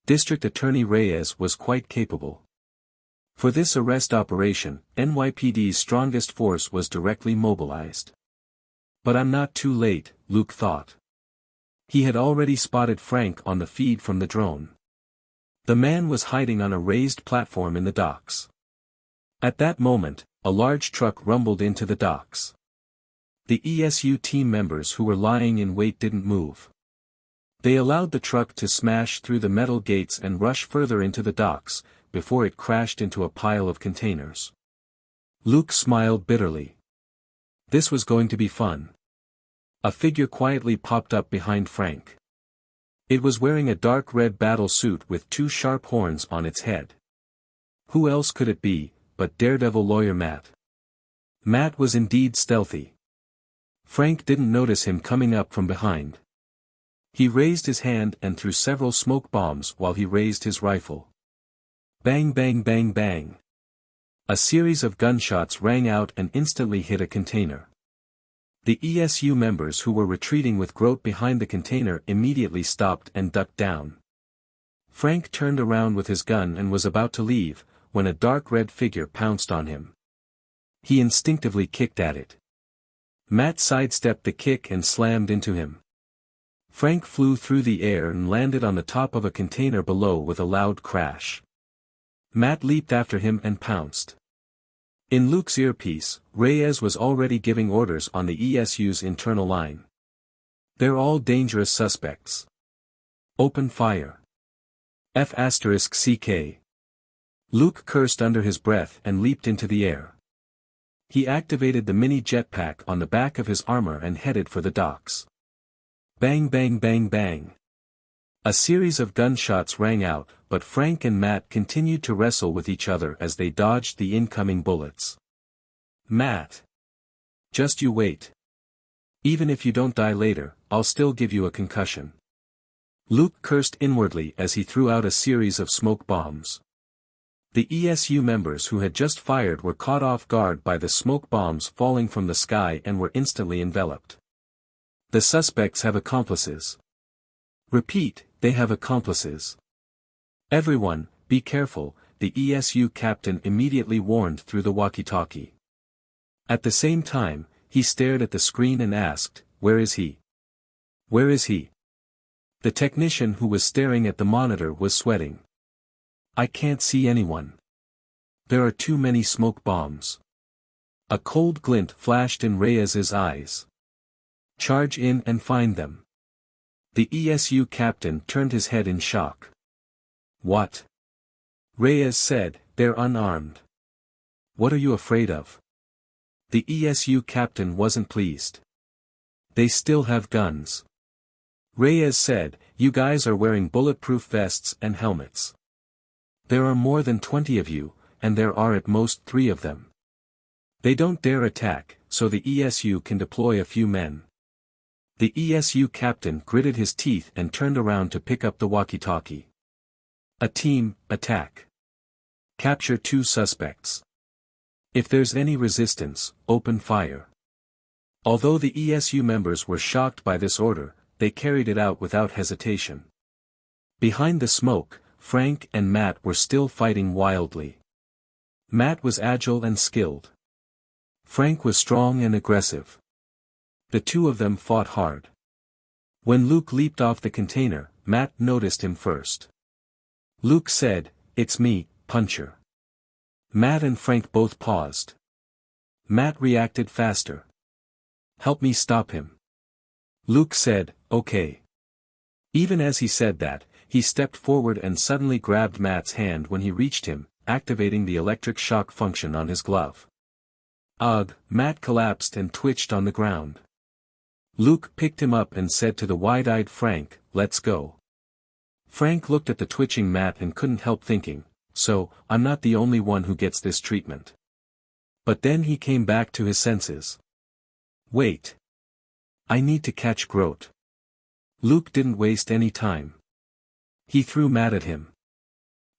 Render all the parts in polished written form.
District Attorney Reyes was quite capable. For this arrest operation, NYPD's strongest force was directly mobilized. But I'm not too late, Luke thought. He had already spotted Frank on the feed from the drone. The man was hiding on a raised platform in the docks. At that moment, a large truck rumbled into the docks. The ESU team members who were lying in wait didn't move. They allowed the truck to smash through the metal gates and rush further into the docks, before it crashed into a pile of containers. Luke smiled bitterly. This was going to be fun. A figure quietly popped up behind Frank. It was wearing a dark red battle suit with two sharp horns on its head. Who else could it be, but Daredevil lawyer Matt? Matt was indeed stealthy. Frank didn't notice him coming up from behind. He raised his hand and threw several smoke bombs while he raised his rifle. Bang bang bang bang. A series of gunshots rang out and instantly hit a container. The ESU members who were retreating with Grote behind the container immediately stopped and ducked down. Frank turned around with his gun and was about to leave, when a dark red figure pounced on him. He instinctively kicked at it. Matt sidestepped the kick and slammed into him. Frank flew through the air and landed on the top of a container below with a loud crash. Matt leaped after him and pounced. In Luke's earpiece, Reyes was already giving orders on the ESU's internal line. They're all dangerous suspects. Open fire. F***CK. Luke cursed under his breath and leaped into the air. He activated the mini jetpack on the back of his armor and headed for the docks. Bang bang bang bang. A series of gunshots rang out, but Frank and Matt continued to wrestle with each other as they dodged the incoming bullets. Matt. Just you wait. Even if you don't die later, I'll still give you a concussion. Luke cursed inwardly as he threw out a series of smoke bombs. The ESU members who had just fired were caught off guard by the smoke bombs falling from the sky and were instantly enveloped. The suspects have accomplices. Repeat, they have accomplices. Everyone, be careful, the ESU captain immediately warned through the walkie-talkie. At the same time, he stared at the screen and asked, "Where is he? Where is he?" The technician who was staring at the monitor was sweating. "I can't see anyone. There are too many smoke bombs." A cold glint flashed in Reyes's eyes. "Charge in and find them." The ESU captain turned his head in shock. "What?" Reyes said, "They're unarmed." "What are you afraid of?" The ESU captain wasn't pleased. "They still have guns." Reyes said, "You guys are wearing bulletproof vests and helmets. There are more than 20 of you, and there are at most 3 of them. They don't dare attack, so the ESU can deploy a few men." The ESU captain gritted his teeth and turned around to pick up the walkie-talkie. "A team, attack. Capture 2 suspects. If there's any resistance, open fire." Although the ESU members were shocked by this order, they carried it out without hesitation. Behind the smoke, Frank and Matt were still fighting wildly. Matt was agile and skilled. Frank was strong and aggressive. The two of them fought hard. When Luke leaped off the container, Matt noticed him first. Luke said, "It's me, Puncher." Matt and Frank both paused. Matt reacted faster. "Help me stop him." Luke said, "Okay." Even as he said that, he stepped forward and suddenly grabbed Matt's hand when he reached him, activating the electric shock function on his glove. Ugh! Matt collapsed and twitched on the ground. Luke picked him up and said to the wide-eyed Frank, "Let's go." Frank looked at the twitching Matt and couldn't help thinking, "So, I'm not the only one who gets this treatment." But then he came back to his senses. "Wait. I need to catch Grote." Luke didn't waste any time. He threw Matt at him.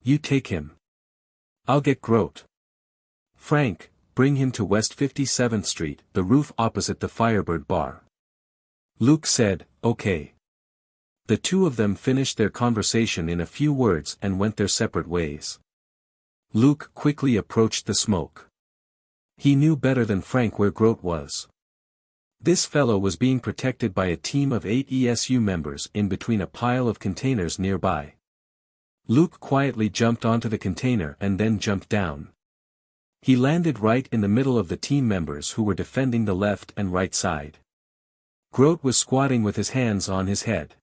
"You take him. I'll get Grote." "Frank, bring him to West 57th Street, the roof opposite the Firebird bar." Luke said, "Okay." The two of them finished their conversation in a few words and went their separate ways. Luke quickly approached the smoke. He knew better than Frank where Grote was. This fellow was being protected by a team of 8 ESU members in between a pile of containers nearby. Luke quietly jumped onto the container and then jumped down. He landed right in the middle of the team members who were defending the left and right side. Grote was squatting with his hands on his head.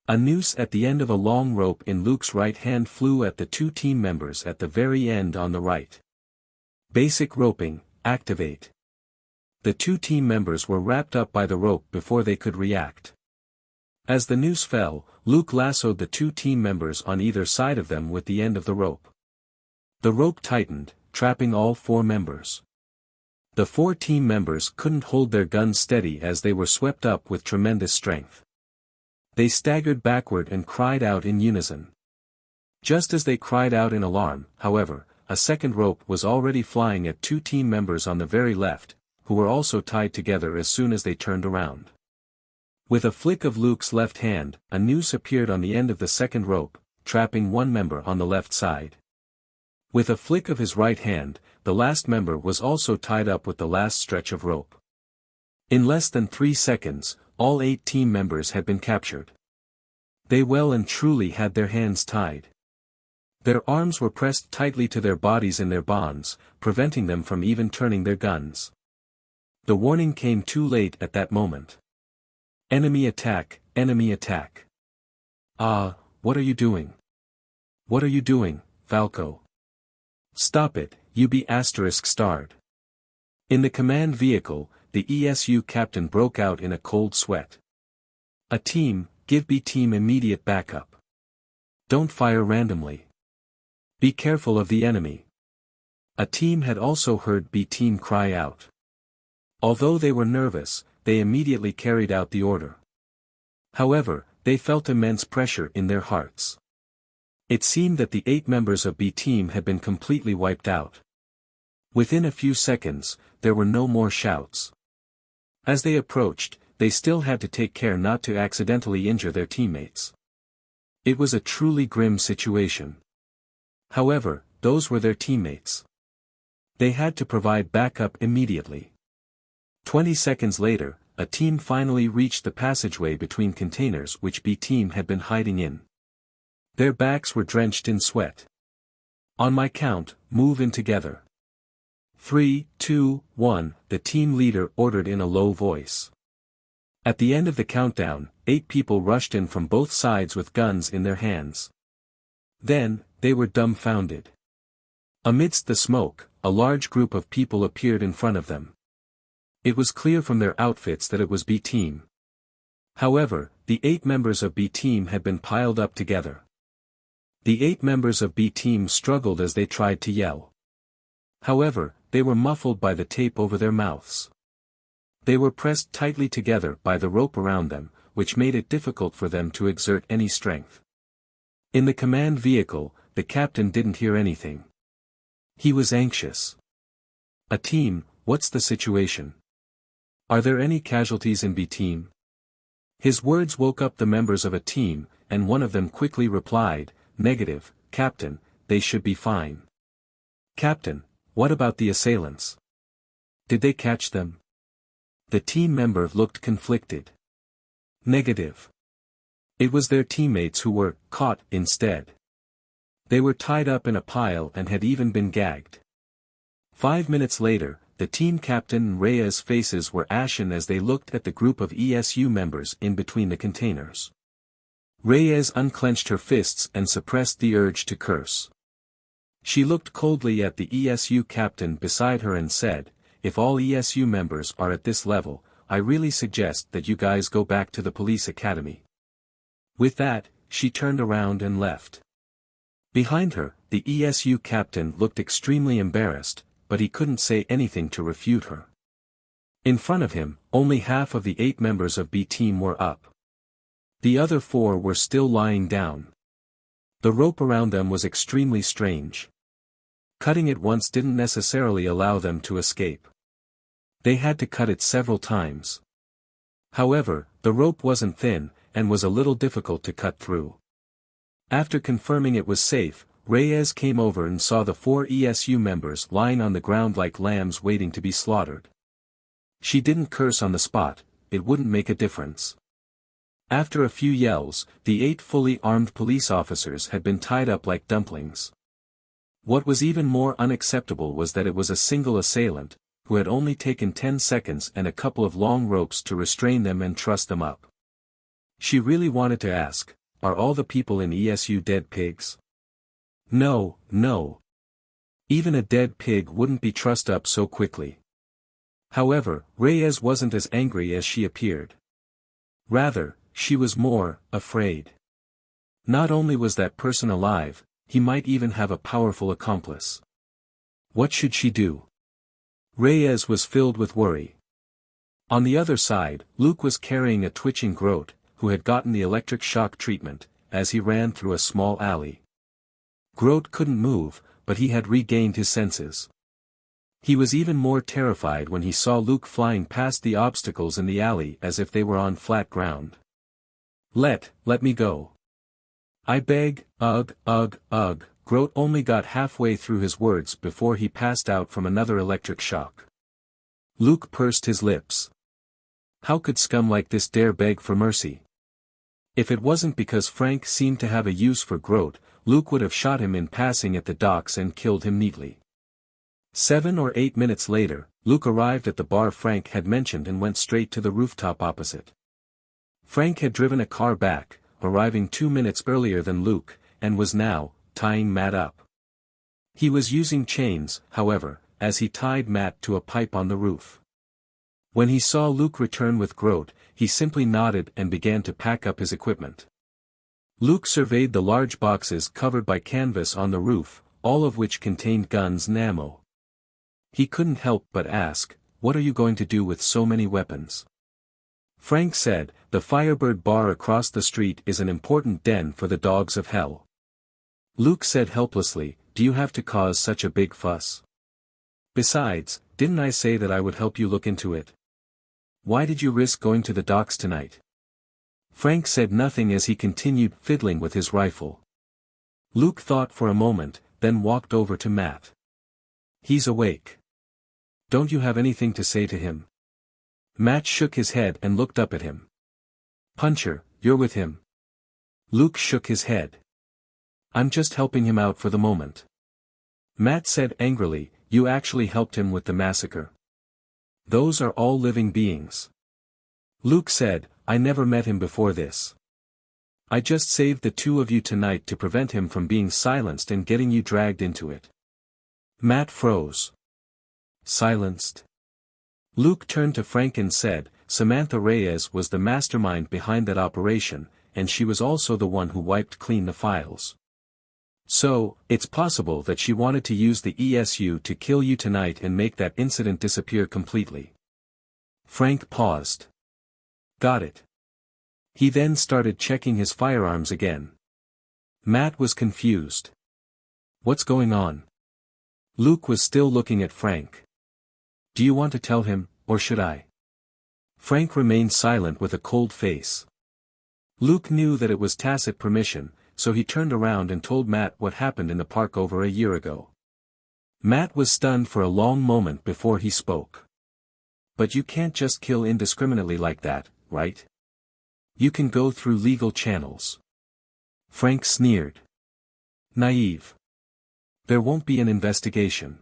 A noose at the end of a long rope in Luke's right hand flew at the two team members at the very end on the right. Basic roping, activate. The two team members were wrapped up by the rope before they could react. As the noose fell, Luke lassoed the two team members on either side of them with the end of the rope. The rope tightened, trapping all 4 members. The 4 team members couldn't hold their guns steady as they were swept up with tremendous strength. They staggered backward and cried out in unison. Just as they cried out in alarm, however, a second rope was already flying at 2 team members on the very left, who were also tied together as soon as they turned around. With a flick of Luke's left hand, a noose appeared on the end of the second rope, trapping 1 member on the left side. With a flick of his right hand, the last member was also tied up with the last stretch of rope. In less than 3 seconds, all 8 team members had been captured. They well and truly had their hands tied. Their arms were pressed tightly to their bodies in their bonds, preventing them from even turning their guns. The warning came too late at that moment. Enemy attack, enemy attack. Ah, what are you doing? What are you doing, Falco? Stop it, you be ****. In the command vehicle, the ESU captain broke out in a cold sweat. A team, give B team immediate backup. Don't fire randomly. Be careful of the enemy. A team had also heard B team cry out. Although they were nervous, they immediately carried out the order. However, they felt immense pressure in their hearts. It seemed that the 8 members of B team had been completely wiped out. Within a few seconds, there were no more shouts. As they approached, they still had to take care not to accidentally injure their teammates. It was a truly grim situation. However, those were their teammates. They had to provide backup immediately. 20 seconds later, a team finally reached the passageway between containers which B team had been hiding in. Their backs were drenched in sweat. On my count, move in together. 3, 2, 1, the team leader ordered in a low voice. At the end of the countdown, 8 people rushed in from both sides with guns in their hands. Then, they were dumbfounded. Amidst the smoke, a large group of people appeared in front of them. It was clear from their outfits that it was B team. However, the 8 members of B team had been piled up together. The 8 members of B team struggled as they tried to yell. However, they were muffled by the tape over their mouths. They were pressed tightly together by the rope around them, which made it difficult for them to exert any strength. In the command vehicle, the captain didn't hear anything. He was anxious. A team, what's the situation? Are there any casualties in B team? His words woke up the members of a team, and one of them quickly replied, "Negative, Captain, they should be fine." "Captain, what about the assailants? Did they catch them?" The team member looked conflicted. "Negative. It was their teammates who were caught instead. They were tied up in a pile and had even been gagged." 5 minutes later, the team captain and Rhea's faces were ashen as they looked at the group of ESU members in between the containers. Reyes unclenched her fists and suppressed the urge to curse. She looked coldly at the ESU captain beside her and said, "If all ESU members are at this level, I really suggest that you guys go back to the police academy." With that, she turned around and left. Behind her, the ESU captain looked extremely embarrassed, but he couldn't say anything to refute her. In front of him, only half of the 8 members of B team were up. The other 4 were still lying down. The rope around them was extremely strange. Cutting it once didn't necessarily allow them to escape. They had to cut it several times. However, the rope wasn't thin, and was a little difficult to cut through. After confirming it was safe, Reyes came over and saw the 4 ESU members lying on the ground like lambs waiting to be slaughtered. She didn't curse on the spot, it wouldn't make a difference. After a few yells, the 8 fully armed police officers had been tied up like dumplings. What was even more unacceptable was that it was a single assailant, who had only taken 10 seconds and a couple of long ropes to restrain them and truss them up. She really wanted to ask, are all the people in ESU dead pigs? No, no. Even a dead pig wouldn't be trussed up so quickly. However, Reyes wasn't as angry as she appeared. Rather, she was more afraid. Not only was that person alive, he might even have a powerful accomplice. What should she do? Reyes was filled with worry. On the other side, Luke was carrying a twitching Groat, who had gotten the electric shock treatment, as he ran through a small alley. Groat couldn't move, but he had regained his senses. He was even more terrified when he saw Luke flying past the obstacles in the alley as if they were on flat ground. Let me go. I beg, ugh. Groat only got halfway through his words before he passed out from another electric shock. Luke pursed his lips. How could scum like this dare beg for mercy? If it wasn't because Frank seemed to have a use for Groat, Luke would have shot him in passing at the docks and killed him neatly. 7 or 8 minutes later, Luke arrived at the bar Frank had mentioned and went straight to the rooftop opposite. Frank had driven a car back, arriving 2 minutes earlier than Luke, and was now tying Matt up. He was using chains, however, as he tied Matt to a pipe on the roof. When he saw Luke return with Groat, he simply nodded and began to pack up his equipment. Luke surveyed the large boxes covered by canvas on the roof, all of which contained guns and ammo. He couldn't help but ask, what are you going to do with so many weapons? Frank said, the Firebird bar across the street is an important den for the dogs of hell. Luke said helplessly, do you have to cause such a big fuss? Besides, didn't I say that I would help you look into it? Why did you risk going to the docks tonight? Frank said nothing as he continued fiddling with his rifle. Luke thought for a moment, then walked over to Matt. He's awake. Don't you have anything to say to him? Matt shook his head and looked up at him. Puncher, you're with him. Luke shook his head. I'm just helping him out for the moment. Matt said angrily, you actually helped him with the massacre. Those are all living beings. Luke said, I never met him before this. I just saved the 2 of you tonight to prevent him from being silenced and getting you dragged into it. Matt froze. Silenced? Luke turned to Frank and said, Samantha Reyes was the mastermind behind that operation, and she was also the one who wiped clean the files. So, it's possible that she wanted to use the ESU to kill you tonight and make that incident disappear completely. Frank paused. Got it. He then started checking his firearms again. Matt was confused. What's going on? Luke was still looking at Frank. Do you want to tell him, or should I? Frank remained silent with a cold face. Luke knew that it was tacit permission, so he turned around and told Matt what happened in the park over a year ago. Matt was stunned for a long moment before he spoke. But you can't just kill indiscriminately like that, right? You can go through legal channels. Frank sneered. Naive. There won't be an investigation.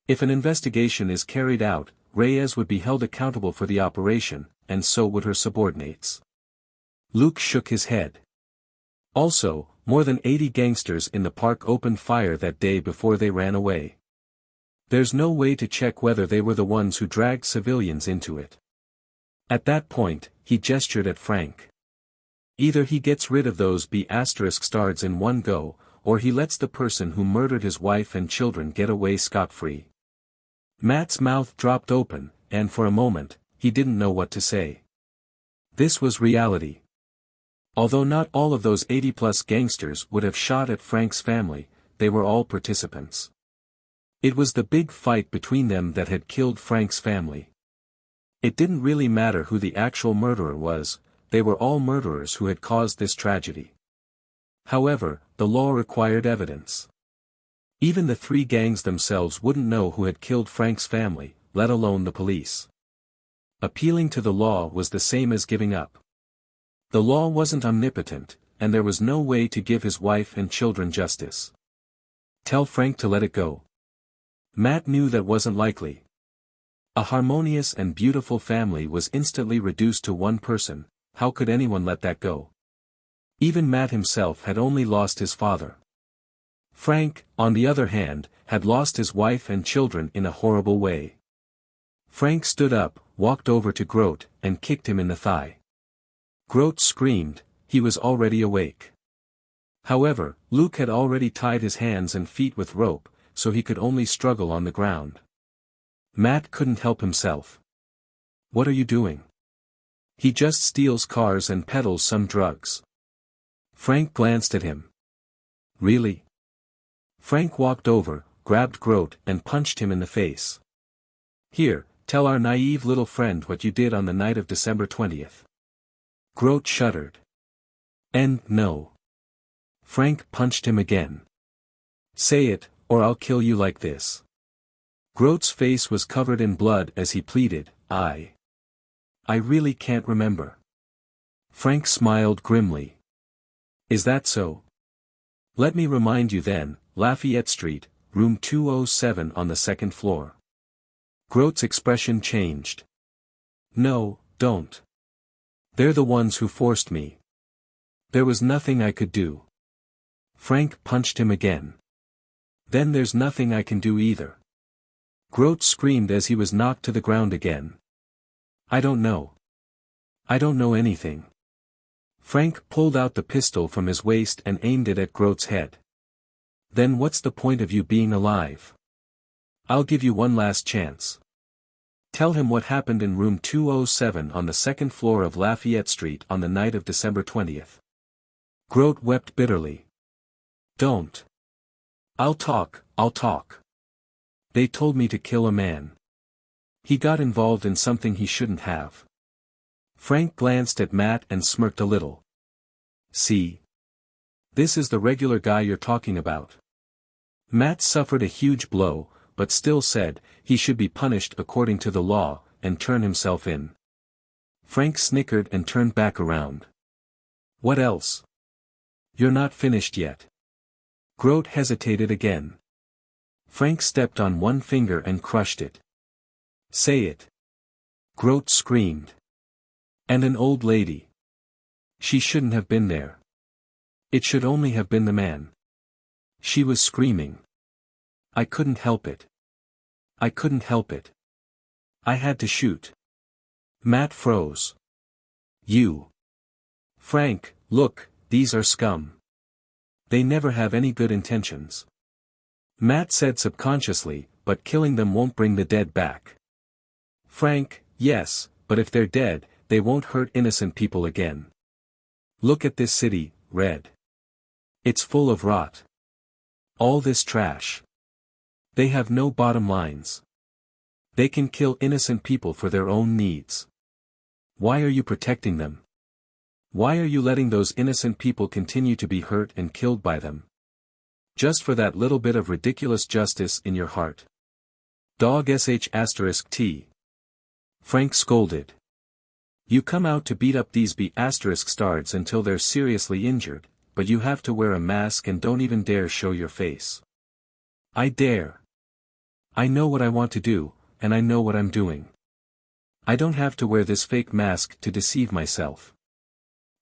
If an investigation is carried out, Reyes would be held accountable for the operation, and so would her subordinates. Luke shook his head. Also, more than 80 gangsters in the park opened fire that day before they ran away. There's no way to check whether they were the ones who dragged civilians into it. At that point, he gestured at Frank. Either he gets rid of those B***stards in one go, or he lets the person who murdered his wife and children get away scot-free. Matt's mouth dropped open, and for a moment, he didn't know what to say. This was reality. Although not all of those 80-plus gangsters would have shot at Frank's family, they were all participants. It was the big fight between them that had killed Frank's family. It didn't really matter who the actual murderer was, they were all murderers who had caused this tragedy. However, the law required evidence. Even the three gangs themselves wouldn't know who had killed Frank's family, let alone the police. Appealing to the law was the same as giving up. The law wasn't omnipotent, and there was no way to give his wife and children justice. Tell Frank to let it go. Matt knew that wasn't likely. A harmonious and beautiful family was instantly reduced to one person. How could anyone let that go? Even Matt himself had only lost his father. Frank, on the other hand, had lost his wife and children in a horrible way. Frank stood up, walked over to Grote, and kicked him in the thigh. Grote screamed. He was already awake. However, Luke had already tied his hands and feet with rope, so he could only struggle on the ground. Matt couldn't help himself. What are you doing? He just steals cars and peddles some drugs. Frank glanced at him. Really? Frank walked over, grabbed Grote, and punched him in the face. Here, tell our naive little friend what you did on the night of December 20th. Grote shuddered. And no. Frank punched him again. Say it, or I'll kill you like this. Grote's face was covered in blood as he pleaded, I really can't remember. Frank smiled grimly. Is that so? Let me remind you then, Lafayette Street, room 207 on the second floor. Grote's expression changed. No, don't. They're the ones who forced me. There was nothing I could do. Frank punched him again. Then there's nothing I can do either. Grote screamed as he was knocked to the ground again. I don't know. I don't know anything. Frank pulled out the pistol from his waist and aimed it at Grote's head. Then what's the point of you being alive? I'll give you one last chance. Tell him what happened in room 207 on the second floor of Lafayette Street on the night of December 20th. Grote wept bitterly. Don't. I'll talk. They told me to kill a man. He got involved in something he shouldn't have. Frank glanced at Matt and smirked a little. See? This is the regular guy you're talking about. Matt suffered a huge blow, but still said, he should be punished according to the law, and turn himself in. Frank snickered and turned back around. What else? You're not finished yet. Grote hesitated again. Frank stepped on one finger and crushed it. Say it. Grote screamed. And an old lady. She shouldn't have been there. It should only have been the man. She was screaming. I couldn't help it. I couldn't help it. I had to shoot. Matt froze. You. Frank, look, these are scum. They never have any good intentions. Matt said subconsciously, but killing them won't bring the dead back. Frank, yes, but if they're dead, they won't hurt innocent people again. Look at this city, Red. It's full of rot. All this trash. They have no bottom lines. They can kill innocent people for their own needs. Why are you protecting them? Why are you letting those innocent people continue to be hurt and killed by them? Just for that little bit of ridiculous justice in your heart. Dog sh*t. Frank scolded. You come out to beat up these B***stards until they're seriously injured, but you have to wear a mask and don't even dare show your face. I dare. I know what I want to do, and I know what I'm doing. I don't have to wear this fake mask to deceive myself.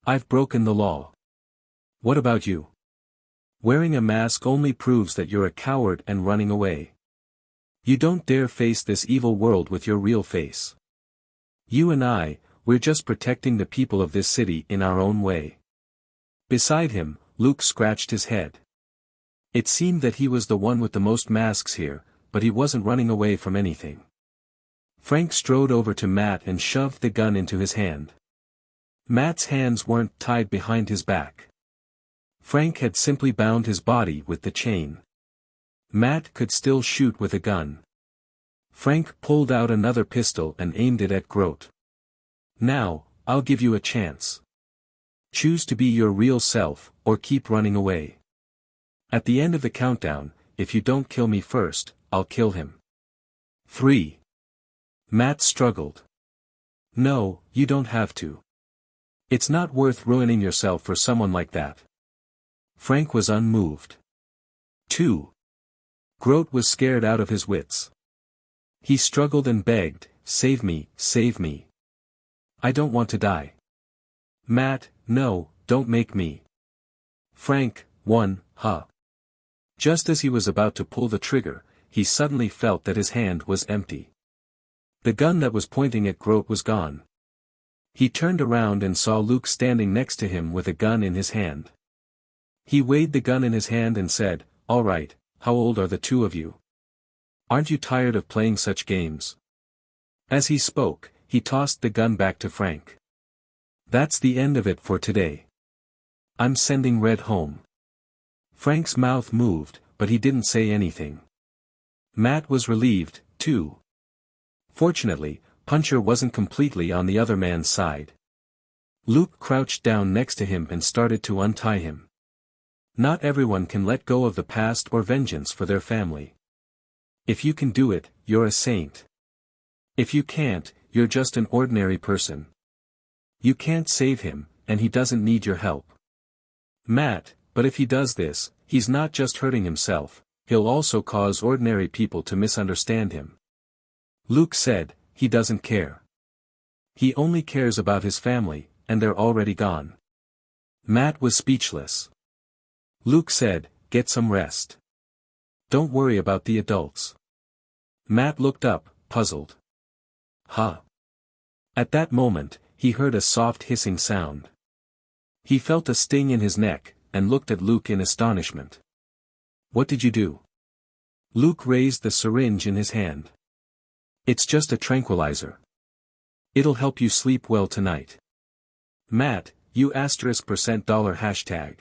I've broken the law. What about you? Wearing a mask only proves that you're a coward and running away. You don't dare face this evil world with your real face. You and I, we're just protecting the people of this city in our own way. Beside him, Luke scratched his head. It seemed that he was the one with the most masks here, but he wasn't running away from anything. Frank strode over to Matt and shoved the gun into his hand. Matt's hands weren't tied behind his back. Frank had simply bound his body with the chain. Matt could still shoot with a gun. Frank pulled out another pistol and aimed it at Grote. Now, I'll give you a chance. Choose to be your real self, or keep running away. At the end of the countdown, if you don't kill me first, I'll kill him. 3. Matt struggled. No, you don't have to. It's not worth ruining yourself for someone like that. Frank was unmoved. 2. Grote was scared out of his wits. He struggled and begged, save me, save me. I don't want to die. Matt, no, don't make me. Frank, 1, huh. Just as he was about to pull the trigger, he suddenly felt that his hand was empty. The gun that was pointing at Grote was gone. He turned around and saw Luke standing next to him with a gun in his hand. He weighed the gun in his hand and said, "All right, how old are the two of you? Aren't you tired of playing such games?" As he spoke, he tossed the gun back to Frank. "That's the end of it for today. I'm sending Red home." Frank's mouth moved, but he didn't say anything. Matt was relieved, too. Fortunately, Puncher wasn't completely on the other man's side. Luke crouched down next to him and started to untie him. Not everyone can let go of the past or vengeance for their family. If you can do it, you're a saint. If you can't, you're just an ordinary person. You can't save him, and he doesn't need your help. Matt, but if he does this, he's not just hurting himself, he'll also cause ordinary people to misunderstand him. Luke said, he doesn't care. He only cares about his family, and they're already gone. Matt was speechless. Luke said, get some rest. Don't worry about the adults. Matt looked up, puzzled. Huh. At that moment, he heard a soft hissing sound. He felt a sting in his neck, and looked at Luke in astonishment. What did you do? Luke raised the syringe in his hand. It's just a tranquilizer. It'll help you sleep well tonight. Matt, you $%. Hashtag.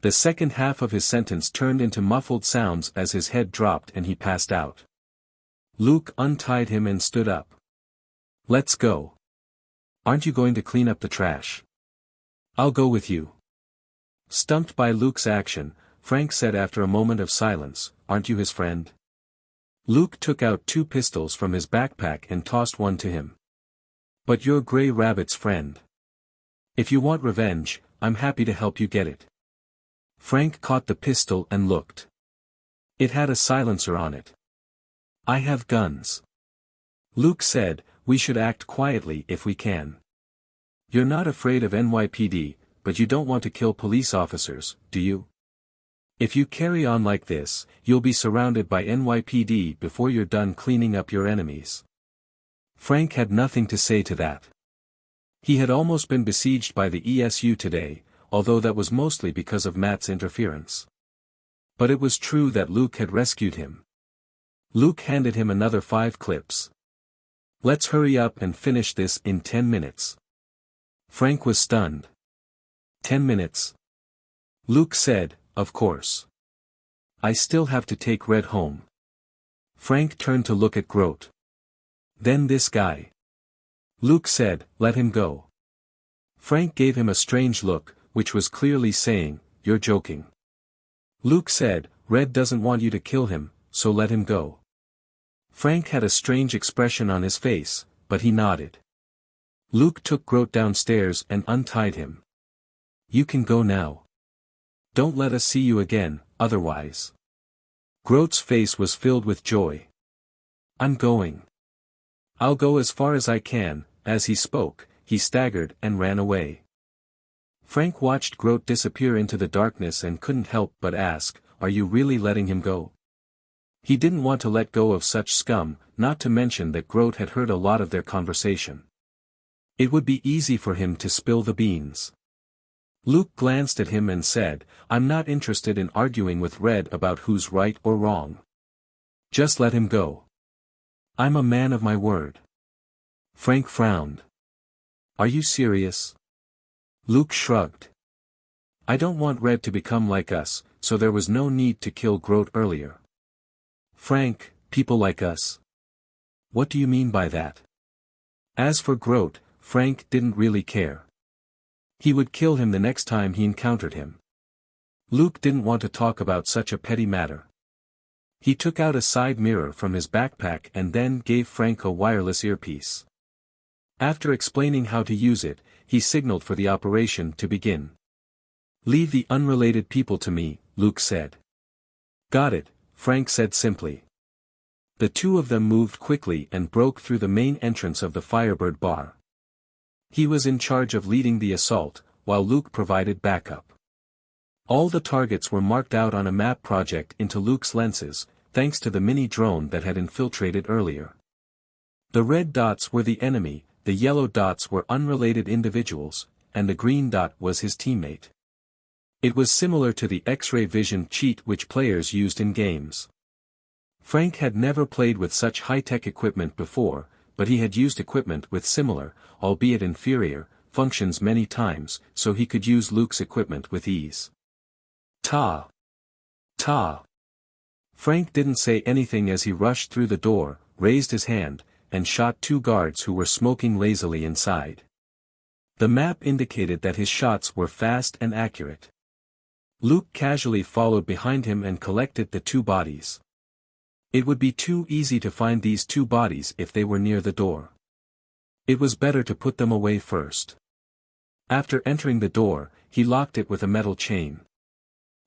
The second half of his sentence turned into muffled sounds as his head dropped and he passed out. Luke untied him and stood up. Let's go. Aren't you going to clean up the trash? I'll go with you. Stumped by Luke's action, Frank said after a moment of silence, aren't you his friend? Luke took out 2 pistols from his backpack and tossed one to him. But you're Gray Rabbit's friend. If you want revenge, I'm happy to help you get it. Frank caught the pistol and looked. It had a silencer on it. I have guns. Luke said, we should act quietly if we can. You're not afraid of NYPD, but you don't want to kill police officers, do you? If you carry on like this, you'll be surrounded by NYPD before you're done cleaning up your enemies. Frank had nothing to say to that. He had almost been besieged by the ESU today, although that was mostly because of Matt's interference. But it was true that Luke had rescued him. Luke handed him another 5 clips. Let's hurry up and finish this in 10 minutes. Frank was stunned. 10 minutes? Luke said, of course. I still have to take Red home. Frank turned to look at Grote. Then this guy. Luke said, let him go. Frank gave him a strange look, which was clearly saying, you're joking. Luke said, Red doesn't want you to kill him, so let him go. Frank had a strange expression on his face, but he nodded. Luke took Grote downstairs and untied him. You can go now. Don't let us see you again, otherwise. Grote's face was filled with joy. I'm going. I'll go as far as I can. As he spoke, he staggered and ran away. Frank watched Grote disappear into the darkness and couldn't help but ask, are you really letting him go? He didn't want to let go of such scum, not to mention that Grote had heard a lot of their conversation. It would be easy for him to spill the beans. Luke glanced at him and said, I'm not interested in arguing with Red about who's right or wrong. Just let him go. I'm a man of my word. Frank frowned. Are you serious? Luke shrugged. I don't want Red to become like us, so there was no need to kill Grote earlier. Frank, people like us? What do you mean by that? As for Grote, Frank didn't really care. He would kill him the next time he encountered him. Luke didn't want to talk about such a petty matter. He took out a side mirror from his backpack and then gave Frank a wireless earpiece. After explaining how to use it, he signaled for the operation to begin. "Leave the unrelated people to me," Luke said. "Got it," Frank said simply. The two of them moved quickly and broke through the main entrance of the Firebird bar. He was in charge of leading the assault, while Luke provided backup. All the targets were marked out on a map project into Luke's lenses, thanks to the mini-drone that had infiltrated earlier. The red dots were the enemy, the yellow dots were unrelated individuals, and the green dot was his teammate. It was similar to the X-ray vision cheat which players used in games. Frank had never played with such high-tech equipment before, but he had used equipment with similar, albeit inferior, functions many times, so he could use Luke's equipment with ease. Ta! Ta! Frank didn't say anything as he rushed through the door, raised his hand, and shot two guards who were smoking lazily inside. The map indicated that his shots were fast and accurate. Luke casually followed behind him and collected the two bodies. It would be too easy to find these two bodies if they were near the door. It was better to put them away first. After entering the door, he locked it with a metal chain.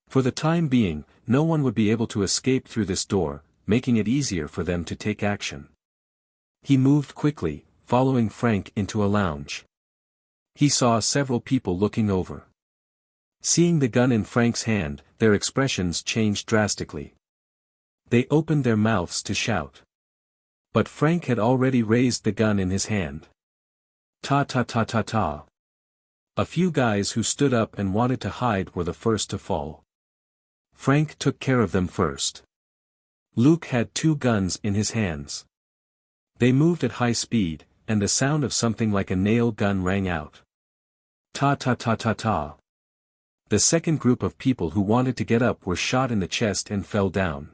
For the time being, no one would be able to escape through this door, making it easier for them to take action. He moved quickly, following Frank into a lounge. He saw several people looking over. Seeing the gun in Frank's hand, their expressions changed drastically. They opened their mouths to shout. But Frank had already raised the gun in his hand. Ta ta ta ta ta. A few guys who stood up and wanted to hide were the first to fall. Frank took care of them first. Luke had two guns in his hands. They moved at high speed, and the sound of something like a nail gun rang out. Ta ta ta ta ta. The second group of people who wanted to get up were shot in the chest and fell down.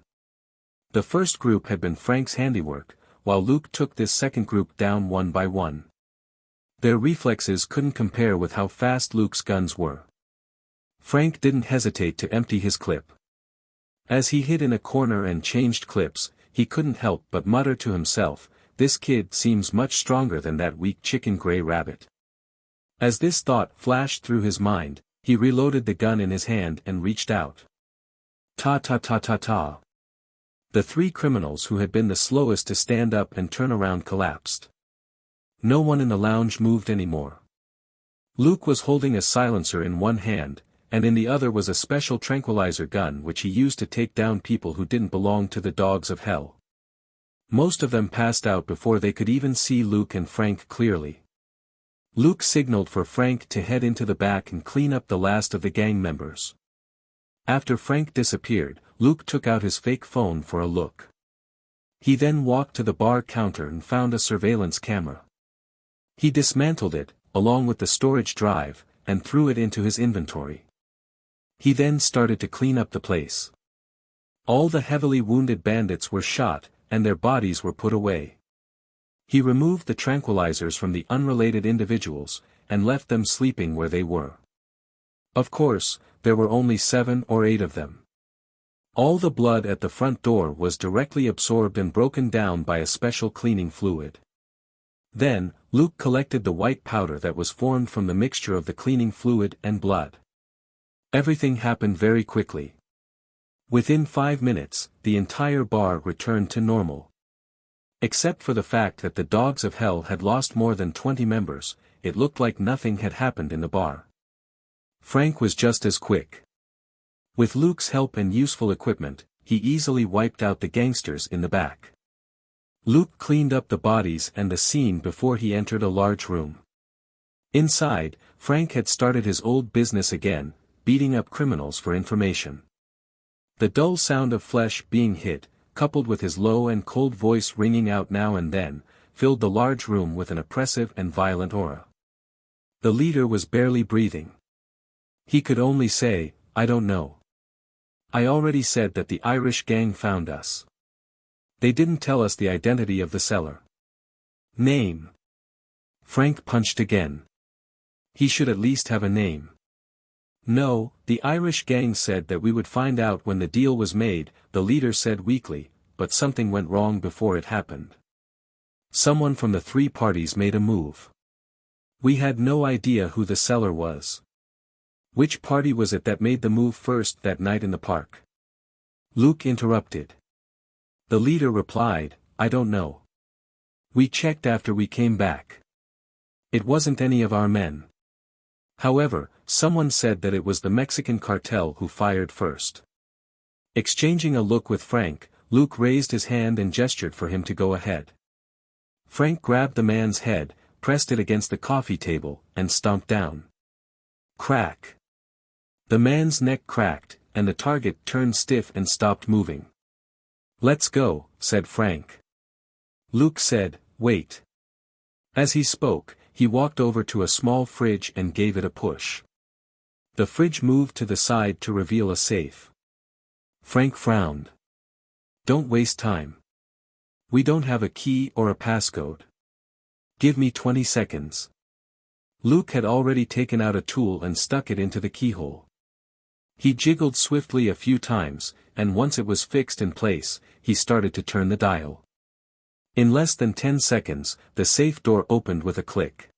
The first group had been Frank's handiwork, while Luke took this second group down one by one. Their reflexes couldn't compare with how fast Luke's guns were. Frank didn't hesitate to empty his clip. As he hid in a corner and changed clips, he couldn't help but mutter to himself, "This kid seems much stronger than that weak chicken gray rabbit." As this thought flashed through his mind, he reloaded the gun in his hand and reached out. Ta ta ta ta ta. The three criminals who had been the slowest to stand up and turn around collapsed. No one in the lounge moved anymore. Luke was holding a silencer in one hand, and in the other was a special tranquilizer gun which he used to take down people who didn't belong to the dogs of hell. Most of them passed out before they could even see Luke and Frank clearly. Luke signaled for Frank to head into the back and clean up the last of the gang members. After Frank disappeared, Luke took out his fake phone for a look. He then walked to the bar counter and found a surveillance camera. He dismantled it, along with the storage drive, and threw it into his inventory. He then started to clean up the place. All the heavily wounded bandits were shot, and their bodies were put away. He removed the tranquilizers from the unrelated individuals, and left them sleeping where they were. Of course, there were only 7 or 8 of them. All the blood at the front door was directly absorbed and broken down by a special cleaning fluid. Then, Luke collected the white powder that was formed from the mixture of the cleaning fluid and blood. Everything happened very quickly. Within 5 minutes, the entire bar returned to normal. Except for the fact that the dogs of hell had lost more than 20 members, it looked like nothing had happened in the bar. Frank was just as quick. With Luke's help and useful equipment, he easily wiped out the gangsters in the back. Luke cleaned up the bodies and the scene before he entered a large room. Inside, Frank had started his old business again, beating up criminals for information. The dull sound of flesh being hit, coupled with his low and cold voice ringing out now and then, filled the large room with an oppressive and violent aura. The leader was barely breathing. He could only say, "I don't know. I already said that the Irish gang found us. They didn't tell us the identity of the seller. Name. Frank punched again. He should at least have a name. No, the Irish gang said that we would find out when the deal was made, the leader said weakly, but something went wrong before it happened. Someone from the three parties made a move. We had no idea who the seller was. Which party was it that made the move first that night in the park? Luke interrupted. The leader replied, I don't know. We checked after we came back. It wasn't any of our men. However, someone said that it was the Mexican cartel who fired first. Exchanging a look with Frank, Luke raised his hand and gestured for him to go ahead. Frank grabbed the man's head, pressed it against the coffee table, and stomped down. Crack. The man's neck cracked, and the target turned stiff and stopped moving. Let's go, said Frank. Luke said, wait. As he spoke, he walked over to a small fridge and gave it a push. The fridge moved to the side to reveal a safe. Frank frowned. Don't waste time. We don't have a key or a passcode. Give me 20 seconds. Luke had already taken out a tool and stuck it into the keyhole. He jiggled swiftly a few times, and once it was fixed in place, he started to turn the dial. In less than 10 seconds, the safe door opened with a click.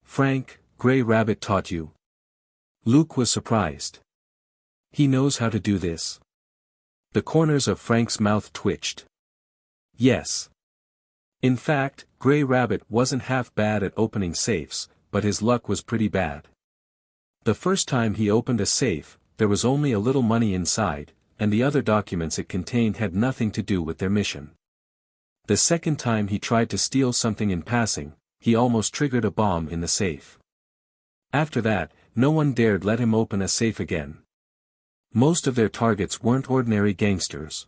Frank, Gray Rabbit taught you? Luke was surprised. He knows how to do this. The corners of Frank's mouth twitched. Yes. In fact, Gray Rabbit wasn't half bad at opening safes, but his luck was pretty bad. The first time he opened a safe, there was only a little money inside, and the other documents it contained had nothing to do with their mission. The second time he tried to steal something in passing, he almost triggered a bomb in the safe. After that, no one dared let him open a safe again. Most of their targets weren't ordinary gangsters.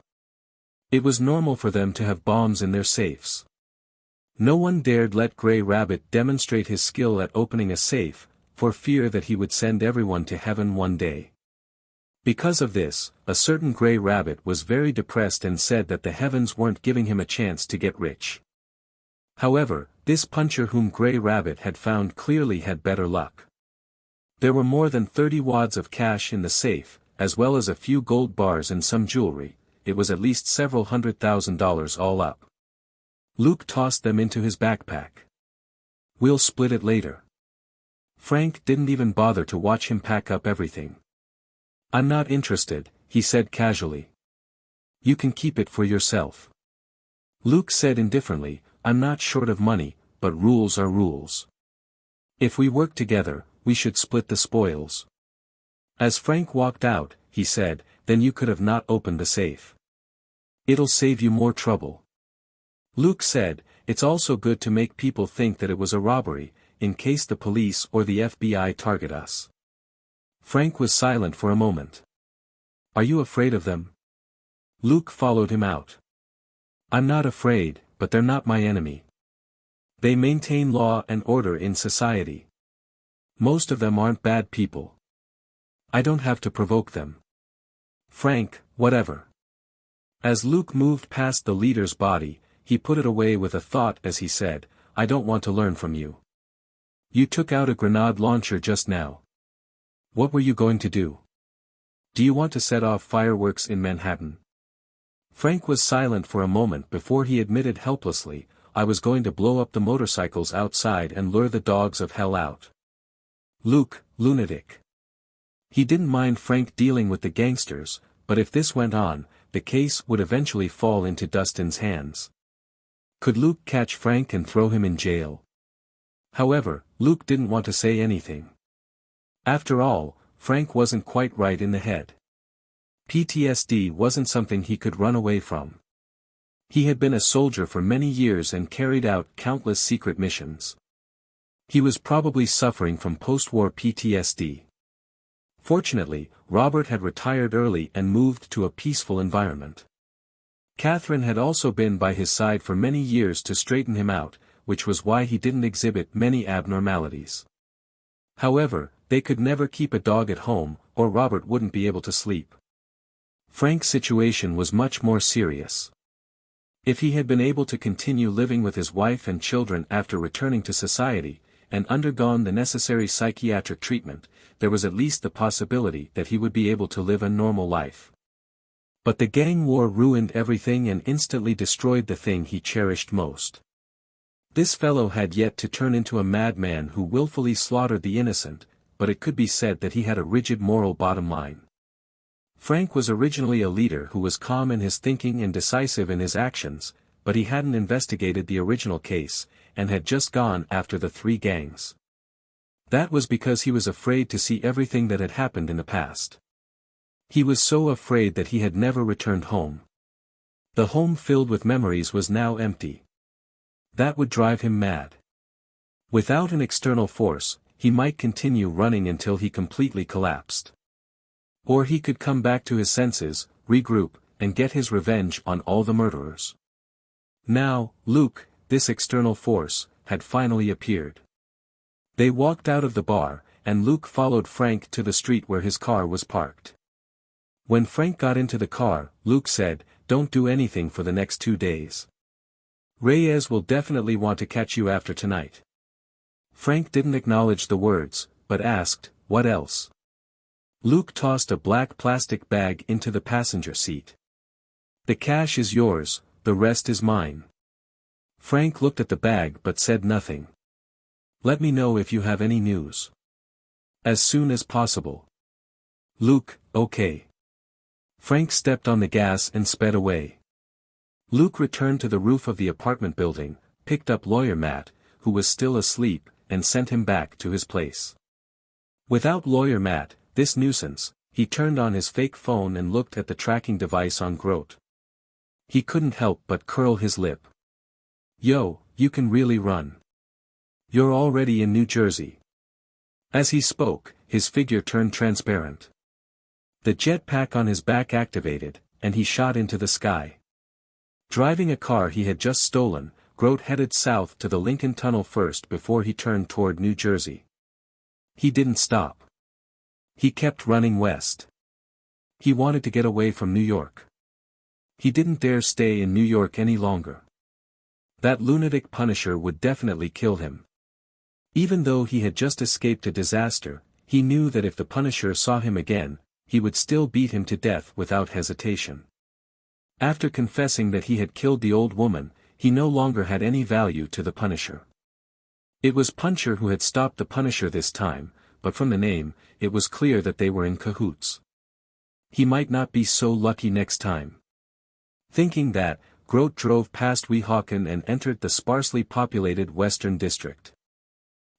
It was normal for them to have bombs in their safes. No one dared let Gray Rabbit demonstrate his skill at opening a safe, for fear that he would send everyone to heaven one day. Because of this, a certain Gray Rabbit was very depressed and said that the heavens weren't giving him a chance to get rich. However, this puncher whom Gray Rabbit had found clearly had better luck. There were more than 30 wads of cash in the safe, as well as a few gold bars and some jewelry. It was at least several $100,000 all up. Luke tossed them into his backpack. We'll split it later. Frank didn't even bother to watch him pack up everything. I'm not interested, he said casually. You can keep it for yourself. Luke said indifferently, I'm not short of money, but rules are rules. If we work together, we should split the spoils. As Frank walked out, he said, then you could have not opened the safe. It'll save you more trouble. Luke said, it's also good to make people think that it was a robbery, in case the police or the FBI target us. Frank was silent for a moment. Are you afraid of them? Luke followed him out. I'm not afraid, but they're not my enemy. They maintain law and order in society. Most of them aren't bad people. I don't have to provoke them. Frank, whatever. As Luke moved past the leader's body, he put it away with a thought as he said, I don't want to learn from you. You took out a grenade launcher just now. What were you going to do? Do you want to set off fireworks in Manhattan? Frank was silent for a moment before he admitted helplessly, I was going to blow up the motorcycles outside and lure the dogs of hell out. Luke, lunatic. He didn't mind Frank dealing with the gangsters, but if this went on, the case would eventually fall into Dustin's hands. Could Luke catch Frank and throw him in jail? However, Luke didn't want to say anything. After all, Frank wasn't quite right in the head. PTSD wasn't something he could run away from. He had been a soldier for many years and carried out countless secret missions. He was probably suffering from post-war PTSD. Fortunately, Robert had retired early and moved to a peaceful environment. Catherine had also been by his side for many years to straighten him out, which was why he didn't exhibit many abnormalities. However, they could never keep a dog at home, or Robert wouldn't be able to sleep. Frank's situation was much more serious. If he had been able to continue living with his wife and children after returning to society, and undergone the necessary psychiatric treatment, there was at least the possibility that he would be able to live a normal life. But the gang war ruined everything and instantly destroyed the thing he cherished most. This fellow had yet to turn into a madman who willfully slaughtered the innocent, but it could be said that he had a rigid moral bottom line. Frank was originally a leader who was calm in his thinking and decisive in his actions, but he hadn't investigated the original case, and had just gone after the three gangs. That was because he was afraid to see everything that had happened in the past. He was so afraid that he had never returned home. The home filled with memories was now empty. That would drive him mad. Without an external force, he might continue running until he completely collapsed. Or he could come back to his senses, regroup, and get his revenge on all the murderers. Now, Luke, this external force, had finally appeared. They walked out of the bar, and Luke followed Frank to the street where his car was parked. When Frank got into the car, Luke said, "Don't do anything for the next 2 days. Reyes will definitely want to catch you after tonight." Frank didn't acknowledge the words, but asked, "What else?" Luke tossed a black plastic bag into the passenger seat. "The cash is yours, the rest is mine." Frank looked at the bag but said nothing. "Let me know if you have any news." "As soon as possible." Luke, "Okay." Frank stepped on the gas and sped away. Luke returned to the roof of the apartment building, picked up Lawyer Matt, who was still asleep, and sent him back to his place. Without Lawyer Matt, this nuisance, he turned on his fake phone and looked at the tracking device on Grote. He couldn't help but curl his lip. "Yo, you can really run. You're already in New Jersey." As he spoke, his figure turned transparent. The jetpack on his back activated, and he shot into the sky. Driving a car he had just stolen, Grote headed south to the Lincoln Tunnel first before he turned toward New Jersey. He didn't stop. He kept running west. He wanted to get away from New York. He didn't dare stay in New York any longer. That lunatic Punisher would definitely kill him. Even though he had just escaped a disaster, he knew that if the Punisher saw him again, he would still beat him to death without hesitation. After confessing that he had killed the old woman, he no longer had any value to the Punisher. It was Puncher who had stopped the Punisher this time, but from the name, it was clear that they were in cahoots. He might not be so lucky next time. Thinking that, Grote drove past Weehawken and entered the sparsely populated Western District.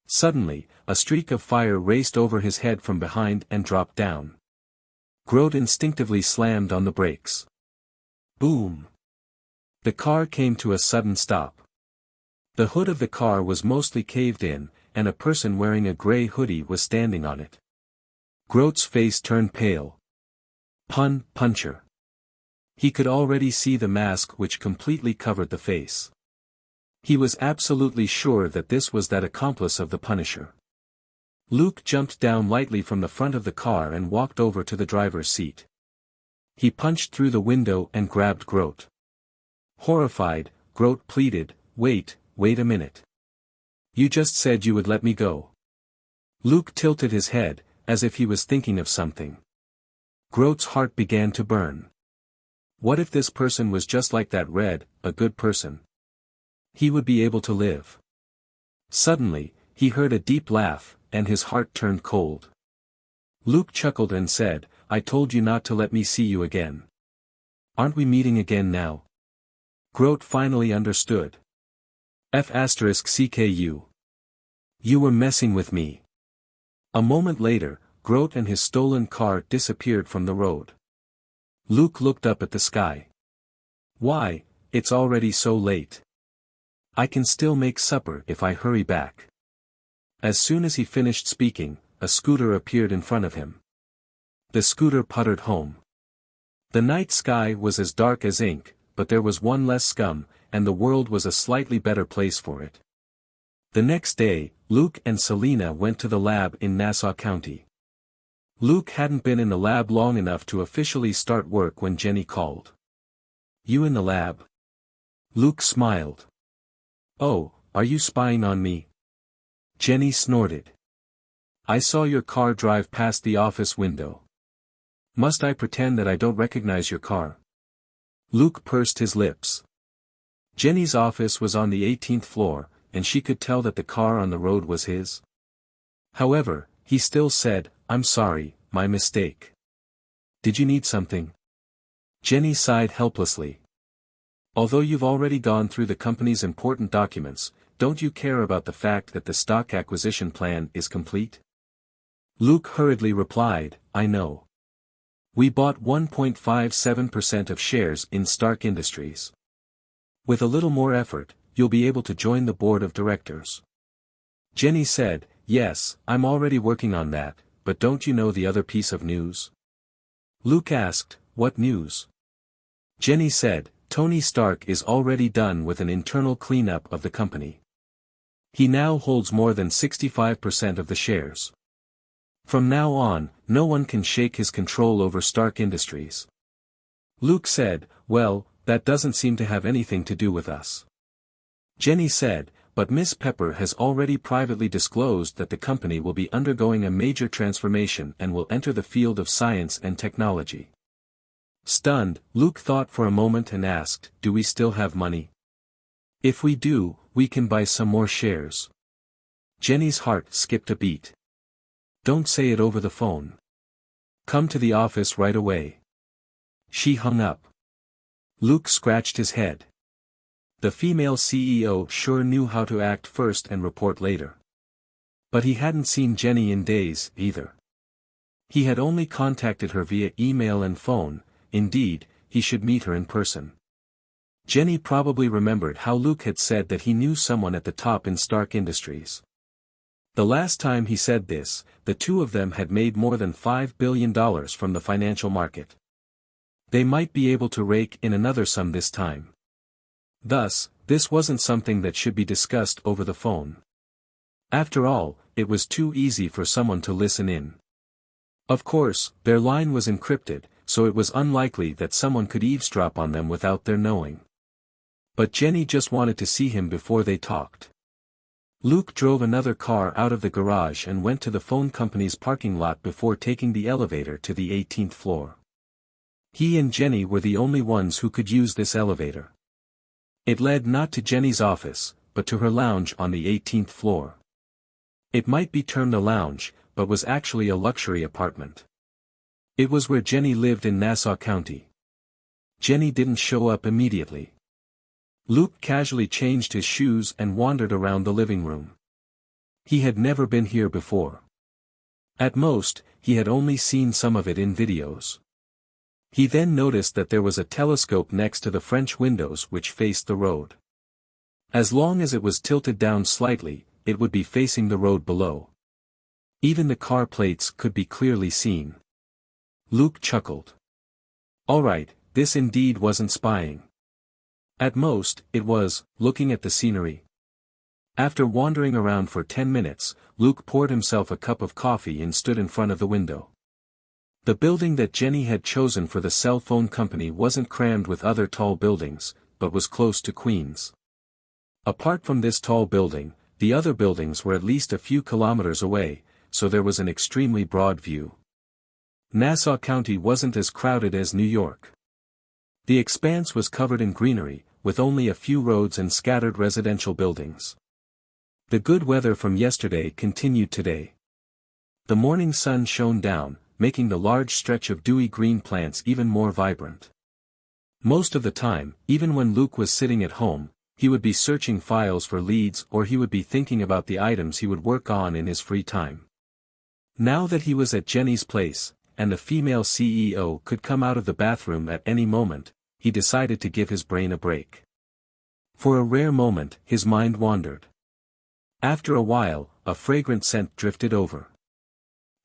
Suddenly, a streak of fire raced over his head from behind and dropped down. Grote instinctively slammed on the brakes. Boom! The car came to a sudden stop. The hood of the car was mostly caved in, and a person wearing a gray hoodie was standing on it. Grote's face turned pale. Puncher. He could already see the mask which completely covered the face. He was absolutely sure that this was that accomplice of the Punisher. Luke jumped down lightly from the front of the car and walked over to the driver's seat. He punched through the window and grabbed Grote. Horrified, Grote pleaded, wait a minute. You just said you would let me go." Luke tilted his head, as if he was thinking of something. Grote's heart began to burn. What if this person was just like that Red, a good person? He would be able to live. Suddenly, he heard a deep laugh, and his heart turned cold. Luke chuckled and said, "I told you not to let me see you again. Aren't we meeting again now?" Grote finally understood. F***CKU. You were messing with me. A moment later, Grote and his stolen car disappeared from the road. Luke looked up at the sky. "Why, it's already so late. I can still make supper if I hurry back." As soon as he finished speaking, a scooter appeared in front of him. The scooter puttered home. The night sky was as dark as ink, but there was one less scum, and the world was a slightly better place for it. The next day, Luke and Selena went to the lab in Nassau County. Luke hadn't been in the lab long enough to officially start work when Jenny called. "You in the lab?" Luke smiled. Oh, are you spying on me? Jenny snorted. I saw your car drive past the office window. Must I pretend that I don't recognize your car? Luke pursed his lips. Jenny's office was on the 18th floor, and she could tell that the car on the road was his. However, he still said, I'm sorry, my mistake. Did you need something? Jenny sighed helplessly. Although you've already gone through the company's important documents, don't you care about the fact that the stock acquisition plan is complete? Luke hurriedly replied, I know. We bought 1.57% of shares in Stark Industries. With a little more effort, you'll be able to join the board of directors. Jenny said, yes, I'm already working on that, but don't you know the other piece of news? Luke asked, what news? Jenny said, Tony Stark is already done with an internal cleanup of the company. He now holds more than 65% of the shares. From now on, no one can shake his control over Stark Industries. Luke said, well, that doesn't seem to have anything to do with us. Jenny said, but Miss Pepper has already privately disclosed that the company will be undergoing a major transformation and will enter the field of science and technology. Stunned, Luke thought for a moment and asked, do we still have money? If we do, we can buy some more shares. Jenny's heart skipped a beat. Don't say it over the phone. Come to the office right away. She hung up. Luke scratched his head. The female CEO sure knew how to act first and report later. But he hadn't seen Jenny in days, either. He had only contacted her via email and phone. Indeed, he should meet her in person. Jenny probably remembered how Luke had said that he knew someone at the top in Stark Industries. The last time he said this, the two of them had made more than $5 billion from the financial market. They might be able to rake in another sum this time. Thus, this wasn't something that should be discussed over the phone. After all, it was too easy for someone to listen in. Of course, their line was encrypted, so it was unlikely that someone could eavesdrop on them without their knowing. But Jenny just wanted to see him before they talked. Luke drove another car out of the garage and went to the phone company's parking lot before taking the elevator to the 18th floor. He and Jenny were the only ones who could use this elevator. It led not to Jenny's office, but to her lounge on the 18th floor. It might be termed a lounge, but was actually a luxury apartment. It was where Jenny lived in Nassau County. Jenny didn't show up immediately. Luke casually changed his shoes and wandered around the living room. He had never been here before. At most, he had only seen some of it in videos. He then noticed that there was a telescope next to the French windows which faced the road. As long as it was tilted down slightly, it would be facing the road below. Even the car plates could be clearly seen. Luke chuckled. Alright, this indeed wasn't spying. At most, it was, looking at the scenery. After wandering around for 10 minutes, Luke poured himself a cup of coffee and stood in front of the window. The building that Jenny had chosen for the cell phone company wasn't crammed with other tall buildings, but was close to Queens. Apart from this tall building, the other buildings were at least a few kilometers away, so there was an extremely broad view. Nassau County wasn't as crowded as New York. The expanse was covered in greenery, with only a few roads and scattered residential buildings. The good weather from yesterday continued today. The morning sun shone down, making the large stretch of dewy green plants even more vibrant. Most of the time, even when Luke was sitting at home, he would be searching files for leads or he would be thinking about the items he would work on in his free time. Now that he was at Jenny's place, and the female CEO could come out of the bathroom at any moment, he decided to give his brain a break. For a rare moment, his mind wandered. After a while, a fragrant scent drifted over.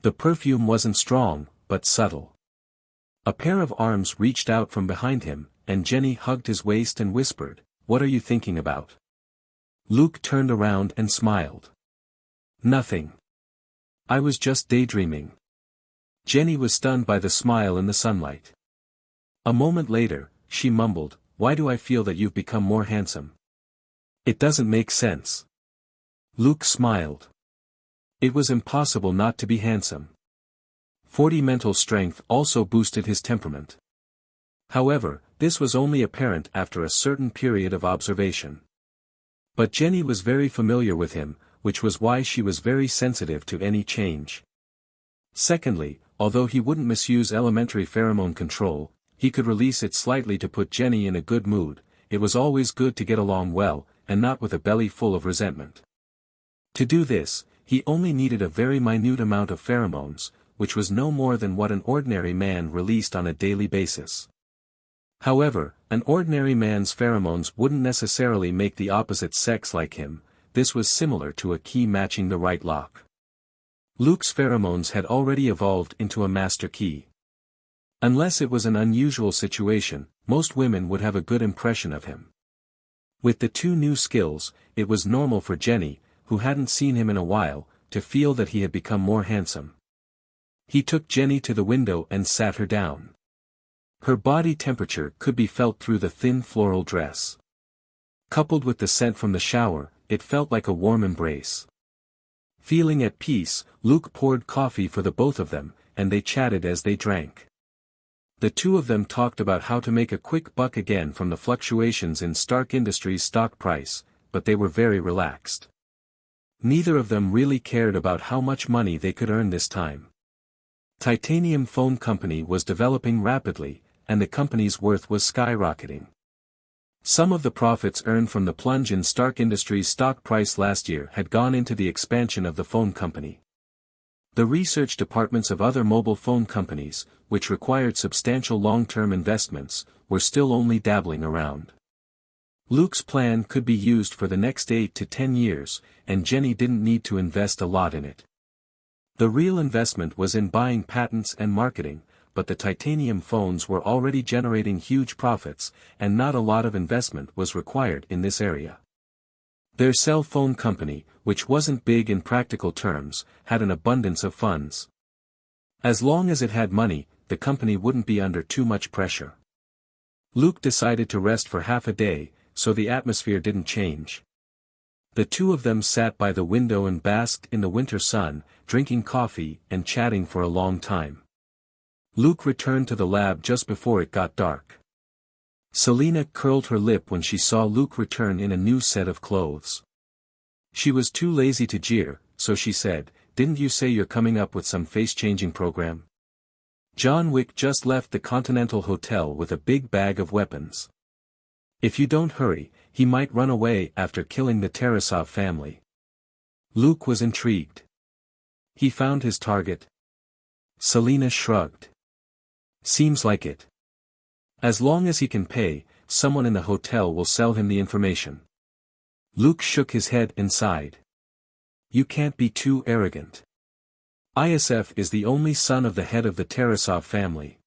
The perfume wasn't strong, but subtle. A pair of arms reached out from behind him, and Jenny hugged his waist and whispered, "What are you thinking about?" Luke turned around and smiled. "Nothing. I was just daydreaming." Jenny was stunned by the smile in the sunlight. A moment later, she mumbled, why do I feel that you've become more handsome? It doesn't make sense. Luke smiled. It was impossible not to be handsome. 40 mental strength also boosted his temperament. However, this was only apparent after a certain period of observation. But Jenny was very familiar with him, which was why she was very sensitive to any change. Secondly, although he wouldn't misuse elementary pheromone control, he could release it slightly to put Jenny in a good mood. It was always good to get along well, and not with a belly full of resentment. To do this, he only needed a very minute amount of pheromones, which was no more than what an ordinary man released on a daily basis. However, an ordinary man's pheromones wouldn't necessarily make the opposite sex like him. This was similar to a key matching the right lock. Luke's pheromones had already evolved into a master key. Unless it was an unusual situation, most women would have a good impression of him. With the two new skills, it was normal for Jenny, who hadn't seen him in a while, to feel that he had become more handsome. He took Jenny to the window and sat her down. Her body temperature could be felt through the thin floral dress. Coupled with the scent from the shower, it felt like a warm embrace. Feeling at peace, Luke poured coffee for the both of them, and they chatted as they drank. The two of them talked about how to make a quick buck again from the fluctuations in Stark Industries' stock price, but they were very relaxed. Neither of them really cared about how much money they could earn this time. Titanium Phone Company was developing rapidly, and the company's worth was skyrocketing. Some of the profits earned from the plunge in Stark Industries' stock price last year had gone into the expansion of the phone company. The research departments of other mobile phone companies, which required substantial long-term investments, were still only dabbling around. Luke's plan could be used for the next 8 to 10 years, and Jenny didn't need to invest a lot in it. The real investment was in buying patents and marketing, but the titanium phones were already generating huge profits, and not a lot of investment was required in this area. Their cell phone company, which wasn't big in practical terms, had an abundance of funds. As long as it had money, the company wouldn't be under too much pressure. Luke decided to rest for half a day, so the atmosphere didn't change. The two of them sat by the window and basked in the winter sun, drinking coffee and chatting for a long time. Luke returned to the lab just before it got dark. Selena curled her lip when she saw Luke return in a new set of clothes. She was too lazy to jeer, so she said, "Didn't you say you're coming up with some face-changing program?" John Wick just left the Continental Hotel with a big bag of weapons. If you don't hurry, he might run away after killing the Tarasov family. Luke was intrigued. He found his target. Selena shrugged. Seems like it. As long as he can pay, someone in the hotel will sell him the information. Luke shook his head and sighed. You can't be too arrogant. ISF is the only son of the head of the Tarasov family.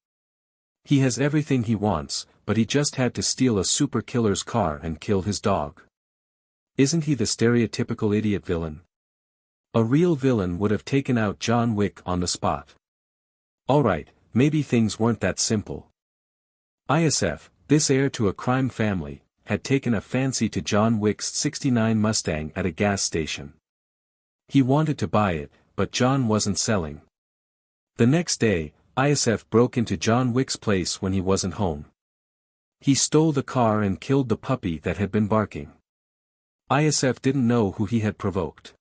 He has everything he wants, but he just had to steal a super killer's car and kill his dog. Isn't he the stereotypical idiot villain? A real villain would have taken out John Wick on the spot. Alright, maybe things weren't that simple. ISF, this heir to a crime family, had taken a fancy to John Wick's '69 Mustang at a gas station. He wanted to buy it, but John wasn't selling. The next day, ISF broke into John Wick's place when he wasn't home. He stole the car and killed the puppy that had been barking. ISF didn't know who he had provoked.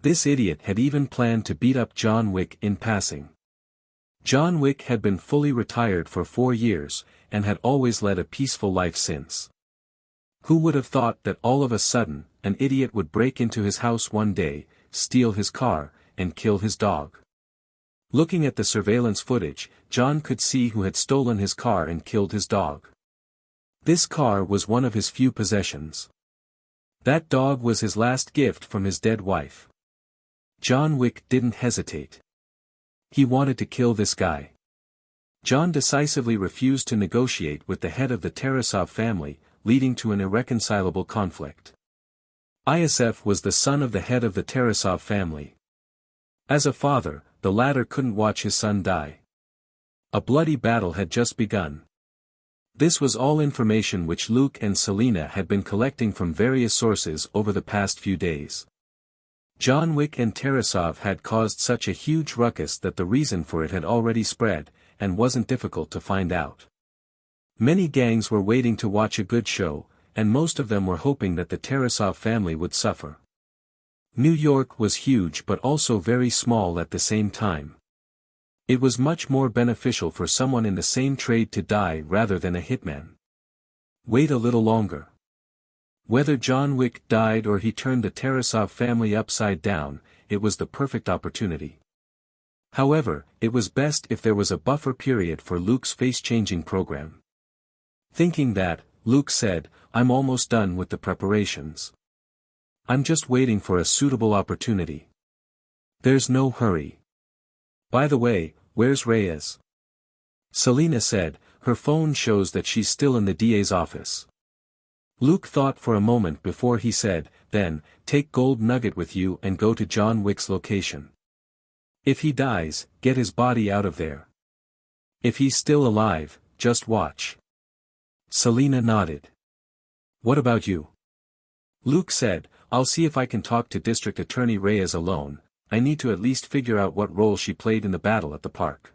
This idiot had even planned to beat up John Wick in passing. John Wick had been fully retired for 4 years, and had always led a peaceful life since. Who would have thought that all of a sudden, an idiot would break into his house one day, steal his car, and kill his dog? Looking at the surveillance footage, John could see who had stolen his car and killed his dog. This car was one of his few possessions. That dog was his last gift from his dead wife. John Wick didn't hesitate. He wanted to kill this guy. John decisively refused to negotiate with the head of the Tarasov family, leading to an irreconcilable conflict. ISF was the son of the head of the Tarasov family. As a father, the latter couldn't watch his son die. A bloody battle had just begun. This was all information which Luke and Selena had been collecting from various sources over the past few days. John Wick and Tarasov had caused such a huge ruckus that the reason for it had already spread, and wasn't difficult to find out. Many gangs were waiting to watch a good show, and most of them were hoping that the Tarasov family would suffer. New York was huge but also very small at the same time. It was much more beneficial for someone in the same trade to die rather than a hitman. Wait a little longer. Whether John Wick died or he turned the Tarasov family upside down, it was the perfect opportunity. However, it was best if there was a buffer period for Luke's face-changing program. Thinking that, Luke said, "I'm almost done with the preparations. I'm just waiting for a suitable opportunity. There's no hurry. By the way, where's Reyes?" Selena said, "Her phone shows that she's still in the DA's office." Luke thought for a moment before he said, "Then, take Gold Nugget with you and go to John Wick's location. If he dies, get his body out of there. If he's still alive, just watch." Selena nodded. "What about you?" Luke said, "I'll see if I can talk to District Attorney Reyes alone. I need to at least figure out what role she played in the battle at the park.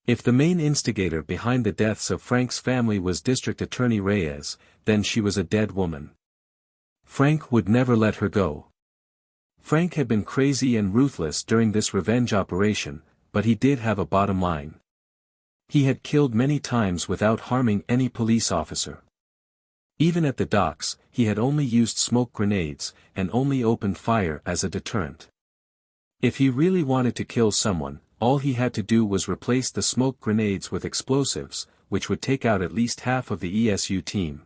If the main instigator behind the deaths of Frank's family was District Attorney Reyes, then she was a dead woman. Frank would never let her go. Frank had been crazy and ruthless during this revenge operation, but he did have a bottom line. He had killed many times without harming any police officer. Even at the docks, he had only used smoke grenades, and only opened fire as a deterrent. If he really wanted to kill someone, all he had to do was replace the smoke grenades with explosives, which would take out at least half of the ESU team.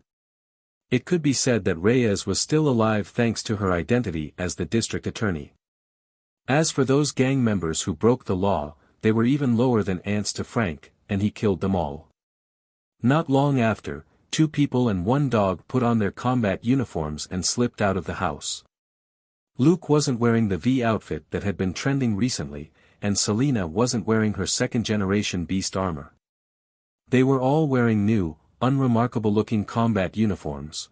It could be said that Reyes was still alive thanks to her identity as the district attorney. As for those gang members who broke the law, they were even lower than ants to Frank, and he killed them all. Not long after, 2 people and 1 dog put on their combat uniforms and slipped out of the house. Luke wasn't wearing the V outfit that had been trending recently, and Selena wasn't wearing her second-generation beast armor. They were all wearing new, unremarkable-looking combat uniforms.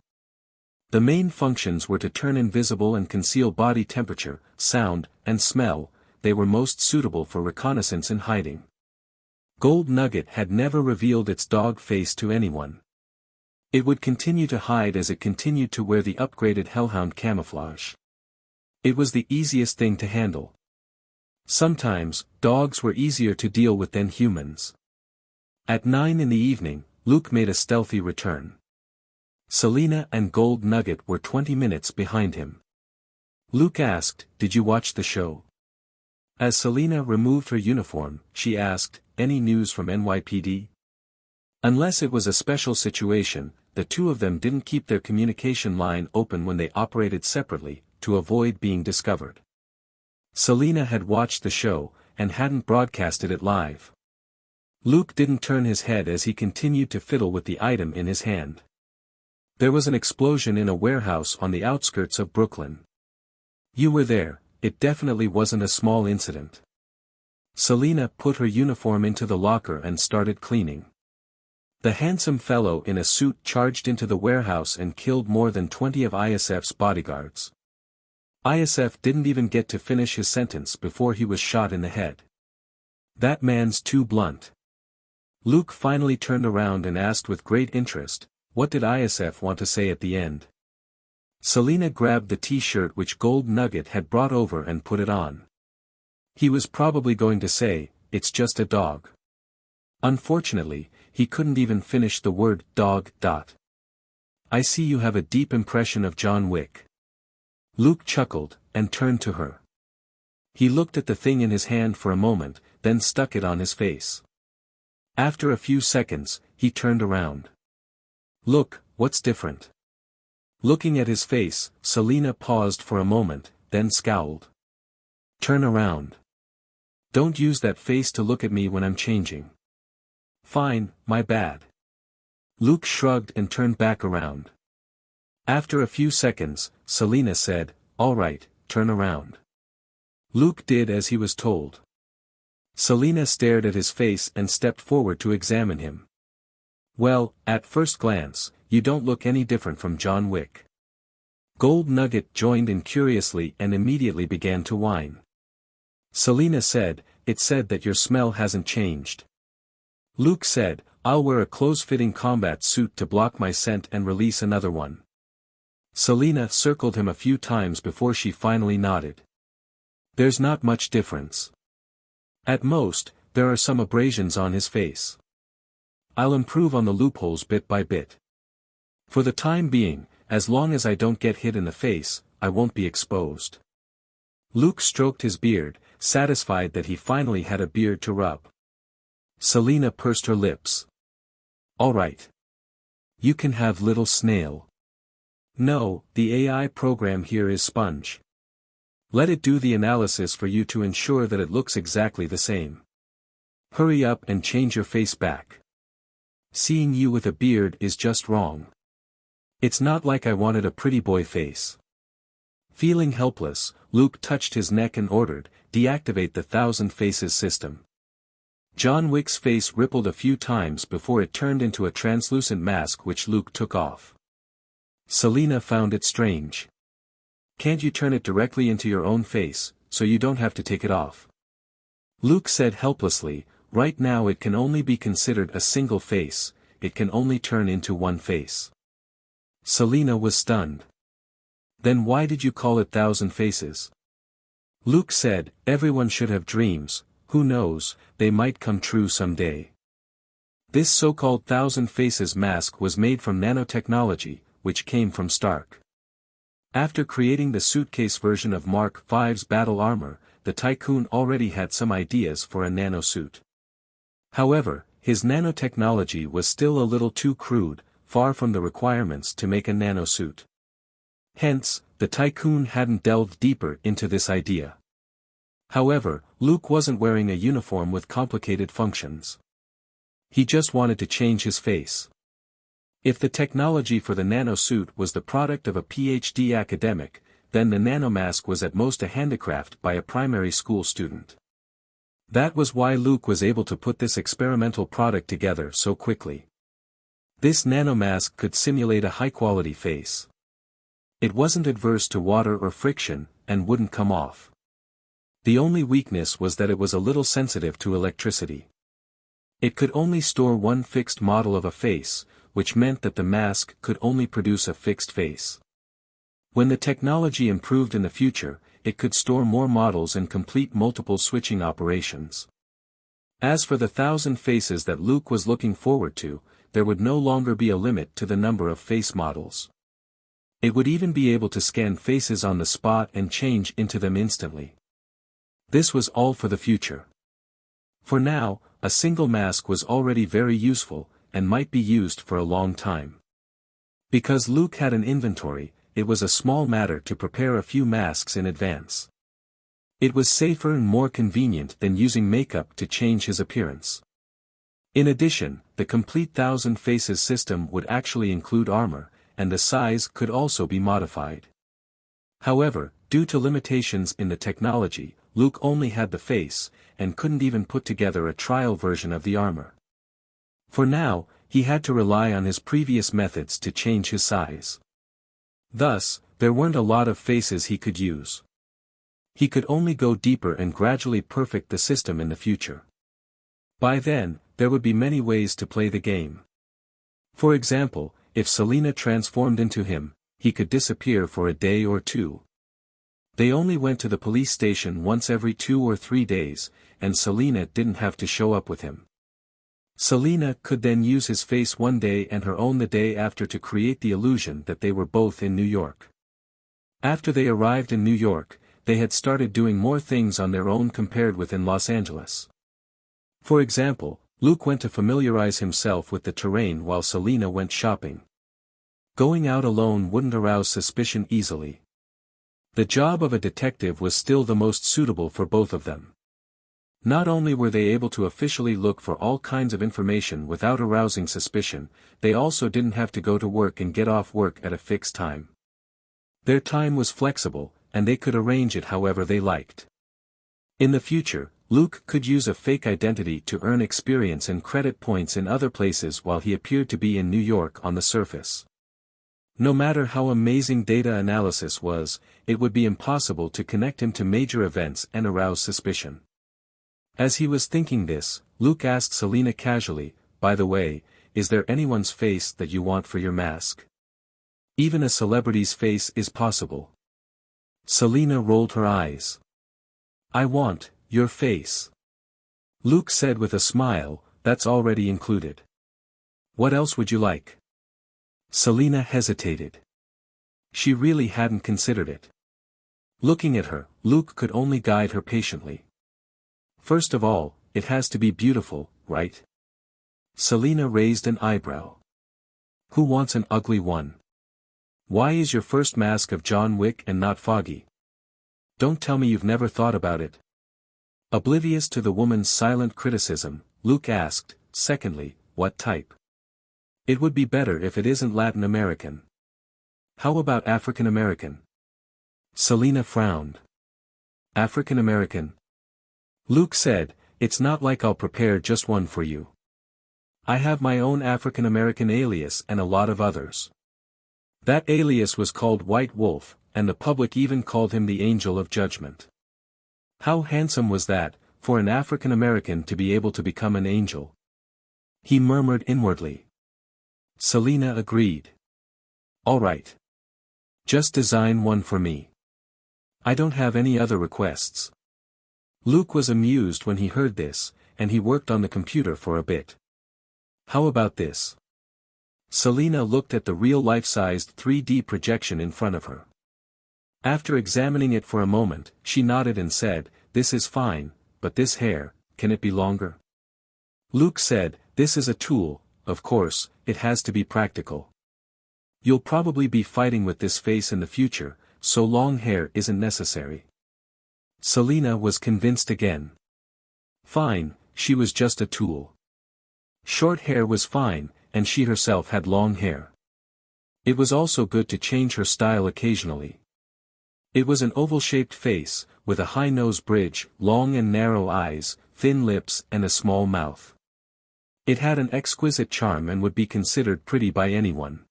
The main functions were to turn invisible and conceal body temperature, sound, and smell. They were most suitable for reconnaissance and hiding. Gold Nugget had never revealed its dog face to anyone. It would continue to hide as it continued to wear the upgraded Hellhound camouflage. It was the easiest thing to handle. Sometimes, dogs were easier to deal with than humans. At 9 in the evening, Luke made a stealthy return. Selena and Gold Nugget were 20 minutes behind him. Luke asked, "Did you watch the show?" As Selena removed her uniform, she asked, "Any news from NYPD?" Unless it was a special situation, the two of them didn't keep their communication line open when they operated separately, to avoid being discovered. Selena had watched the show, and hadn't broadcasted it live. Luke didn't turn his head as he continued to fiddle with the item in his hand. There was an explosion in a warehouse on the outskirts of Brooklyn. "You were there, it definitely wasn't a small incident." Selena put her uniform into the locker and started cleaning. The handsome fellow in a suit charged into the warehouse and killed more than 20 of ISF's bodyguards. ISF didn't even get to finish his sentence before he was shot in the head. "That man's too blunt." Luke finally turned around and asked with great interest, "What did ISF want to say at the end?" Selena grabbed the t-shirt which Gold Nugget had brought over and put it on. He was probably going to say, "It's just a dog." Unfortunately, he couldn't even finish the word dog. "I see you have a deep impression of John Wick." Luke chuckled, and turned to her. He looked at the thing in his hand for a moment, then stuck it on his face. After a few seconds, he turned around. "Look, what's different?" Looking at his face, Selena paused for a moment, then scowled. "Turn around. Don't use that face to look at me when I'm changing." "Fine, my bad." Luke shrugged and turned back around. After a few seconds, Selena said, "All right, turn around." Luke did as he was told. Selena stared at his face and stepped forward to examine him. Well, at first glance, you don't look any different from John Wick. Gold Nugget joined in curiously and immediately began to whine. Selena said, "It said that your smell hasn't changed." Luke said, "I'll wear a close-fitting combat suit to block my scent and release another one." Selena circled him a few times before she finally nodded. "There's not much difference. At most, there are some abrasions on his face. I'll improve on the loopholes bit by bit. For the time being, as long as I don't get hit in the face, I won't be exposed." Luke stroked his beard, satisfied that he finally had a beard to rub. Selena pursed her lips. "All right. You can have little snail." "No, the AI program here is Sponge. Let it do the analysis for you to ensure that it looks exactly the same. Hurry up and change your face back. Seeing you with a beard is just wrong. It's not like I wanted a pretty boy face." Feeling helpless, Luke touched his neck and ordered, "Deactivate the 1,000 Faces system." John Wick's face rippled a few times before it turned into a translucent mask which Luke took off. Selena found it strange. "Can't you turn it directly into your own face, so you don't have to take it off?" Luke said helplessly, "Right now it can only be considered a single face, it can only turn into one face." Selena was stunned. "Then why did you call it 1,000 Faces?" Luke said, "Everyone should have dreams, who knows, they might come true someday." This so-called 1,000 Faces mask was made from nanotechnology, which came from Stark. After creating the suitcase version of Mark V's battle armor, the tycoon already had some ideas for a nanosuit. However, his nanotechnology was still a little too crude, far from the requirements to make a nanosuit. Hence, the tycoon hadn't delved deeper into this idea. However, Luke wasn't wearing a uniform with complicated functions. He just wanted to change his face. If the technology for the nanosuit was the product of a PhD academic, then the nanomask was at most a handicraft by a primary school student. That was why Luke was able to put this experimental product together so quickly. This nanomask could simulate a high-quality face. It wasn't adverse to water or friction, and wouldn't come off. The only weakness was that it was a little sensitive to electricity. It could only store one fixed model of a face, which meant that the mask could only produce a fixed face. When the technology improved in the future, it could store more models and complete multiple switching operations. As for the 1,000 faces that Luke was looking forward to, there would no longer be a limit to the number of face models. It would even be able to scan faces on the spot and change into them instantly. This was all for the future. For now, a single mask was already very useful, and might be used for a long time. Because Luke had an inventory, it was a small matter to prepare a few masks in advance. It was safer and more convenient than using makeup to change his appearance. In addition, the complete 1,000 Faces system would actually include armor, and the size could also be modified. However, due to limitations in the technology, Luke only had the face, and couldn't even put together a trial version of the armor. For now, he had to rely on his previous methods to change his size. Thus, there weren't a lot of faces he could use. He could only go deeper and gradually perfect the system in the future. By then, there would be many ways to play the game. For example, if Selena transformed into him, he could disappear for a day or two. They only went to the police station once every 2 or 3 days, and Selena didn't have to show up with him. Selena could then use his face one day and her own the day after to create the illusion that they were both in New York. After they arrived in New York, they had started doing more things on their own compared with in Los Angeles. For example, Luke went to familiarize himself with the terrain while Selena went shopping. Going out alone wouldn't arouse suspicion easily. The job of a detective was still the most suitable for both of them. Not only were they able to officially look for all kinds of information without arousing suspicion, they also didn't have to go to work and get off work at a fixed time. Their time was flexible, and they could arrange it however they liked. In the future, Luke could use a fake identity to earn experience and credit points in other places while he appeared to be in New York on the surface. No matter how amazing data analysis was, it would be impossible to connect him to major events and arouse suspicion. As he was thinking this, Luke asked Selena casually, "By the way, is there anyone's face that you want for your mask? Even a celebrity's face is possible." Selena rolled her eyes. "I want your face." Luke said with a smile, "That's already included. What else would you like?" Selena hesitated. She really hadn't considered it. Looking at her, Luke could only guide her patiently. "First of all, it has to be beautiful, right?" Selena raised an eyebrow. "Who wants an ugly one? Why is your first mask of John Wick and not Foggy? Don't tell me you've never thought about it." Oblivious to the woman's silent criticism, Luke asked, "Secondly, what type? It would be better if it isn't Latin American. How about African American?" Selena frowned. "African American?" Luke said, "It's not like I'll prepare just one for you. I have my own African American alias and a lot of others." That alias was called White Wolf, and the public even called him the Angel of Judgment. How handsome was that, for an African American to be able to become an angel? He murmured inwardly. Selena agreed. "All right. Just design one for me. I don't have any other requests." Luke was amused when he heard this, and he worked on the computer for a bit. "How about this?" Selena looked at the real life-sized 3D projection in front of her. After examining it for a moment, she nodded and said, "This is fine, but this hair, can it be longer?" Luke said, "This is a tool, of course, it has to be practical. You'll probably be fighting with this face in the future, so long hair isn't necessary." Selena was convinced again. Fine, she was just a tool. Short hair was fine, and she herself had long hair. It was also good to change her style occasionally. It was an oval-shaped face, with a high nose bridge, long and narrow eyes, thin lips and a small mouth. It had an exquisite charm and would be considered pretty by anyone.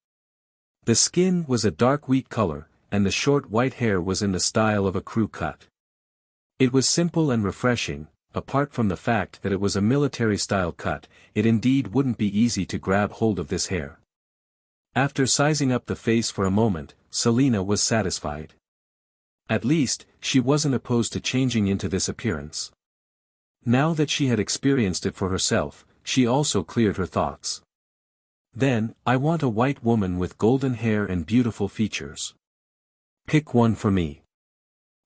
The skin was a dark wheat color, and the short white hair was in the style of a crew cut. It was simple and refreshing. Apart from the fact that it was a military-style cut, it indeed wouldn't be easy to grab hold of this hair. After sizing up the face for a moment, Selena was satisfied. At least, she wasn't opposed to changing into this appearance. Now that she had experienced it for herself, she also cleared her thoughts. "Then, I want a white woman with golden hair and beautiful features. Pick one for me."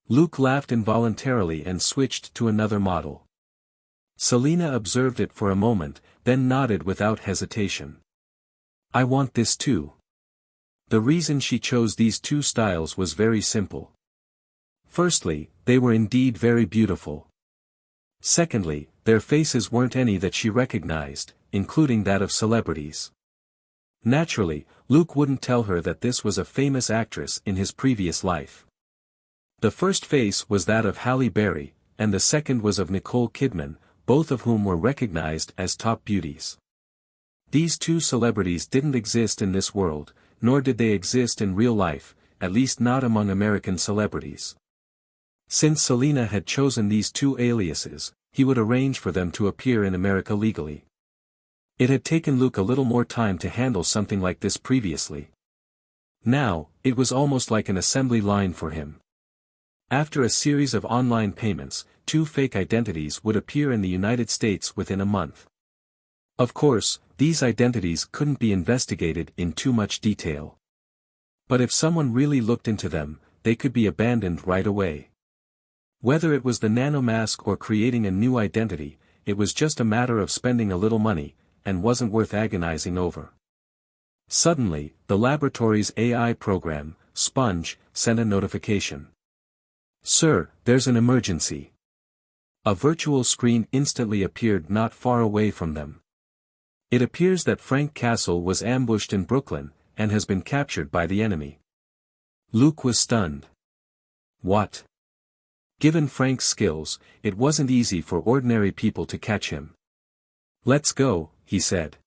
Luke laughed involuntarily and switched to another model. Selena observed it for a moment, then nodded without hesitation. "I want this too." The reason she chose these two styles was very simple. Firstly, they were indeed very beautiful. Secondly, their faces weren't any that she recognized, including that of celebrities. Naturally, Luke wouldn't tell her that this was a famous actress in his previous life. The first face was that of Halle Berry, and the second was of Nicole Kidman, both of whom were recognized as top beauties. These two celebrities didn't exist in this world, nor did they exist in real life, at least not among American celebrities. Since Selena had chosen these two aliases, he would arrange for them to appear in America legally. It had taken Luke a little more time to handle something like this previously. Now, it was almost like an assembly line for him. After a series of online payments, two fake identities would appear in the United States within a month. Of course, these identities couldn't be investigated in too much detail. But if someone really looked into them, they could be abandoned right away. Whether it was the nanomask or creating a new identity, it was just a matter of spending a little money, and wasn't worth agonizing over. Suddenly, the laboratory's AI program, Sponge, sent a notification. "Sir, there's an emergency." A virtual screen instantly appeared not far away from them. "It appears that Frank Castle was ambushed in Brooklyn, and has been captured by the enemy." Luke was stunned. "What? Given Frank's skills, it wasn't easy for ordinary people to catch him. "Let's go," he said.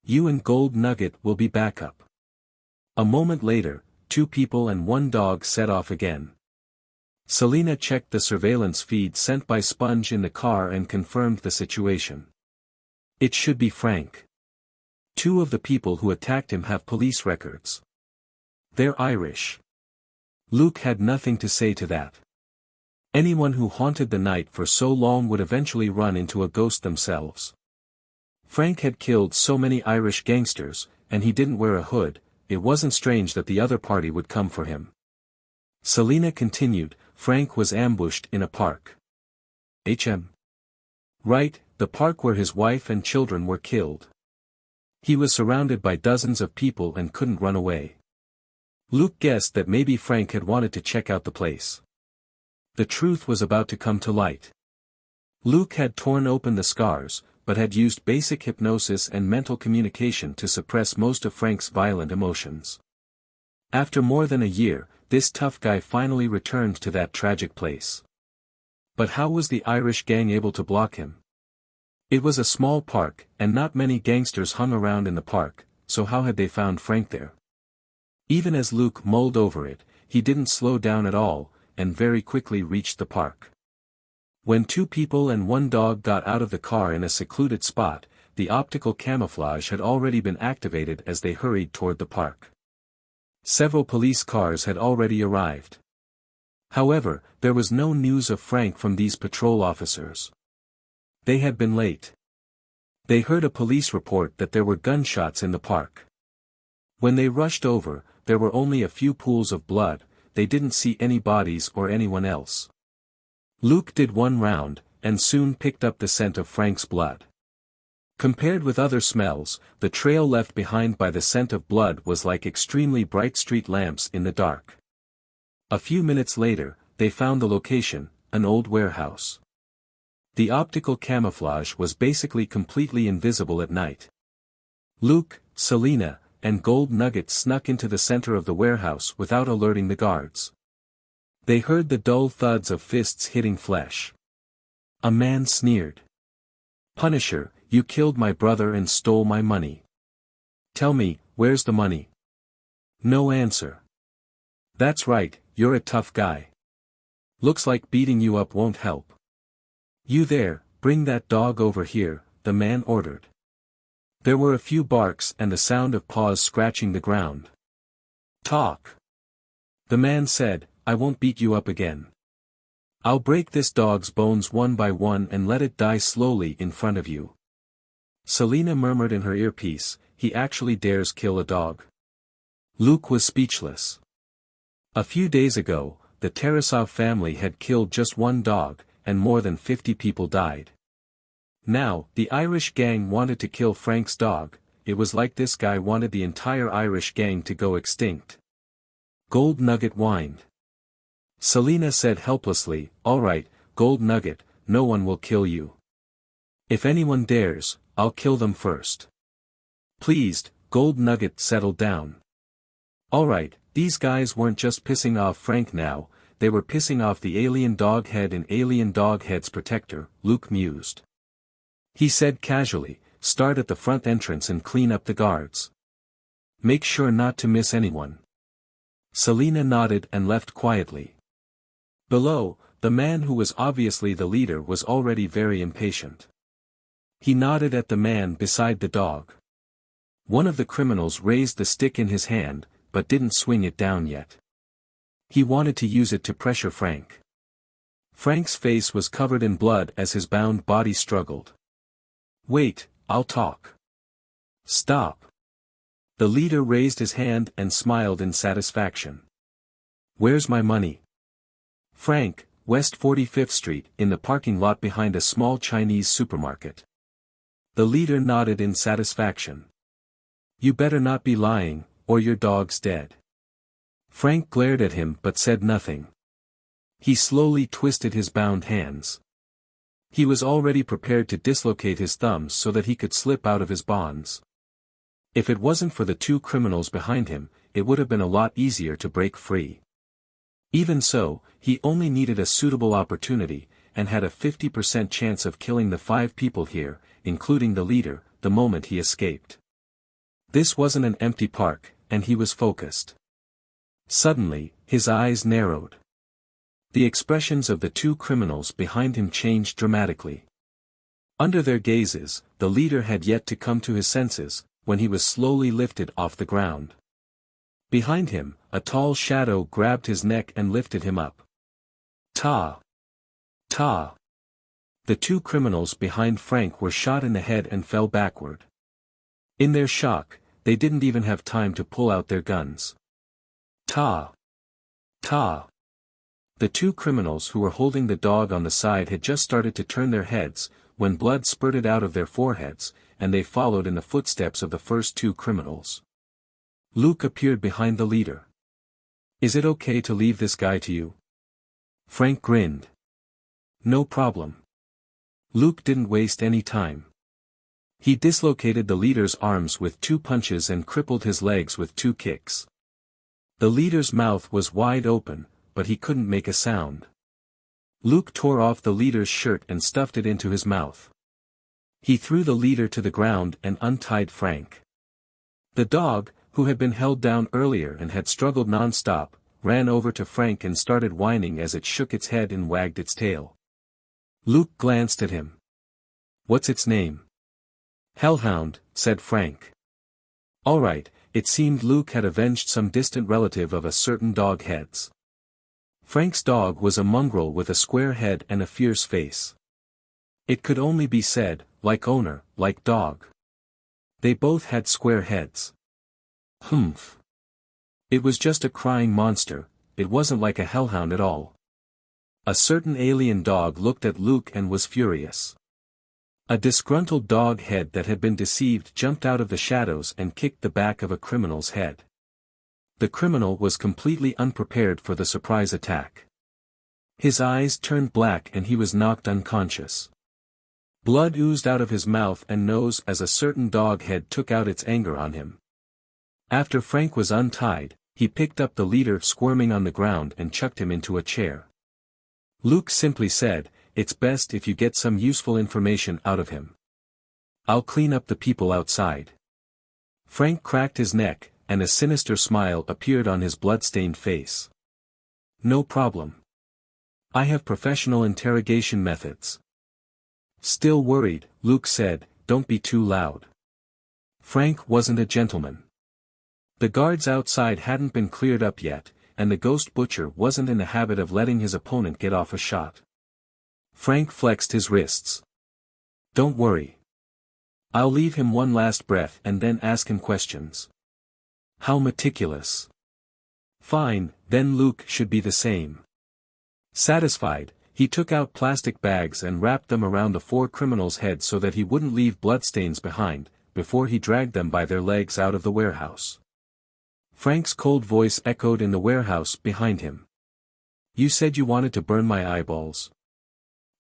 "You and Gold Nugget will be backup." A moment later, 2 people and 1 dog set off again. Selina checked the surveillance feed sent by Sponge in the car and confirmed the situation. It should be Frank. 2 of the people who attacked him have police records. They're Irish. Luke had nothing to say to that. Anyone who haunted the night for so long would eventually run into a ghost themselves. Frank had killed so many Irish gangsters, and he didn't wear a hood. It wasn't strange that the other party would come for him. Selina continued, "Frank was ambushed in a park." Right, the park where his wife and children were killed. He was surrounded by dozens of people and couldn't run away. Luke guessed that maybe Frank had wanted to check out the place. The truth was about to come to light. Luke had torn open the scars, but had used basic hypnosis and mental communication to suppress most of Frank's violent emotions. After more than a year, this tough guy finally returned to that tragic place. But how was the Irish gang able to block him? It was a small park, and not many gangsters hung around in the park, so how had they found Frank there? Even as Luke mulled over it, he didn't slow down at all, and very quickly reached the park. When 2 people and 1 dog got out of the car in a secluded spot, the optical camouflage had already been activated as they hurried toward the park. Several police cars had already arrived. However, there was no news of Frank from these patrol officers. They had been late. They heard a police report that there were gunshots in the park. When they rushed over, there were only a few pools of blood. They didn't see any bodies or anyone else. Luke did 1 round, and soon picked up the scent of Frank's blood. Compared with other smells, the trail left behind by the scent of blood was like extremely bright street lamps in the dark. A few minutes later, they found the location, an old warehouse. The optical camouflage was basically completely invisible at night. Luke, Selina, and Gold Nugget snuck into the center of the warehouse without alerting the guards. They heard the dull thuds of fists hitting flesh. A man sneered. "Punisher, you killed my brother and stole my money. Tell me, where's the money?" No answer. "That's right, you're a tough guy. Looks like beating you up won't help. You there, bring that dog over here," the man ordered. There were a few barks and the sound of paws scratching the ground. "Talk," the man said, "I won't beat you up again. I'll break this dog's bones one by one and let it die slowly in front of you." Selina murmured in her earpiece, "He actually dares kill a dog." Luke was speechless. A few days ago, the Tarasov family had killed just 1 dog, and more than 50 people died. Now, the Irish gang wanted to kill Frank's dog. It was like this guy wanted the entire Irish gang to go extinct. Gold Nugget whined. Selina said helplessly, "All right, Gold Nugget, no one will kill you. If anyone dares, I'll kill them first." Pleased, Gold Nugget settled down. All right, these guys weren't just pissing off Frank now, they were pissing off the alien dog head and alien dog head's protector, Luke mused. He said casually, "Start at the front entrance and clean up the guards. Make sure not to miss anyone." Selina nodded and left quietly. Below, the man who was obviously the leader was already very impatient. He nodded at the man beside the dog. One of the criminals raised the stick in his hand, but didn't swing it down yet. He wanted to use it to pressure Frank. Frank's face was covered in blood as his bound body struggled. "Wait, I'll talk." "Stop." The leader raised his hand and smiled in satisfaction. "Where's my money?" "Frank, West 45th Street, in the parking lot behind a small Chinese supermarket." The leader nodded in satisfaction. "You better not be lying, or your dog's dead." Frank glared at him but said nothing. He slowly twisted his bound hands. He was already prepared to dislocate his thumbs so that he could slip out of his bonds. If it wasn't for the 2 criminals behind him, it would have been a lot easier to break free. Even so, he only needed a suitable opportunity, and had a 50% chance of killing the 5 people here, including the leader, the moment he escaped. This wasn't an empty park, and he was focused. Suddenly, his eyes narrowed. The expressions of the 2 criminals behind him changed dramatically. Under their gazes, the leader had yet to come to his senses, when he was slowly lifted off the ground. Behind him, a tall shadow grabbed his neck and lifted him up. Ta! Ta! The 2 criminals behind Frank were shot in the head and fell backward. In their shock, they didn't even have time to pull out their guns. Ta! Ta! The 2 criminals who were holding the dog on the side had just started to turn their heads, when blood spurted out of their foreheads, and they followed in the footsteps of the first 2 criminals. Luke appeared behind the leader. "Is it okay to leave this guy to you?" Frank grinned. "No problem." Luke didn't waste any time. He dislocated the leader's arms with 2 punches and crippled his legs with 2 kicks. The leader's mouth was wide open, but he couldn't make a sound. Luke tore off the leader's shirt and stuffed it into his mouth. He threw the leader to the ground and untied Frank. The dog, who had been held down earlier and had struggled non-stop, ran over to Frank and started whining as it shook its head and wagged its tail. Luke glanced at him. "What's its name?" "Hellhound," said Frank. All right, it seemed Luke had avenged some distant relative of a certain dog head's. Frank's dog was a mongrel with a square head and a fierce face. It could only be said, like owner, like dog. They both had square heads. Humph. It was just a crying monster, it wasn't like a hellhound at all. A certain alien dog looked at Luke and was furious. A disgruntled dog head that had been deceived jumped out of the shadows and kicked the back of a criminal's head. The criminal was completely unprepared for the surprise attack. His eyes turned black and he was knocked unconscious. Blood oozed out of his mouth and nose as a certain dog head took out its anger on him. After Frank was untied, he picked up the leader squirming on the ground and chucked him into a chair. Luke simply said, "It's best if you get some useful information out of him. I'll clean up the people outside." Frank cracked his neck, and a sinister smile appeared on his blood-stained face. "No problem. I have professional interrogation methods." Still worried, Luke said, "Don't be too loud." Frank wasn't a gentleman. The guards outside hadn't been cleared up yet, and the ghost butcher wasn't in the habit of letting his opponent get off a shot. Frank flexed his wrists. "Don't worry. I'll leave him one last breath and then ask him questions." How meticulous. Fine, then Luke should be the same. Satisfied, he took out plastic bags and wrapped them around the 4 criminals' heads so that he wouldn't leave bloodstains behind, before he dragged them by their legs out of the warehouse. Frank's cold voice echoed in the warehouse behind him. "You said you wanted to burn my eyeballs.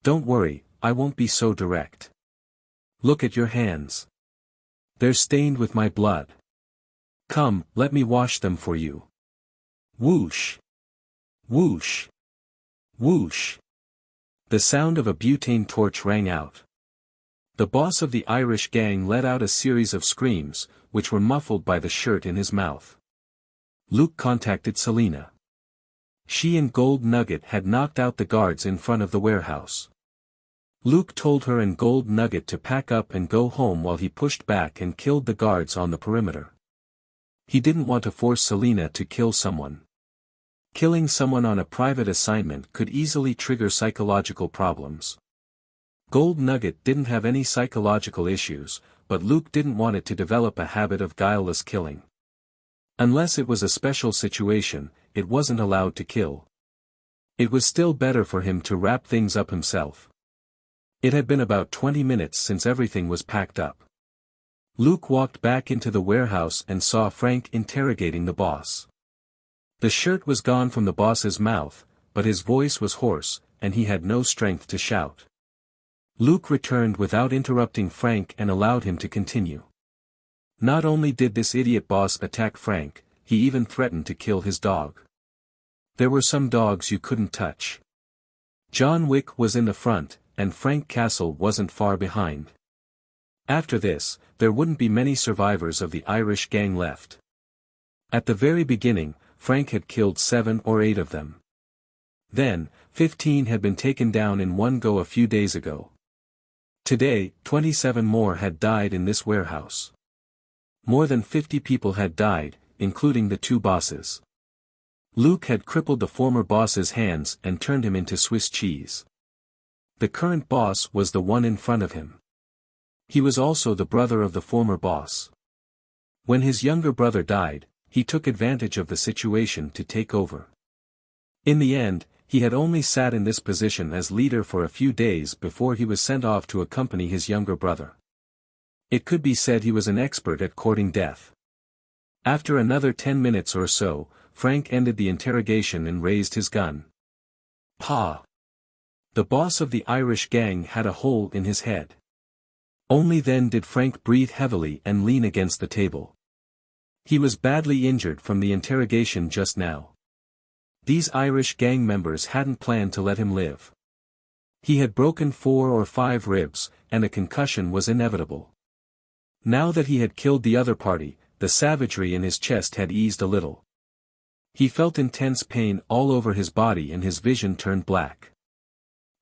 Don't worry, I won't be so direct. Look at your hands. They're stained with my blood. Come, let me wash them for you." Whoosh! Whoosh! Whoosh! The sound of a butane torch rang out. The boss of the Irish gang let out a series of screams, which were muffled by the shirt in his mouth. Luke contacted Selena. She and Gold Nugget had knocked out the guards in front of the warehouse. Luke told her and Gold Nugget to pack up and go home while he pushed back and killed the guards on the perimeter. He didn't want to force Selena to kill someone. Killing someone on a private assignment could easily trigger psychological problems. Gold Nugget didn't have any psychological issues, but Luke didn't want it to develop a habit of guileless killing. Unless it was a special situation, it wasn't allowed to kill. It was still better for him to wrap things up himself. It had been about 20 minutes since everything was packed up. Luke walked back into the warehouse and saw Frank interrogating the boss. The shirt was gone from the boss's mouth, but his voice was hoarse, and he had no strength to shout. Luke returned without interrupting Frank and allowed him to continue. Not only did this idiot boss attack Frank, he even threatened to kill his dog. There were some dogs you couldn't touch. John Wick was in the front, and Frank Castle wasn't far behind. After this, there wouldn't be many survivors of the Irish gang left. At the very beginning, Frank had killed 7 or 8 of them. Then, 15 had been taken down in one go a few days ago. Today, 27 more had died in this warehouse. More than 50 people had died, including the 2 bosses. Luke had crippled the former boss's hands and turned him into Swiss cheese. The current boss was the one in front of him. He was also the brother of the former boss. When his younger brother died, he took advantage of the situation to take over. In the end, he had only sat in this position as leader for a few days before he was sent off to accompany his younger brother. It could be said he was an expert at courting death. After another 10 minutes or so, Frank ended the interrogation and raised his gun. Pa! The boss of the Irish gang had a hole in his head. Only then did Frank breathe heavily and lean against the table. He was badly injured from the interrogation just now. These Irish gang members hadn't planned to let him live. He had broken 4 or 5 ribs, and a concussion was inevitable. Now that he had killed the other party, the savagery in his chest had eased a little. He felt intense pain all over his body and his vision turned black.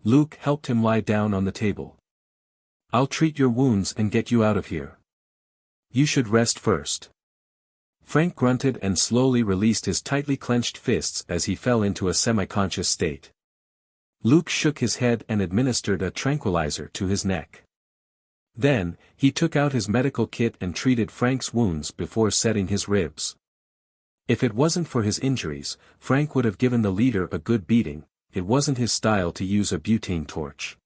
Luke helped him lie down on the table. I'll treat your wounds and get you out of here. You should rest first. Frank grunted and slowly released his tightly clenched fists as he fell into a semi-conscious state. Luke shook his head and administered a tranquilizer to his neck. Then, he took out his medical kit and treated Frank's wounds before setting his ribs. If it wasn't for his injuries, Frank would have given the leader a good beating. It wasn't his style to use a butane torch.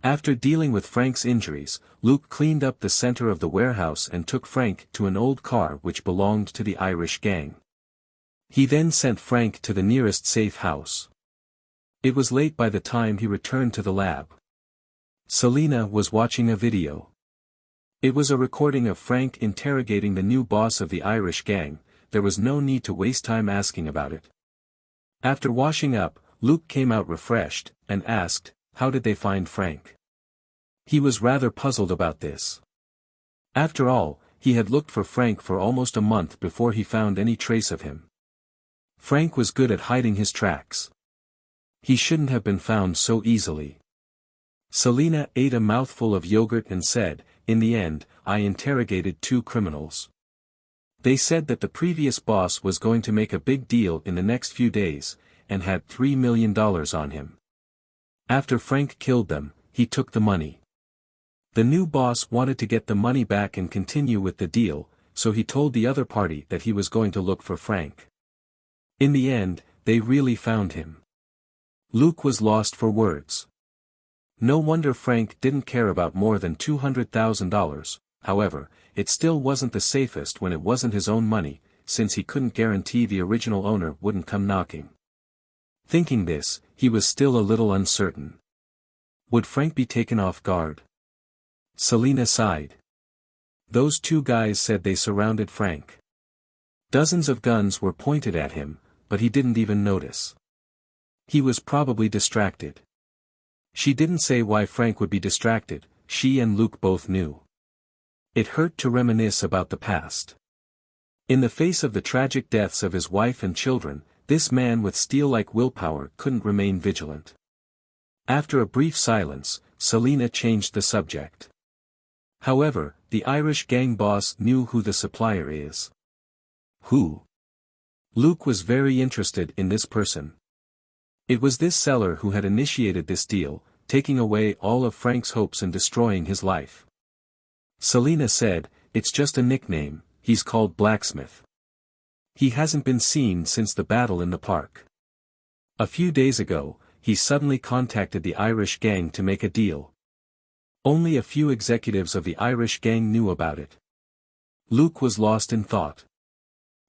After dealing with Frank's injuries, Luke cleaned up the center of the warehouse and took Frank to an old car which belonged to the Irish gang. He then sent Frank to the nearest safe house. It was late by the time he returned to the lab. Selena was watching a video. It was a recording of Frank interrogating the new boss of the Irish gang. There was no need to waste time asking about it. After washing up, Luke came out refreshed, and asked, how did they find Frank? He was rather puzzled about this. After all, he had looked for Frank for almost a month before he found any trace of him. Frank was good at hiding his tracks. He shouldn't have been found so easily. Selena ate a mouthful of yogurt and said, in the end, I interrogated 2 criminals. They said that the previous boss was going to make a big deal in the next few days, and had $3 million on him. After Frank killed them, he took the money. The new boss wanted to get the money back and continue with the deal, so he told the other party that he was going to look for Frank. In the end, they really found him. Luke was lost for words. No wonder Frank didn't care about more than $200,000, however, it still wasn't the safest when it wasn't his own money, since he couldn't guarantee the original owner wouldn't come knocking. Thinking this, he was still a little uncertain. Would Frank be taken off guard? Selena sighed. Those 2 guys said they surrounded Frank. Dozens of guns were pointed at him, but he didn't even notice. He was probably distracted. She didn't say why Frank would be distracted, she and Luke both knew. It hurt to reminisce about the past. In the face of the tragic deaths of his wife and children, this man with steel-like willpower couldn't remain vigilant. After a brief silence, Selena changed the subject. However, the Irish gang boss knew who the supplier is. Who? Luke was very interested in this person. It was this seller who had initiated this deal, taking away all of Frank's hopes and destroying his life. Selena said, it's just a nickname, he's called Blacksmith. He hasn't been seen since the battle in the park. A few days ago, he suddenly contacted the Irish gang to make a deal. Only a few executives of the Irish gang knew about it. Luke was lost in thought.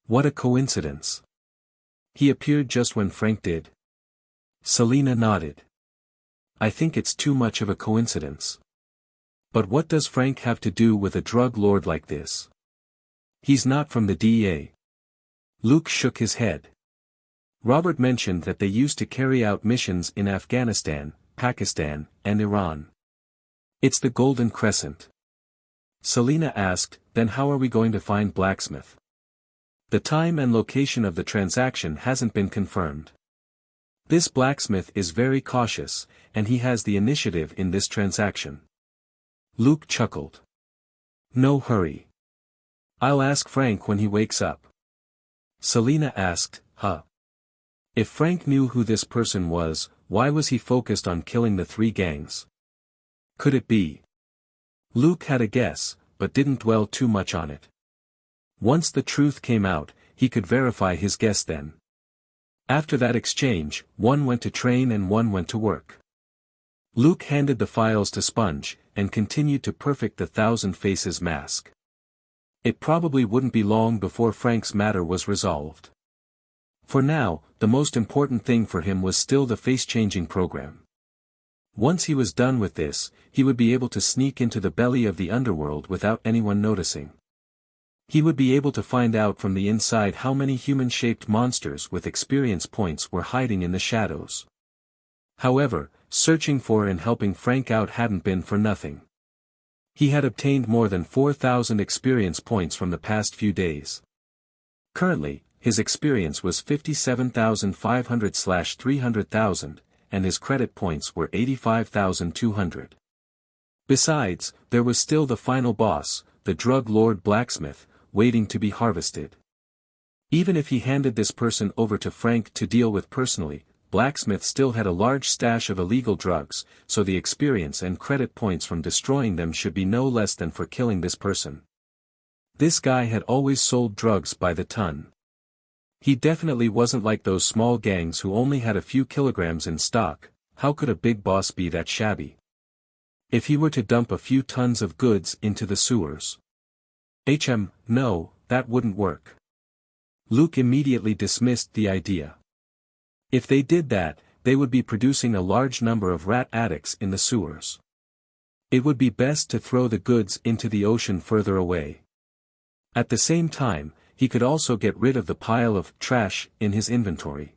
What a coincidence. He appeared just when Frank did. Selena nodded. I think it's too much of a coincidence. But what does Frank have to do with a drug lord like this? He's not from the DEA. Luke shook his head. Robert mentioned that they used to carry out missions in Afghanistan, Pakistan, and Iran. It's the Golden Crescent. Selina asked, then how are we going to find Blacksmith? The time and location of the transaction hasn't been confirmed. This blacksmith is very cautious, and he has the initiative in this transaction. Luke chuckled. No hurry. I'll ask Frank when he wakes up. Selina asked, huh? If Frank knew who this person was, why was he focused on killing the 3 gangs? Could it be? Luke had a guess, but didn't dwell too much on it. Once the truth came out, he could verify his guess then. After that exchange, one went to train and one went to work. Luke handed the files to Sponge, and continued to perfect the 1,000 Faces mask. It probably wouldn't be long before Frank's matter was resolved. For now, the most important thing for him was still the face-changing program. Once he was done with this, he would be able to sneak into the belly of the underworld without anyone noticing. He would be able to find out from the inside how many human-shaped monsters with experience points were hiding in the shadows. However, searching for and helping Frank out hadn't been for nothing. He had obtained more than 4,000 experience points from the past few days. Currently, his experience was 57,500/300,000, and his credit points were 85,200. Besides, there was still the final boss, the drug lord Blacksmith, waiting to be harvested. Even if he handed this person over to Frank to deal with personally, Blacksmith still had a large stash of illegal drugs, so the experience and credit points from destroying them should be no less than for killing this person. This guy had always sold drugs by the ton. He definitely wasn't like those small gangs who only had a few kilograms in stock. How could a big boss be that shabby? If he were to dump a few tons of goods into the sewers. No, that wouldn't work. Luke immediately dismissed the idea. If they did that, they would be producing a large number of rat addicts in the sewers. It would be best to throw the goods into the ocean further away. At the same time, he could also get rid of the pile of trash in his inventory.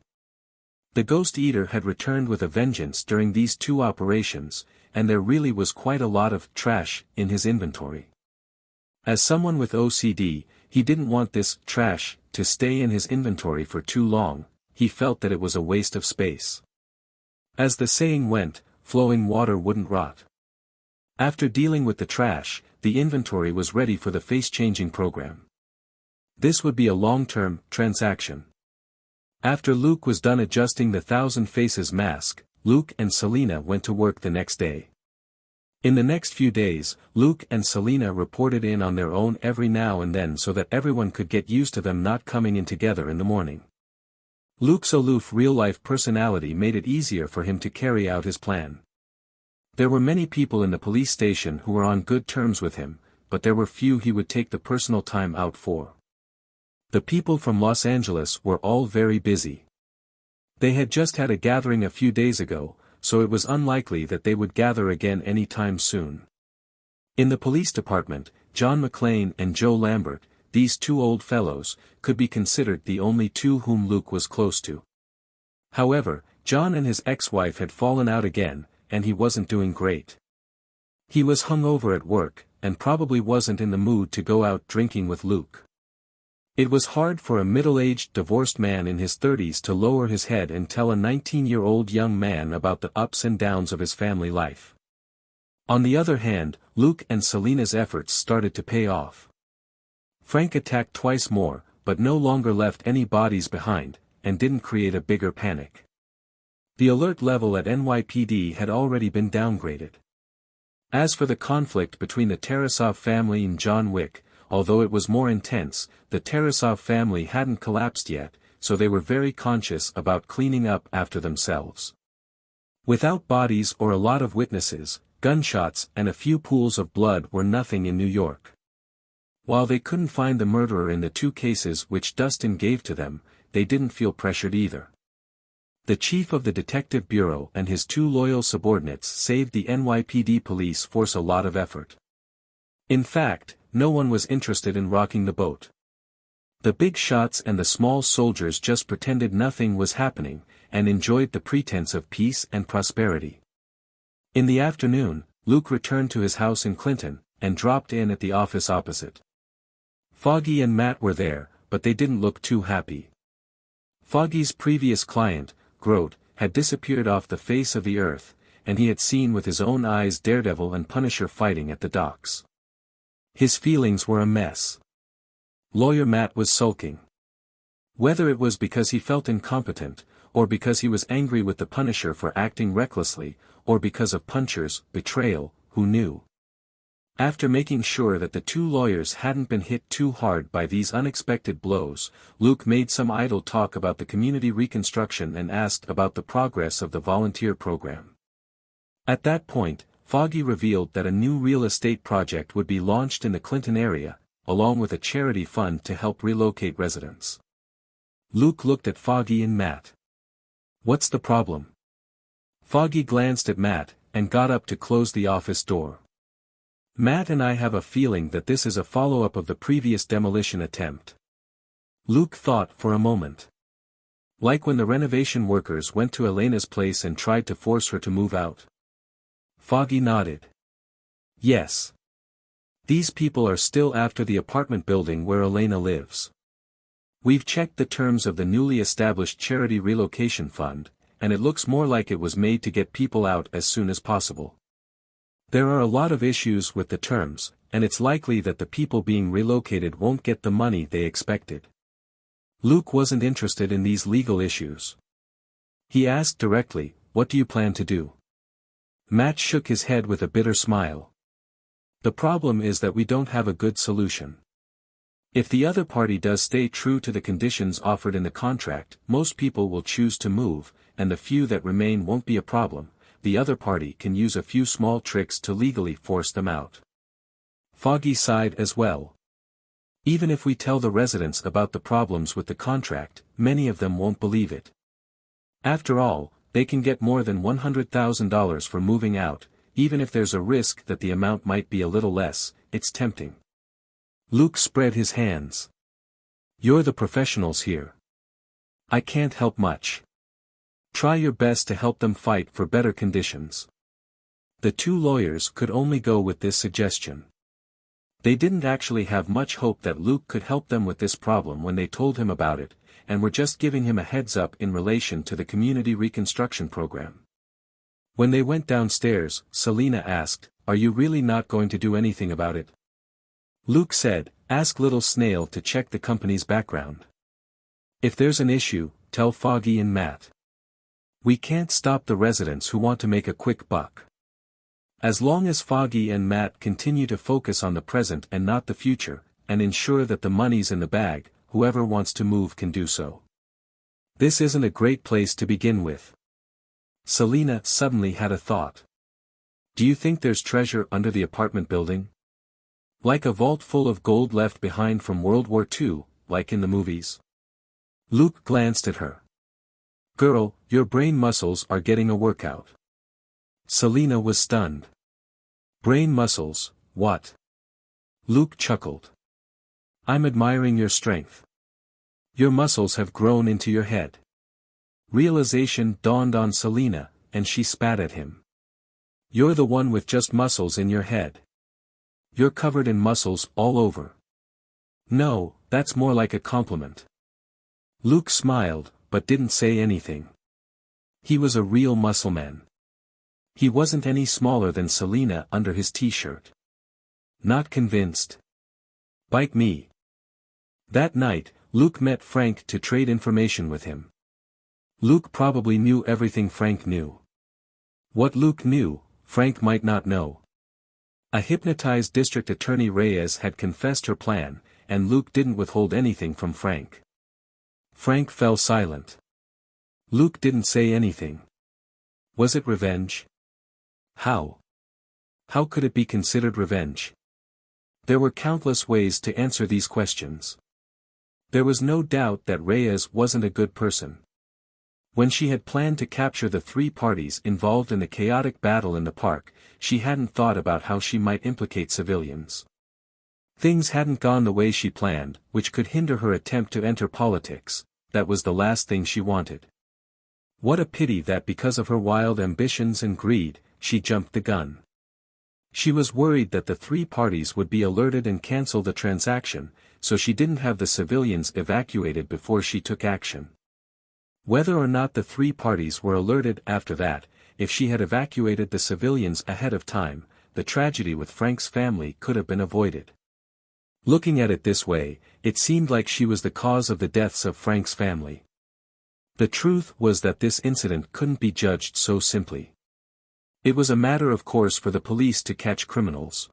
The Ghost Eater had returned with a vengeance during these 2 operations, and there really was quite a lot of trash in his inventory. As someone with OCD, he didn't want this trash to stay in his inventory for too long. He felt that it was a waste of space. As the saying went, flowing water wouldn't rot. After dealing with the trash, the inventory was ready for the face-changing program. This would be a long-term transaction. After Luke was done adjusting the 1,000 Faces mask, Luke and Selina went to work the next day. In the next few days, Luke and Selina reported in on their own every now and then so that everyone could get used to them not coming in together in the morning. Luke's aloof real-life personality made it easier for him to carry out his plan. There were many people in the police station who were on good terms with him, but there were few he would take the personal time out for. The people from Los Angeles were all very busy. They had just had a gathering a few days ago, so it was unlikely that they would gather again any time soon. In the police department, John McClane and Joe Lambert, these 2 old fellows, could be considered the only 2 whom Luke was close to. However, John and his ex-wife had fallen out again, and he wasn't doing great. He was hungover at work, and probably wasn't in the mood to go out drinking with Luke. It was hard for a middle-aged divorced man in his 30s to lower his head and tell a 19-year-old young man about the ups and downs of his family life. On the other hand, Luke and Selina's efforts started to pay off. Frank attacked twice more, but no longer left any bodies behind, and didn't create a bigger panic. The alert level at NYPD had already been downgraded. As for the conflict between the Tarasov family and John Wick, although it was more intense, the Tarasov family hadn't collapsed yet, so they were very conscious about cleaning up after themselves. Without bodies or a lot of witnesses, gunshots and a few pools of blood were nothing in New York. While they couldn't find the murderer in the 2 cases which Dustin gave to them, they didn't feel pressured either. The chief of the detective bureau and his 2 loyal subordinates saved the NYPD police force a lot of effort. In fact, no one was interested in rocking the boat. The big shots and the small soldiers just pretended nothing was happening, and enjoyed the pretense of peace and prosperity. In the afternoon, Luke returned to his house in Clinton, and dropped in at the office opposite. Foggy and Matt were there, but they didn't look too happy. Foggy's previous client, Grote, had disappeared off the face of the earth, and he had seen with his own eyes Daredevil and Punisher fighting at the docks. His feelings were a mess. Lawyer Matt was sulking. Whether it was because he felt incompetent, or because he was angry with the Punisher for acting recklessly, or because of Puncher's betrayal, who knew? After making sure that the two lawyers hadn't been hit too hard by these unexpected blows, Luke made some idle talk about the community reconstruction and asked about the progress of the volunteer program. At that point, Foggy revealed that a new real estate project would be launched in the Clinton area, along with a charity fund to help relocate residents. Luke looked at Foggy and Matt. "What's the problem?" Foggy glanced at Matt, and got up to close the office door. "Matt and I have a feeling that this is a follow-up of the previous demolition attempt." Luke thought for a moment. Like when the renovation workers went to Elena's place and tried to force her to move out. Foggy nodded. "Yes. These people are still after the apartment building where Elena lives. We've checked the terms of the newly established Charity Relocation Fund, and it looks more like it was made to get people out as soon as possible. There are a lot of issues with the terms, and it's likely that the people being relocated won't get the money they expected." Luke wasn't interested in these legal issues. He asked directly, "What do you plan to do?" Matt shook his head with a bitter smile. "The problem is that we don't have a good solution. If the other party does stay true to the conditions offered in the contract, most people will choose to move, and the few that remain won't be a problem. The other party can use a few small tricks to legally force them out." Foggy sighed as well. "Even if we tell the residents about the problems with the contract, many of them won't believe it. After all, they can get more than $100,000 for moving out, even if there's a risk that the amount might be a little less. It's tempting." Luke spread his hands. "You're the professionals here. I can't help much. Try your best to help them fight for better conditions." The two lawyers could only go with this suggestion. They didn't actually have much hope that Luke could help them with this problem when they told him about it, and were just giving him a heads up in relation to the community reconstruction program. When they went downstairs, Selina asked, "Are you really not going to do anything about it?" Luke said, "Ask Little Snail to check the company's background. If there's an issue, tell Foggy and Matt. We can't stop the residents who want to make a quick buck. As long as Foggy and Matt continue to focus on the present and not the future, and ensure that the money's in the bag, whoever wants to move can do so. This isn't a great place to begin with." Selina suddenly had a thought. "Do you think there's treasure under the apartment building? Like a vault full of gold left behind from World War II, like in the movies?" Luke glanced at her. "Girl, your brain muscles are getting a workout." Selina was stunned. "Brain muscles, what?" Luke chuckled. "I'm admiring your strength. Your muscles have grown into your head." Realization dawned on Selina, and she spat at him. "You're the one with just muscles in your head. You're covered in muscles all over." "No, that's more like a compliment." Luke smiled, but didn't say anything. He was a real muscleman. He wasn't any smaller than Selina under his t-shirt. "Not convinced?" "Bite me." That night, Luke met Frank to trade information with him. Luke probably knew everything Frank knew. What Luke knew, Frank might not know. A hypnotized District Attorney Reyes had confessed her plan, and Luke didn't withhold anything from Frank. Frank fell silent. Luke didn't say anything. Was it revenge? How? How could it be considered revenge? There were countless ways to answer these questions. There was no doubt that Reyes wasn't a good person. When she had planned to capture the three parties involved in the chaotic battle in the park, she hadn't thought about how she might implicate civilians. Things hadn't gone the way she planned, which could hinder her attempt to enter politics. That was the last thing she wanted. What a pity that because of her wild ambitions and greed, she jumped the gun. She was worried that the three parties would be alerted and cancel the transaction, so she didn't have the civilians evacuated before she took action. Whether or not the three parties were alerted after that, if she had evacuated the civilians ahead of time, the tragedy with Frank's family could have been avoided. Looking at it this way, it seemed like she was the cause of the deaths of Frank's family. The truth was that this incident couldn't be judged so simply. It was a matter of course for the police to catch criminals.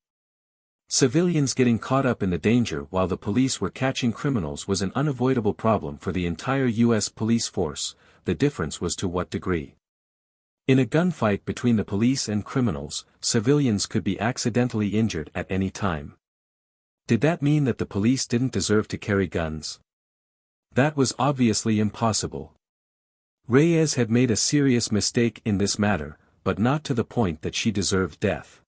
Civilians getting caught up in the danger while the police were catching criminals was an unavoidable problem for the entire U.S. police force. The difference was to what degree. In a gunfight between the police and criminals, civilians could be accidentally injured at any time. Did that mean that the police didn't deserve to carry guns? That was obviously impossible. Reyes had made a serious mistake in this matter, but not to the point that she deserved death.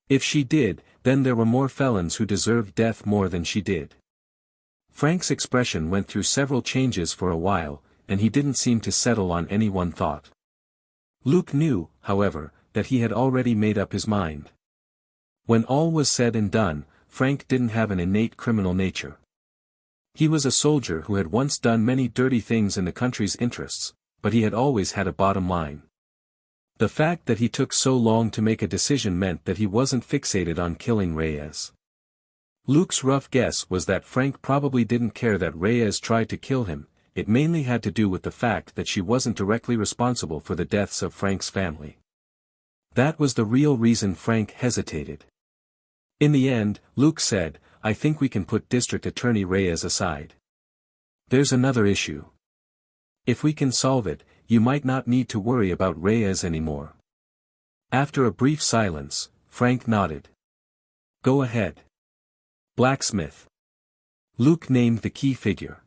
If she did, then there were more felons who deserved death more than she did. Frank's expression went through several changes for a while, and he didn't seem to settle on any one thought. Luke knew, however, that he had already made up his mind. When all was said and done, Frank didn't have an innate criminal nature. He was a soldier who had once done many dirty things in the country's interests, but he had always had a bottom line. The fact that he took so long to make a decision meant that he wasn't fixated on killing Reyes. Luke's rough guess was that Frank probably didn't care that Reyes tried to kill him. It mainly had to do with the fact that she wasn't directly responsible for the deaths of Frank's family. That was the real reason Frank hesitated. In the end, Luke said, "I think we can put District Attorney Reyes aside. There's another issue. If we can solve it, you might not need to worry about Reyes anymore." After a brief silence, Frank nodded. "Go ahead." Blacksmith. Luke named the key figure.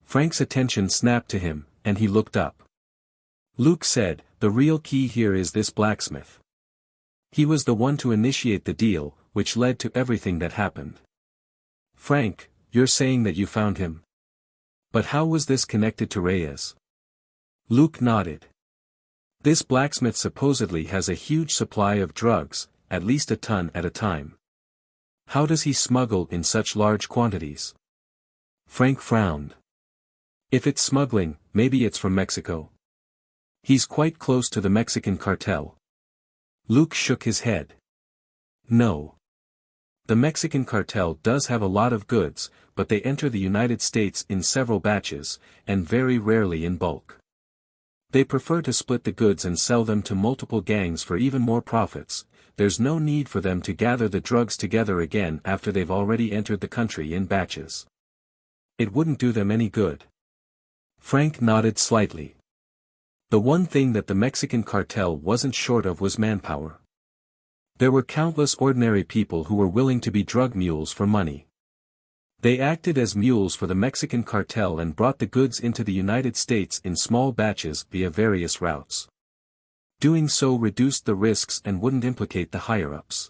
Frank's attention snapped to him, and he looked up. Luke said, "The real key here is this blacksmith. He was the one to initiate the deal, which led to everything that happened." "Frank, you're saying that you found him? But how was this connected to Reyes?" Luke nodded. "This blacksmith supposedly has a huge supply of drugs, at least a ton at a time. How does he smuggle in such large quantities?" Frank frowned. "If it's smuggling, maybe it's from Mexico. He's quite close to the Mexican cartel." Luke shook his head. "No. The Mexican cartel does have a lot of goods, but they enter the United States in several batches, and very rarely in bulk. They prefer to split the goods and sell them to multiple gangs for even more profits. There's no need for them to gather the drugs together again after they've already entered the country in batches. It wouldn't do them any good." Frank nodded slightly. The one thing that the Mexican cartel wasn't short of was manpower. There were countless ordinary people who were willing to be drug mules for money. They acted as mules for the Mexican cartel and brought the goods into the United States in small batches via various routes. Doing so reduced the risks and wouldn't implicate the higher-ups.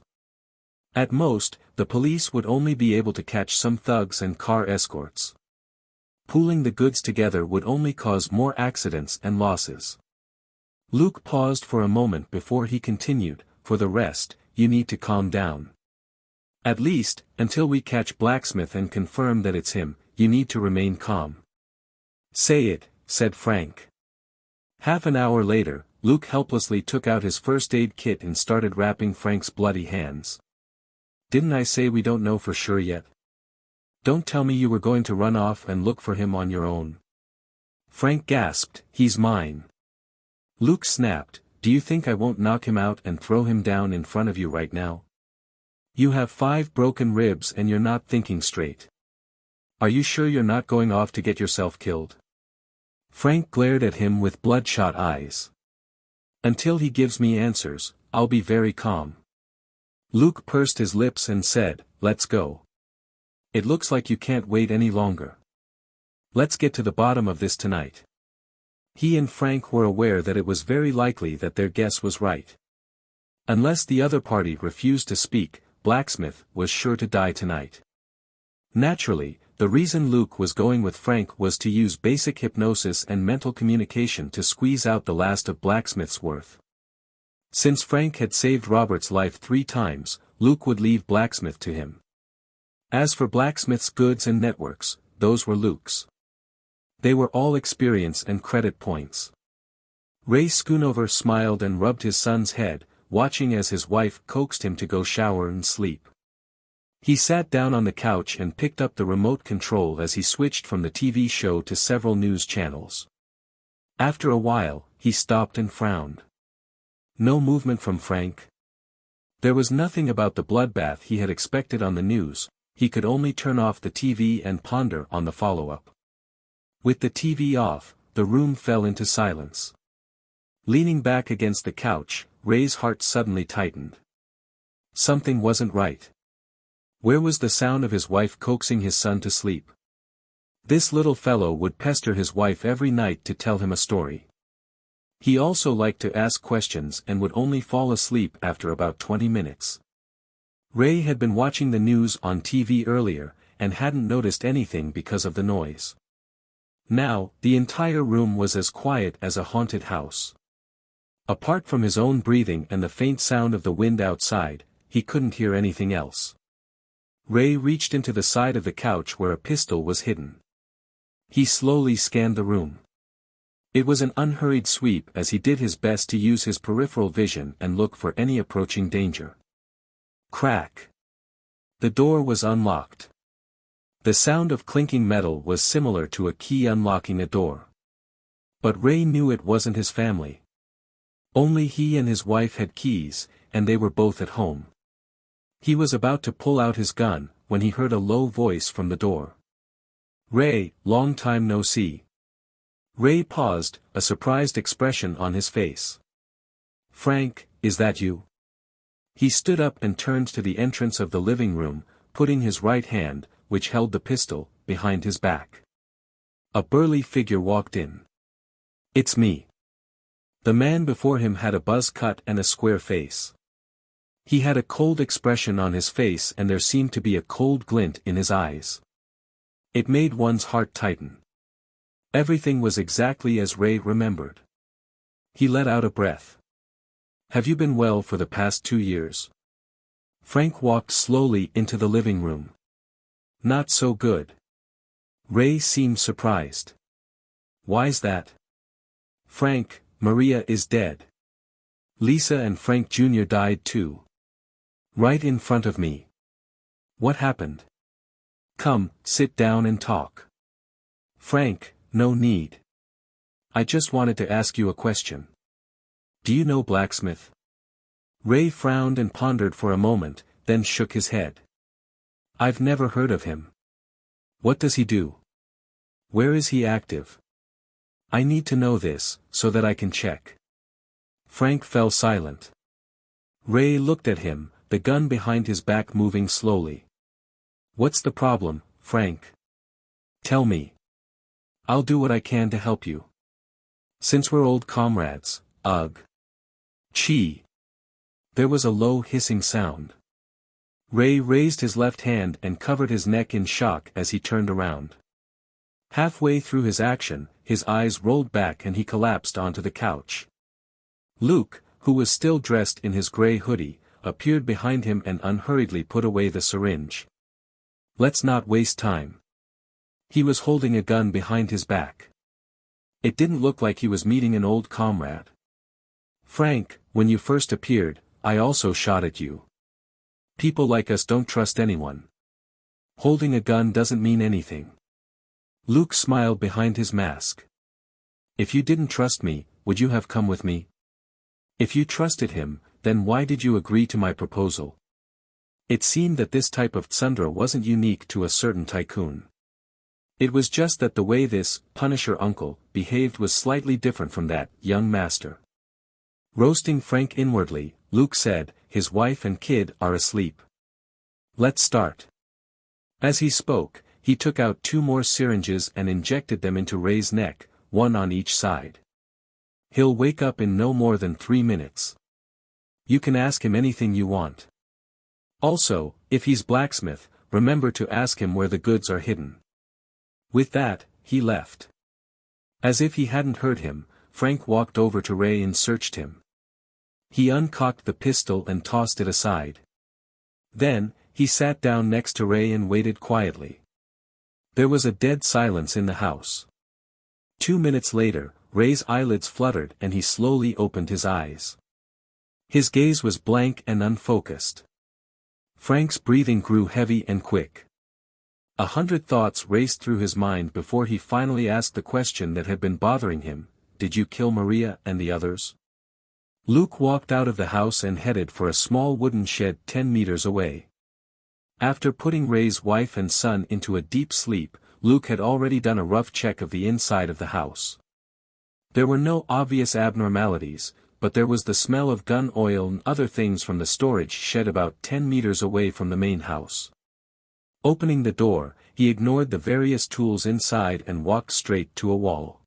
At most, the police would only be able to catch some thugs and car escorts. Pooling the goods together would only cause more accidents and losses. Luke paused for a moment before he continued, "For the rest, you need to calm down. At least, until we catch Blacksmith and confirm that it's him, you need to remain calm." "Say it," said Frank. Half an hour later, Luke helplessly took out his first aid kit and started wrapping Frank's bloody hands. "Didn't I say we don't know for sure yet? Don't tell me you were going to run off and look for him on your own." Frank gasped, "He's mine." Luke snapped, "Do you think I won't knock him out and throw him down in front of you right now? You have 5 broken ribs and you're not thinking straight. Are you sure you're not going off to get yourself killed?" Frank glared at him with bloodshot eyes. "Until he gives me answers, I'll be very calm." Luke pursed his lips and said, "Let's go. It looks like you can't wait any longer. Let's get to the bottom of this tonight." He and Frank were aware that it was very likely that their guess was right. Unless the other party refused to speak, blacksmith, was sure to die tonight. Naturally, the reason Luke was going with Frank was to use basic hypnosis and mental communication to squeeze out the last of blacksmith's worth. Since Frank had saved Robert's life 3 times, Luke would leave blacksmith to him. As for blacksmith's goods and networks, those were Luke's. They were all experience and credit points. Ray Schoonover smiled and rubbed his son's head, watching as his wife coaxed him to go shower and sleep. He sat down on the couch and picked up the remote control as he switched from the TV show to several news channels. After a while, he stopped and frowned. No movement from Frank. There was nothing about the bloodbath he had expected on the news. He could only turn off the TV and ponder on the follow-up. With the TV off, the room fell into silence. Leaning back against the couch, Ray's heart suddenly tightened. Something wasn't right. Where was the sound of his wife coaxing his son to sleep? This little fellow would pester his wife every night to tell him a story. He also liked to ask questions and would only fall asleep after about 20 minutes. Ray had been watching the news on TV earlier, and hadn't noticed anything because of the noise. Now, the entire room was as quiet as a haunted house. Apart from his own breathing and the faint sound of the wind outside, he couldn't hear anything else. Ray reached into the side of the couch where a pistol was hidden. He slowly scanned the room. It was an unhurried sweep as he did his best to use his peripheral vision and look for any approaching danger. Crack. The door was unlocked. The sound of clinking metal was similar to a key unlocking a door. But Ray knew it wasn't his family. Only he and his wife had keys, and they were both at home. He was about to pull out his gun, when he heard a low voice from the door. "Ray, long time no see." Ray paused, a surprised expression on his face. "Frank, is that you?" He stood up and turned to the entrance of the living room, putting his right hand, which held the pistol, behind his back. A burly figure walked in. "It's me." The man before him had a buzz cut and a square face. He had a cold expression on his face and there seemed to be a cold glint in his eyes. It made one's heart tighten. Everything was exactly as Ray remembered. He let out a breath. "Have you been well for the past 2 years?" Frank walked slowly into the living room. "Not so good." Ray seemed surprised. "Why's that?" "Frank, Maria is dead. Lisa and Frank Jr. died too. Right in front of me." "What happened?" "Come, sit down and talk." "Frank, no need. I just wanted to ask you a question. Do you know Blacksmith?" Ray frowned and pondered for a moment, then shook his head. "I've never heard of him. What does he do? Where is he active? I need to know this, so that I can check." Frank fell silent. Ray looked at him, the gun behind his back moving slowly. "What's the problem, Frank? Tell me. I'll do what I can to help you. Since we're old comrades, ugh. Chee." There was a low hissing sound. Ray raised his left hand and covered his neck in shock as he turned around. Halfway through his action, his eyes rolled back and he collapsed onto the couch. Luke, who was still dressed in his gray hoodie, appeared behind him and unhurriedly put away the syringe. "Let's not waste time." He was holding a gun behind his back. It didn't look like he was meeting an old comrade. "Frank, when you first appeared, I also shot at you. People like us don't trust anyone. Holding a gun doesn't mean anything." Luke smiled behind his mask. "If you didn't trust me, would you have come with me? If you trusted him, then why did you agree to my proposal?" It seemed that this type of tsundere wasn't unique to a certain tycoon. It was just that the way this Punisher uncle behaved was slightly different from that young master. Roasting Frank inwardly, Luke said, "His wife and kid are asleep. Let's start." As he spoke, he took out 2 more syringes and injected them into Ray's neck, 1 on each side. "He'll wake up in no more than 3 minutes. You can ask him anything you want." Also, if he's blacksmith, remember to ask him where the goods are hidden. With that, he left. As if he hadn't heard him, Frank walked over to Ray and searched him. He uncocked the pistol and tossed it aside. Then, he sat down next to Ray and waited quietly. There was a dead silence in the house. 2 minutes later, Ray's eyelids fluttered and he slowly opened his eyes. His gaze was blank and unfocused. Frank's breathing grew heavy and quick. 100 thoughts raced through his mind before he finally asked the question that had been bothering him: did you kill Maria and the others? Luke walked out of the house and headed for a small wooden shed 10 meters away. After putting Ray's wife and son into a deep sleep, Luke had already done a rough check of the inside of the house. There were no obvious abnormalities, but there was the smell of gun oil and other things from the storage shed about 10 meters away from the main house. Opening the door, he ignored the various tools inside and walked straight to a wall.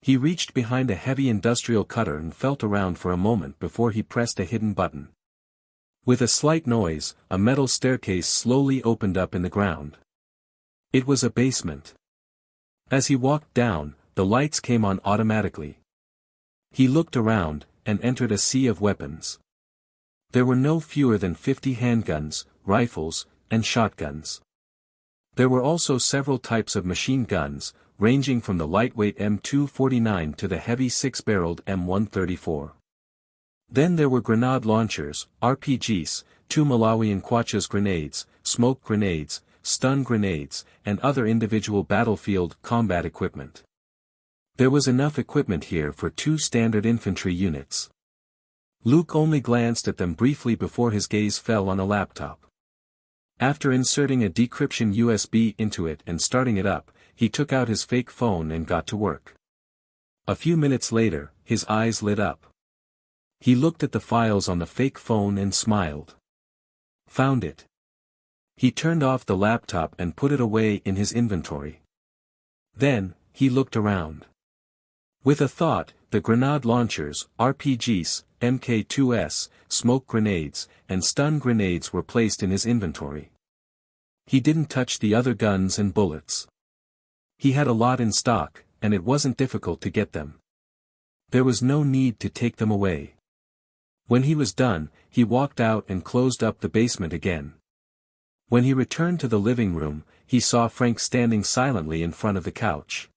He reached behind a heavy industrial cutter and felt around for a moment before he pressed a hidden button. With a slight noise, a metal staircase slowly opened up in the ground. It was a basement. As he walked down, the lights came on automatically. He looked around, and entered a sea of weapons. There were no fewer than 50 handguns, rifles, and shotguns. There were also several types of machine guns, ranging from the lightweight M249 to the heavy 6-barreled M134. Then there were grenade launchers, RPGs, 2 Malawian grenades, smoke grenades, stun grenades, and other individual battlefield combat equipment. There was enough equipment here for 2 standard infantry units. Luke only glanced at them briefly before his gaze fell on a laptop. After inserting a decryption USB into it and starting it up, he took out his fake phone and got to work. A few minutes later, his eyes lit up. He looked at the files on the fake phone and smiled. Found it. He turned off the laptop and put it away in his inventory. Then, he looked around. With a thought, the grenade launchers, RPGs, MK2s, smoke grenades, and stun grenades were placed in his inventory. He didn't touch the other guns and bullets. He had a lot in stock, and it wasn't difficult to get them. There was no need to take them away. When he was done, he walked out and closed up the basement again. When he returned to the living room, he saw Frank standing silently in front of the couch.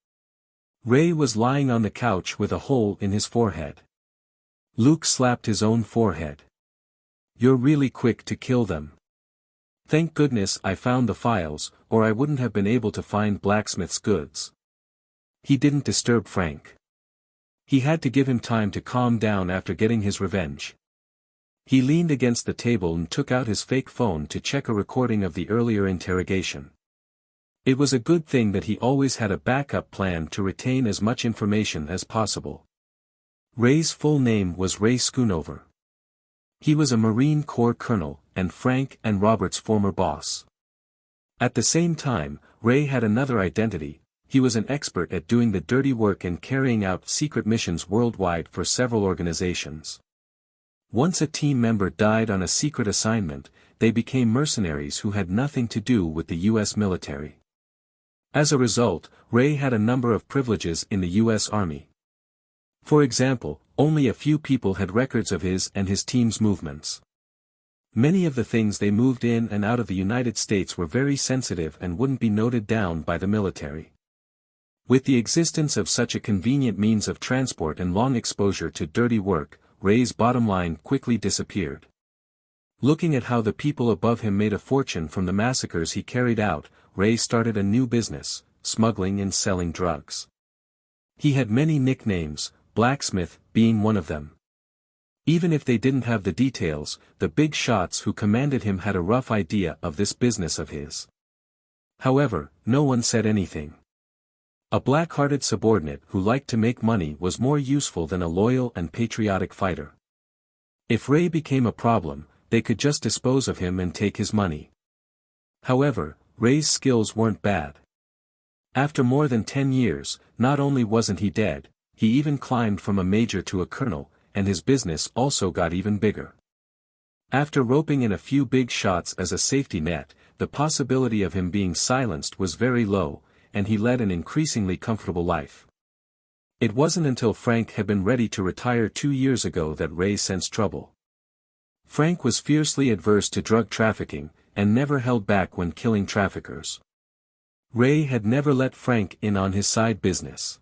Ray was lying on the couch with a hole in his forehead. Luke slapped his own forehead. You're really quick to kill them. Thank goodness I found the files, or I wouldn't have been able to find blacksmith's goods. He didn't disturb Frank. He had to give him time to calm down after getting his revenge. He leaned against the table and took out his fake phone to check a recording of the earlier interrogation. It was a good thing that he always had a backup plan to retain as much information as possible. Ray's full name was Ray Schoonover. He was a Marine Corps colonel, and Frank and Robert's former boss. At the same time, Ray had another identity: he was an expert at doing the dirty work and carrying out secret missions worldwide for several organizations. Once a team member died on a secret assignment, they became mercenaries who had nothing to do with the U.S. military. As a result, Ray had a number of privileges in the U.S. Army. For example, only a few people had records of his and his team's movements. Many of the things they moved in and out of the United States were very sensitive and wouldn't be noted down by the military. With the existence of such a convenient means of transport and long exposure to dirty work, Ray's bottom line quickly disappeared. Looking at how the people above him made a fortune from the massacres he carried out, Ray started a new business: smuggling and selling drugs. He had many nicknames, Blacksmith being one of them. Even if they didn't have the details, the big shots who commanded him had a rough idea of this business of his. However, no one said anything. A black-hearted subordinate who liked to make money was more useful than a loyal and patriotic fighter. If Ray became a problem, they could just dispose of him and take his money. However, Ray's skills weren't bad. After more than 10 years, not only wasn't he dead, he even climbed from a major to a colonel, and his business also got even bigger. After roping in a few big shots as a safety net, the possibility of him being silenced was very low, and he led an increasingly comfortable life. It wasn't until Frank had been ready to retire 2 years ago that Ray sensed trouble. Frank was fiercely adverse to drug trafficking, and never held back when killing traffickers. Ray had never let Frank in on his side business.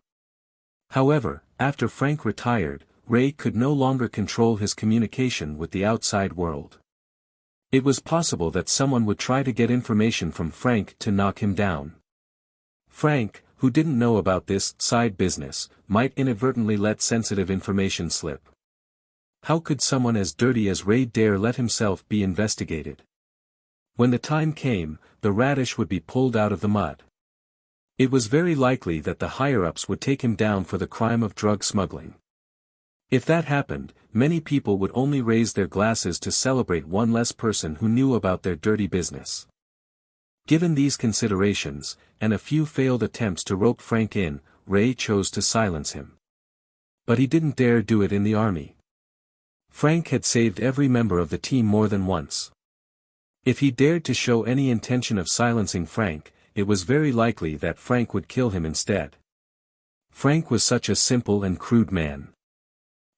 However, after Frank retired, Ray could no longer control his communication with the outside world. It was possible that someone would try to get information from Frank to knock him down. Frank, who didn't know about this side business, might inadvertently let sensitive information slip. How could someone as dirty as Ray dare let himself be investigated? When the time came, the radish would be pulled out of the mud. It was very likely that the higher-ups would take him down for the crime of drug smuggling. If that happened, many people would only raise their glasses to celebrate one less person who knew about their dirty business. Given these considerations, and a few failed attempts to rope Frank in, Ray chose to silence him. But he didn't dare do it in the army. Frank had saved every member of the team more than once. If he dared to show any intention of silencing Frank, it was very likely that Frank would kill him instead. Frank was such a simple and crude man.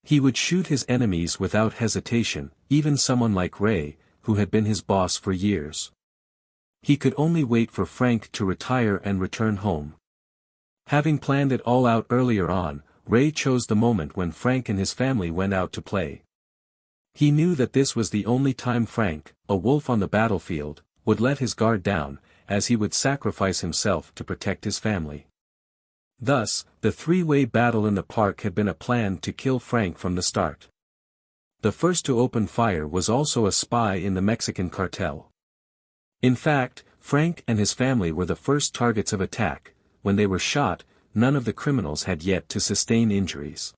He would shoot his enemies without hesitation, even someone like Ray, who had been his boss for years. He could only wait for Frank to retire and return home. Having planned it all out earlier on, Ray chose the moment when Frank and his family went out to play. He knew that this was the only time Frank, a wolf on the battlefield, would let his guard down, as he would sacrifice himself to protect his family. Thus, the three-way battle in the park had been a plan to kill Frank from the start. The first to open fire was also a spy in the Mexican cartel. In fact, Frank and his family were the first targets of attack. When they were shot, none of the criminals had yet to sustain injuries.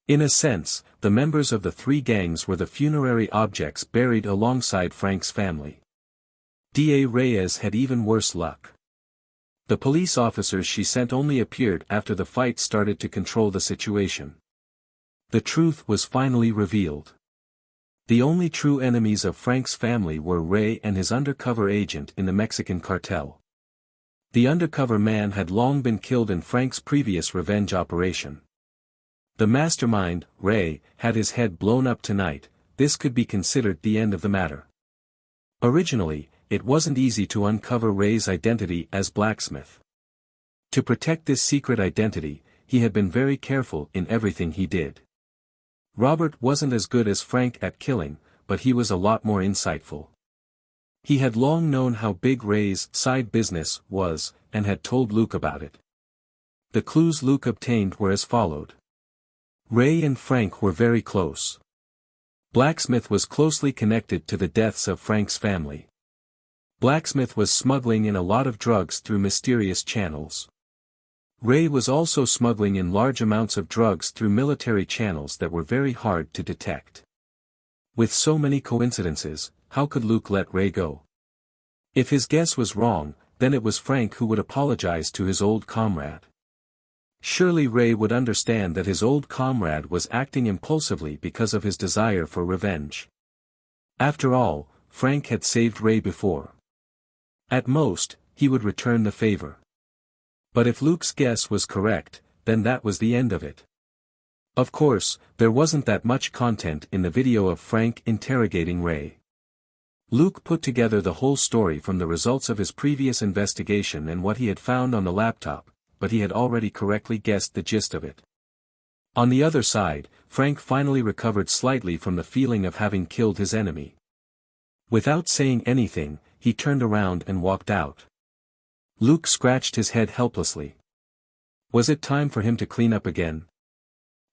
In a sense, the members of the three gangs were the funerary objects buried alongside Frank's family. D.A. Reyes had even worse luck. The police officers she sent only appeared after the fight started to control the situation. The truth was finally revealed. The only true enemies of Frank's family were Ray and his undercover agent in the Mexican cartel. The undercover man had long been killed in Frank's previous revenge operation. The mastermind, Ray, had his head blown up tonight. This could be considered the end of the matter. Originally, it wasn't easy to uncover Ray's identity as blacksmith. To protect this secret identity, he had been very careful in everything he did. Robert wasn't as good as Frank at killing, but he was a lot more insightful. He had long known how big Ray's side business was, and had told Luke about it. The clues Luke obtained were as followed. Ray and Frank were very close. Blacksmith was closely connected to the deaths of Frank's family. Blacksmith was smuggling in a lot of drugs through mysterious channels. Ray was also smuggling in large amounts of drugs through military channels that were very hard to detect. With so many coincidences, how could Luke let Ray go? If his guess was wrong, then it was Frank who would apologize to his old comrade. Surely Ray would understand that his old comrade was acting impulsively because of his desire for revenge. After all, Frank had saved Ray before. At most, he would return the favor. But if Luke's guess was correct, then that was the end of it. Of course, there wasn't that much content in the video of Frank interrogating Ray. Luke put together the whole story from the results of his previous investigation and what he had found on the laptop, but he had already correctly guessed the gist of it. On the other side, Frank finally recovered slightly from the feeling of having killed his enemy. Without saying anything, he turned around and walked out. Luke scratched his head helplessly. Was it time for him to clean up again?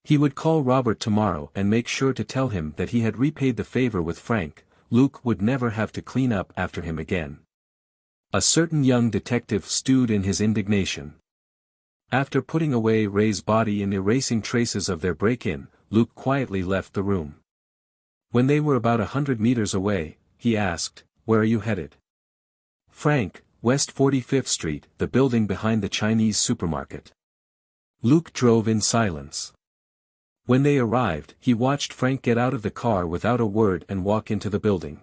He would call Robert tomorrow and make sure to tell him that he had repaid the favor with Frank. Luke would never have to clean up after him again. A certain young detective stewed in his indignation. After putting away Ray's body and erasing traces of their break-in, Luke quietly left the room. When they were about 100 meters away, he asked, "Where are you headed?" "Frank, West 45th Street, the building behind the Chinese supermarket." Luke drove in silence. When they arrived, he watched Frank get out of the car without a word and walk into the building.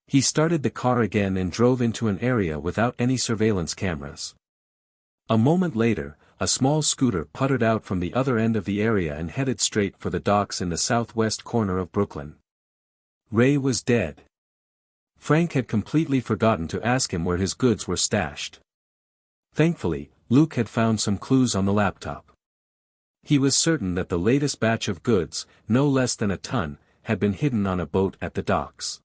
He started the car again and drove into an area without any surveillance cameras. A moment later, a small scooter puttered out from the other end of the area and headed straight for the docks in the southwest corner of Brooklyn. Ray was dead. Frank had completely forgotten to ask him where his goods were stashed. Thankfully, Luke had found some clues on the laptop. He was certain that the latest batch of goods, no less than a ton, had been hidden on a boat at the docks.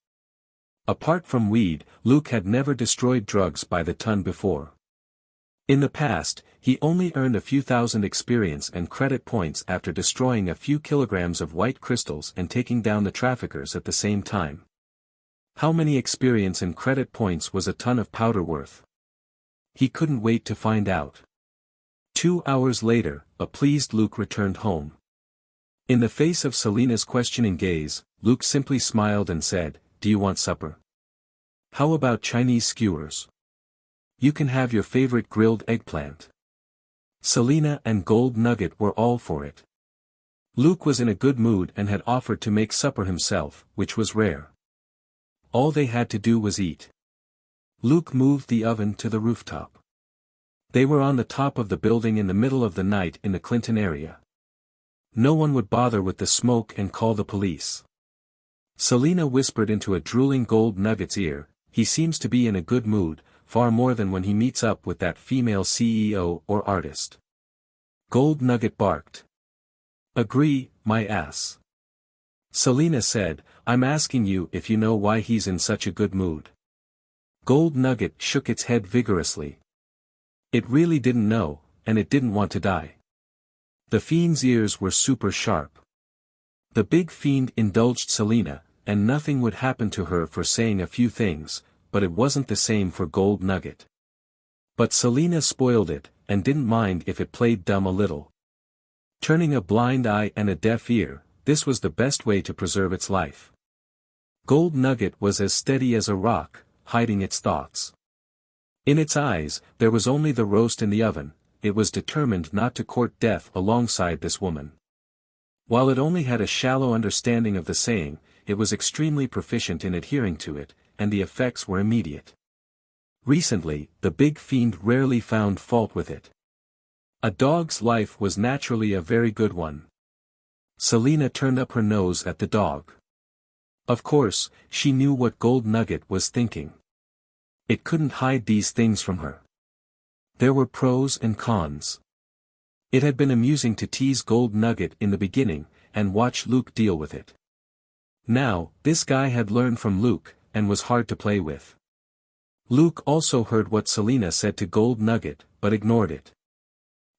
Apart from weed, Luke had never destroyed drugs by the ton before. In the past, he only earned a few thousand experience and credit points after destroying a few kilograms of white crystals and taking down the traffickers at the same time. How many experience and credit points was a ton of powder worth? He couldn't wait to find out. 2 hours later, a pleased Luke returned home. In the face of Selena's questioning gaze, Luke simply smiled and said, "Do you want supper? How about Chinese skewers? You can have your favorite grilled eggplant." Selena and Gold Nugget were all for it. Luke was in a good mood and had offered to make supper himself, which was rare. All they had to do was eat. Luke moved the oven to the rooftop. They were on the top of the building in the middle of the night in the Clinton area. No one would bother with the smoke and call the police. Selena whispered into a drooling Gold Nugget's ear, "He seems to be in a good mood, far more than when he meets up with that female CEO or artist." Gold Nugget barked. "Agree, my ass." Selena said, "I'm asking you if you know why he's in such a good mood." Gold Nugget shook its head vigorously. It really didn't know, and it didn't want to die. The fiend's ears were super sharp. The big fiend indulged Selena, and nothing would happen to her for saying a few things, but it wasn't the same for Gold Nugget. But Selena spoiled it, and didn't mind if it played dumb a little. Turning a blind eye and a deaf ear, this was the best way to preserve its life. Gold Nugget was as steady as a rock, hiding its thoughts. In its eyes, there was only the roast in the oven. It was determined not to court death alongside this woman. While it only had a shallow understanding of the saying, it was extremely proficient in adhering to it, and the effects were immediate. Recently, the big fiend rarely found fault with it. A dog's life was naturally a very good one. Selena turned up her nose at the dog. Of course, she knew what Gold Nugget was thinking. It couldn't hide these things from her. There were pros and cons. It had been amusing to tease Gold Nugget in the beginning, and watch Luke deal with it. Now, this guy had learned from Luke, and was hard to play with. Luke also heard what Selena said to Gold Nugget, but ignored it.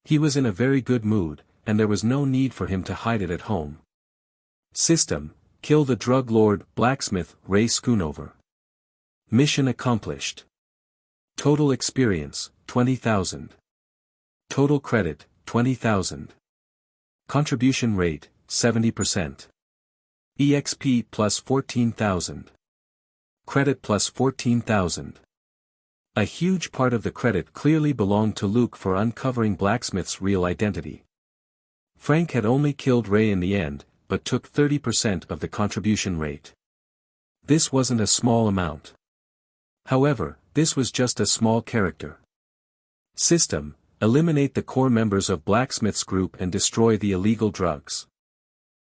He was in a very good mood, and there was no need for him to hide it at home. System: kill the drug lord blacksmith Ray Schoonover. Mission accomplished. Total experience, 20,000. Total credit, 20,000. Contribution rate, 70%. EXP plus 14,000. Credit plus 14,000. A huge part of the credit clearly belonged to Luke for uncovering Blacksmith's real identity. Frank had only killed Ray in the end, but took 30% of the contribution rate. This wasn't a small amount. However, this was just a small character. System: eliminate the core members of Blacksmith's group and destroy the illegal drugs.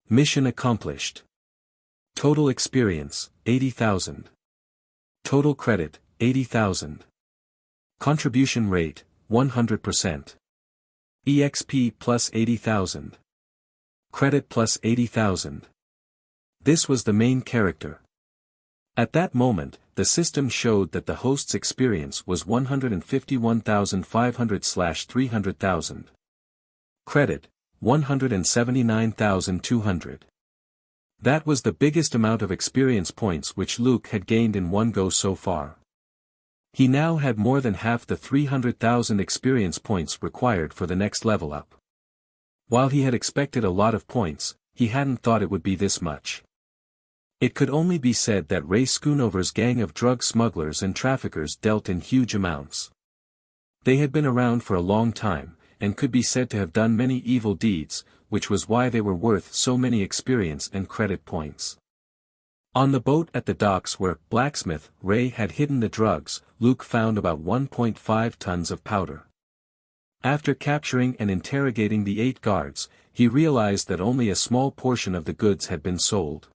Mission accomplished. Total experience, 80,000. Total credit, 80,000. Contribution rate, 100%. EXP plus 80,000. Credit plus 80,000. This was the main character. At that moment, the system showed that the host's experience was 151,500/300,000. Credit, 179,200. That was the biggest amount of experience points which Luke had gained in one go so far. He now had more than half the 300,000 experience points required for the next level up. While he had expected a lot of points, he hadn't thought it would be this much. It could only be said that Ray Schoonover's gang of drug smugglers and traffickers dealt in huge amounts. They had been around for a long time, and could be said to have done many evil deeds, which was why they were worth so many experience and credit points. On the boat at the docks where blacksmith Ray had hidden the drugs, Luke found about 1.5 tons of powder. After capturing and interrogating the 8 guards, he realized that only a small portion of the goods had been sold.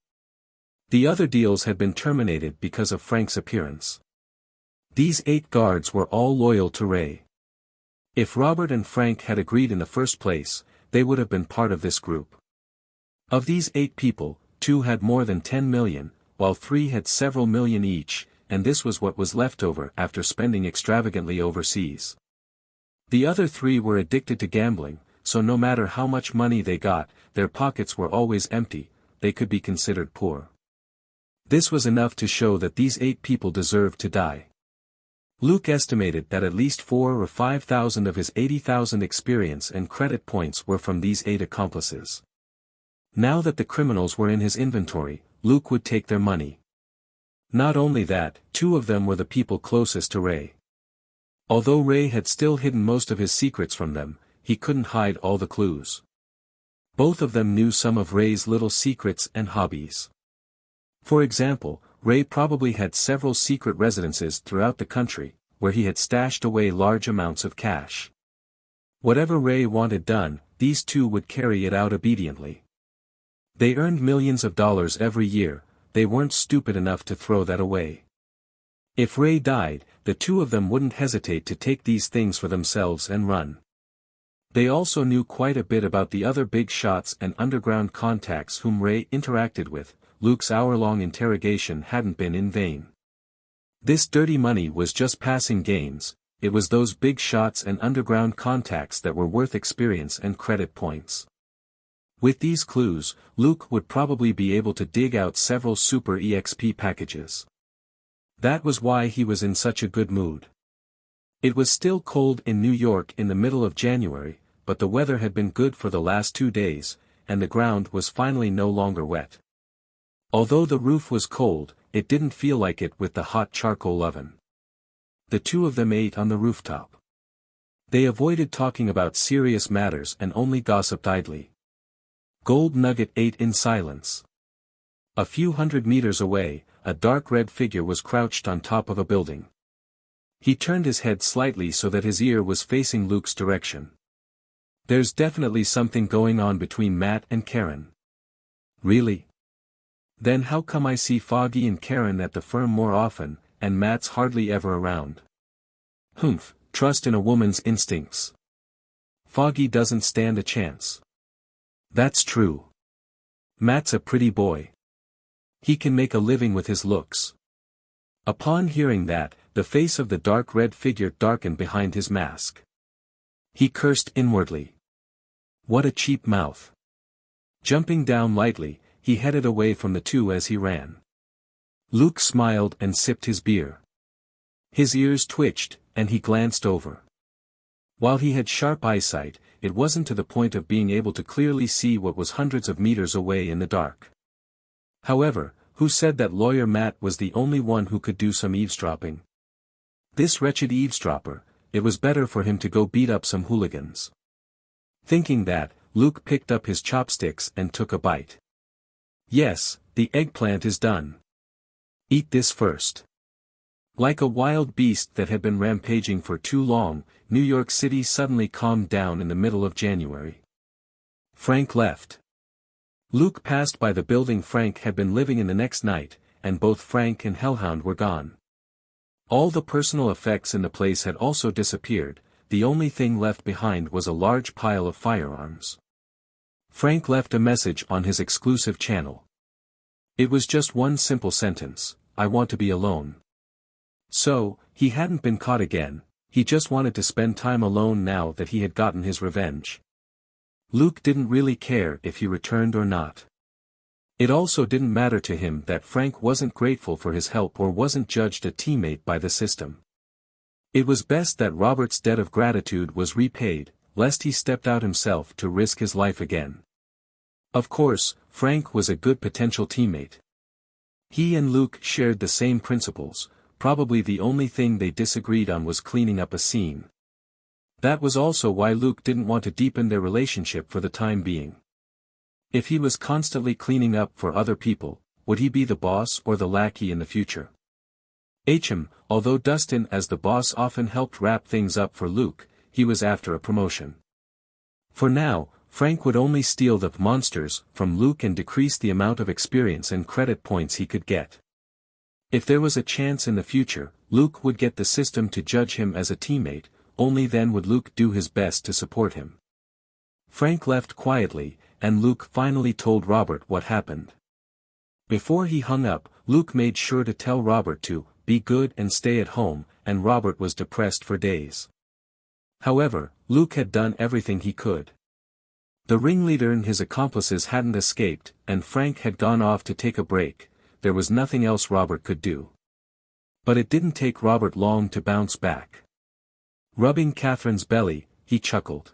The other deals had been terminated because of Frank's appearance. These 8 guards were all loyal to Ray. If Robert and Frank had agreed in the first place, they would have been part of this group. Of these 8 people, 2 had more than 10 million, while 3 had several million each, and this was what was left over after spending extravagantly overseas. The other 3 were addicted to gambling, so no matter how much money they got, their pockets were always empty. They could be considered poor. This was enough to show that these 8 people deserved to die. Luke estimated that at least 4 or 5,000 of his 80,000 experience and credit points were from these 8 accomplices. Now that the criminals were in his inventory, Luke would take their money. Not only that, 2 of them were the people closest to Ray. Although Ray had still hidden most of his secrets from them, he couldn't hide all the clues. Both of them knew some of Ray's little secrets and hobbies. For example, Ray probably had several secret residences throughout the country, where he had stashed away large amounts of cash. Whatever Ray wanted done, these 2 would carry it out obediently. They earned millions of dollars every year. They weren't stupid enough to throw that away. If Ray died, the 2 of them wouldn't hesitate to take these things for themselves and run. They also knew quite a bit about the other big shots and underground contacts whom Ray interacted with. Luke's hour-long interrogation hadn't been in vain. This dirty money was just passing games. It was those big shots and underground contacts that were worth experience and credit points. With these clues, Luke would probably be able to dig out several super EXP packages. That was why he was in such a good mood. It was still cold in New York in the middle of January, but the weather had been good for the last 2 days, and the ground was finally no longer wet. Although the roof was cold, it didn't feel like it with the hot charcoal oven. The 2 of them ate on the rooftop. They avoided talking about serious matters and only gossiped idly. Gold Nugget ate in silence. A few hundred meters away, a dark red figure was crouched on top of a building. He turned his head slightly so that his ear was facing Luke's direction. There's definitely something going on between Matt and Karen. Really? Then how come I see Foggy and Karen at the firm more often, and Matt's hardly ever around? Humph, trust in a woman's instincts. Foggy doesn't stand a chance. That's true. Matt's a pretty boy. He can make a living with his looks. Upon hearing that, the face of the dark red figure darkened behind his mask. He cursed inwardly. What a cheap mouth. Jumping down lightly, he headed away from the 2 as he ran. Luke smiled and sipped his beer. His ears twitched, and he glanced over. While he had sharp eyesight, it wasn't to the point of being able to clearly see what was hundreds of meters away in the dark. However, who said that Lawyer Matt was the only one who could do some eavesdropping? This wretched eavesdropper, it was better for him to go beat up some hooligans. Thinking that, Luke picked up his chopsticks and took a bite. Yes, the eggplant is done. Eat this first. Like a wild beast that had been rampaging for too long, New York City suddenly calmed down in the middle of January. Frank left. Luke passed by the building Frank had been living in the next night, and both Frank and Hellhound were gone. All the personal effects in the place had also disappeared. The only thing left behind was a large pile of firearms. Frank left a message on his exclusive channel. It was just one simple sentence: I want to be alone. So, he hadn't been caught again, he just wanted to spend time alone now that he had gotten his revenge. Luke didn't really care if he returned or not. It also didn't matter to him that Frank wasn't grateful for his help or wasn't judged a teammate by the system. It was best that Robert's debt of gratitude was repaid, lest he stepped out himself to risk his life again. Of course, Frank was a good potential teammate. He and Luke shared the same principles. Probably the only thing they disagreed on was cleaning up a scene. That was also why Luke didn't want to deepen their relationship for the time being. If he was constantly cleaning up for other people, would he be the boss or the lackey in the future? Although Dustin as the boss often helped wrap things up for Luke, he was after a promotion. For now, Frank would only steal the monsters from Luke and decrease the amount of experience and credit points he could get. If there was a chance in the future, Luke would get the system to judge him as a teammate, only then would Luke do his best to support him. Frank left quietly, and Luke finally told Robert what happened. Before he hung up, Luke made sure to tell Robert to be good and stay at home, and Robert was depressed for days. However, Luke had done everything he could. The ringleader and his accomplices hadn't escaped, and Frank had gone off to take a break. There was nothing else Robert could do. But it didn't take Robert long to bounce back. Rubbing Catherine's belly, he chuckled.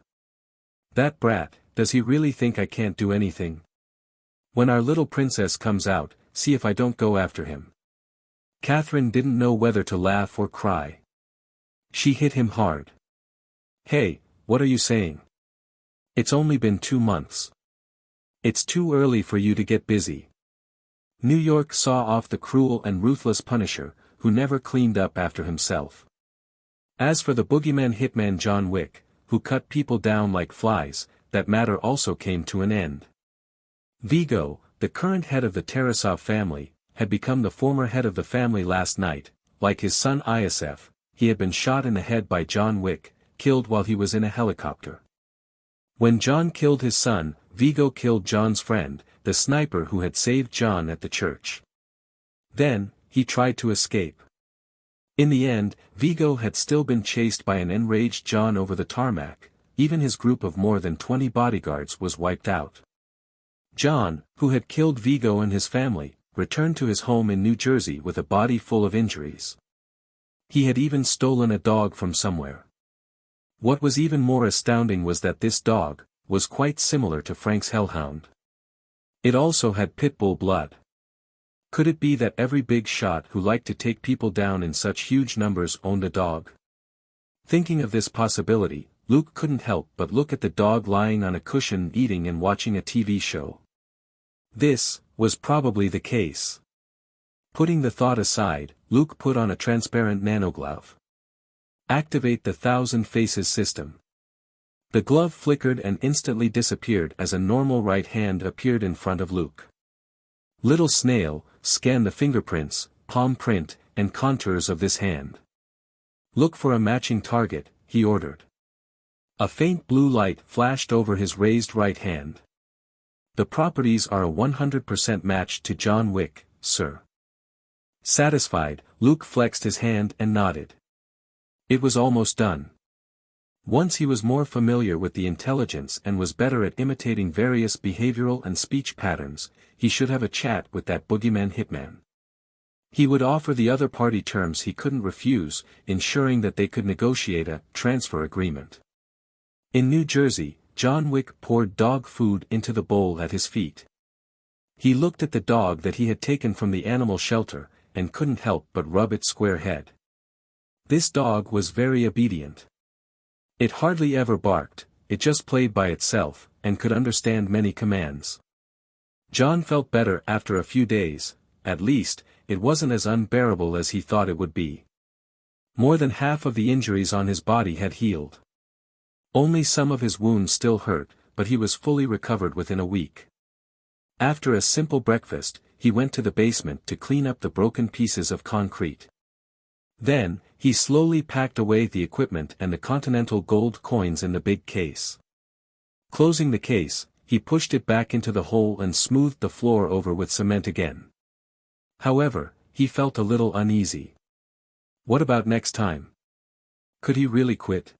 That brat, does he really think I can't do anything? When our little princess comes out, see if I don't go after him. Catherine didn't know whether to laugh or cry. She hit him hard. Hey, what are you saying? It's only been 2 months. It's too early for you to get busy. New York saw off the cruel and ruthless Punisher, who never cleaned up after himself. As for the boogeyman hitman John Wick, who cut people down like flies, that matter also came to an end. Vigo, the current head of the Tarasov family, had become the former head of the family last night. Like his son Isf, he had been shot in the head by John Wick, killed while he was in a helicopter. When John killed his son, Vigo killed John's friend, the sniper who had saved John at the church. Then, he tried to escape. In the end, Vigo had still been chased by an enraged John over the tarmac. Even his group of more than 20 bodyguards was wiped out. John, who had killed Vigo and his family, returned to his home in New Jersey with a body full of injuries. He had even stolen a dog from somewhere. What was even more astounding was that this dog was quite similar to Frank's hellhound. It also had pit bull blood. Could it be that every big shot who liked to take people down in such huge numbers owned a dog? Thinking of this possibility, Luke couldn't help but look at the dog lying on a cushion eating and watching a TV show. This was probably the case. Putting the thought aside, Luke put on a transparent nanoglove. Activate the 1,000 Faces system. The glove flickered and instantly disappeared as a normal right hand appeared in front of Luke. Little snail, scan the fingerprints, palm print, and contours of this hand. Look for a matching target, he ordered. A faint blue light flashed over his raised right hand. The properties are a 100% match to John Wick, sir. Satisfied, Luke flexed his hand and nodded. It was almost done. Once he was more familiar with the intelligence and was better at imitating various behavioral and speech patterns, he should have a chat with that boogeyman hitman. He would offer the other party terms he couldn't refuse, ensuring that they could negotiate a transfer agreement. In New Jersey, John Wick poured dog food into the bowl at his feet. He looked at the dog that he had taken from the animal shelter, and couldn't help but rub its square head. This dog was very obedient. It hardly ever barked, it just played by itself, and could understand many commands. John felt better after a few days. At least, it wasn't as unbearable as he thought it would be. More than half of the injuries on his body had healed. Only some of his wounds still hurt, but he was fully recovered within a week. After a simple breakfast, he went to the basement to clean up the broken pieces of concrete. Then, he slowly packed away the equipment and the Continental gold coins in the big case. Closing the case, he pushed it back into the hole and smoothed the floor over with cement again. However, he felt a little uneasy. What about next time? Could he really quit?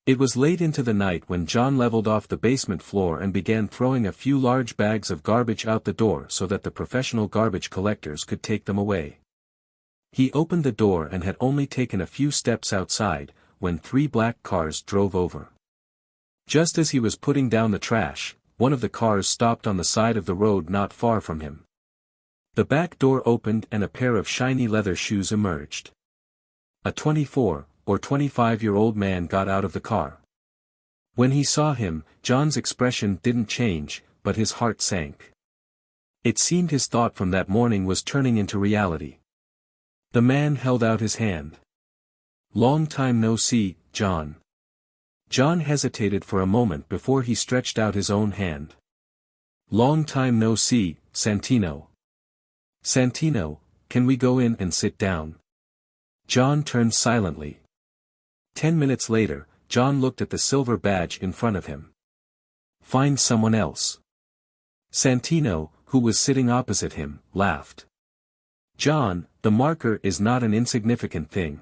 It was late into the night when John leveled off the basement floor and began throwing a few large bags of garbage out the door so that the professional garbage collectors could take them away. He opened the door and had only taken a few steps outside, when 3 black cars drove over. Just as he was putting down the trash, one of the cars stopped on the side of the road not far from him. The back door opened and a pair of shiny leather shoes emerged. A 24 or 25-year-old man got out of the car. When he saw him, John's expression didn't change, but his heart sank. It seemed his thought from that morning was turning into reality. The man held out his hand. "Long time no see, John." John hesitated for a moment before he stretched out his own hand. "Long time no see, Santino." "Santino, can we go in and sit down?" John turned silently. 10 minutes later, John looked at the silver badge in front of him. "Find someone else." Santino, who was sitting opposite him, laughed. "John, the marker is not an insignificant thing.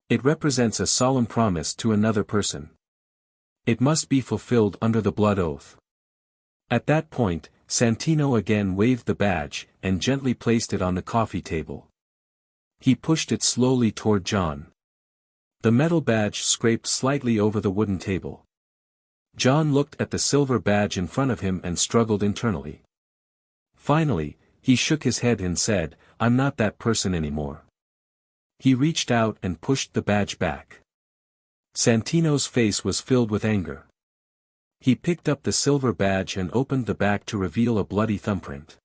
It represents a solemn promise to another person. It must be fulfilled under the blood oath." At that point, Santino again waved the badge, and gently placed it on the coffee table. He pushed it slowly toward John. The metal badge scraped slightly over the wooden table. John looked at the silver badge in front of him and struggled internally. Finally, he shook his head and said, "I'm not that person anymore." He reached out and pushed the badge back. Santino's face was filled with anger. He picked up the silver badge and opened the back to reveal a bloody thumbprint.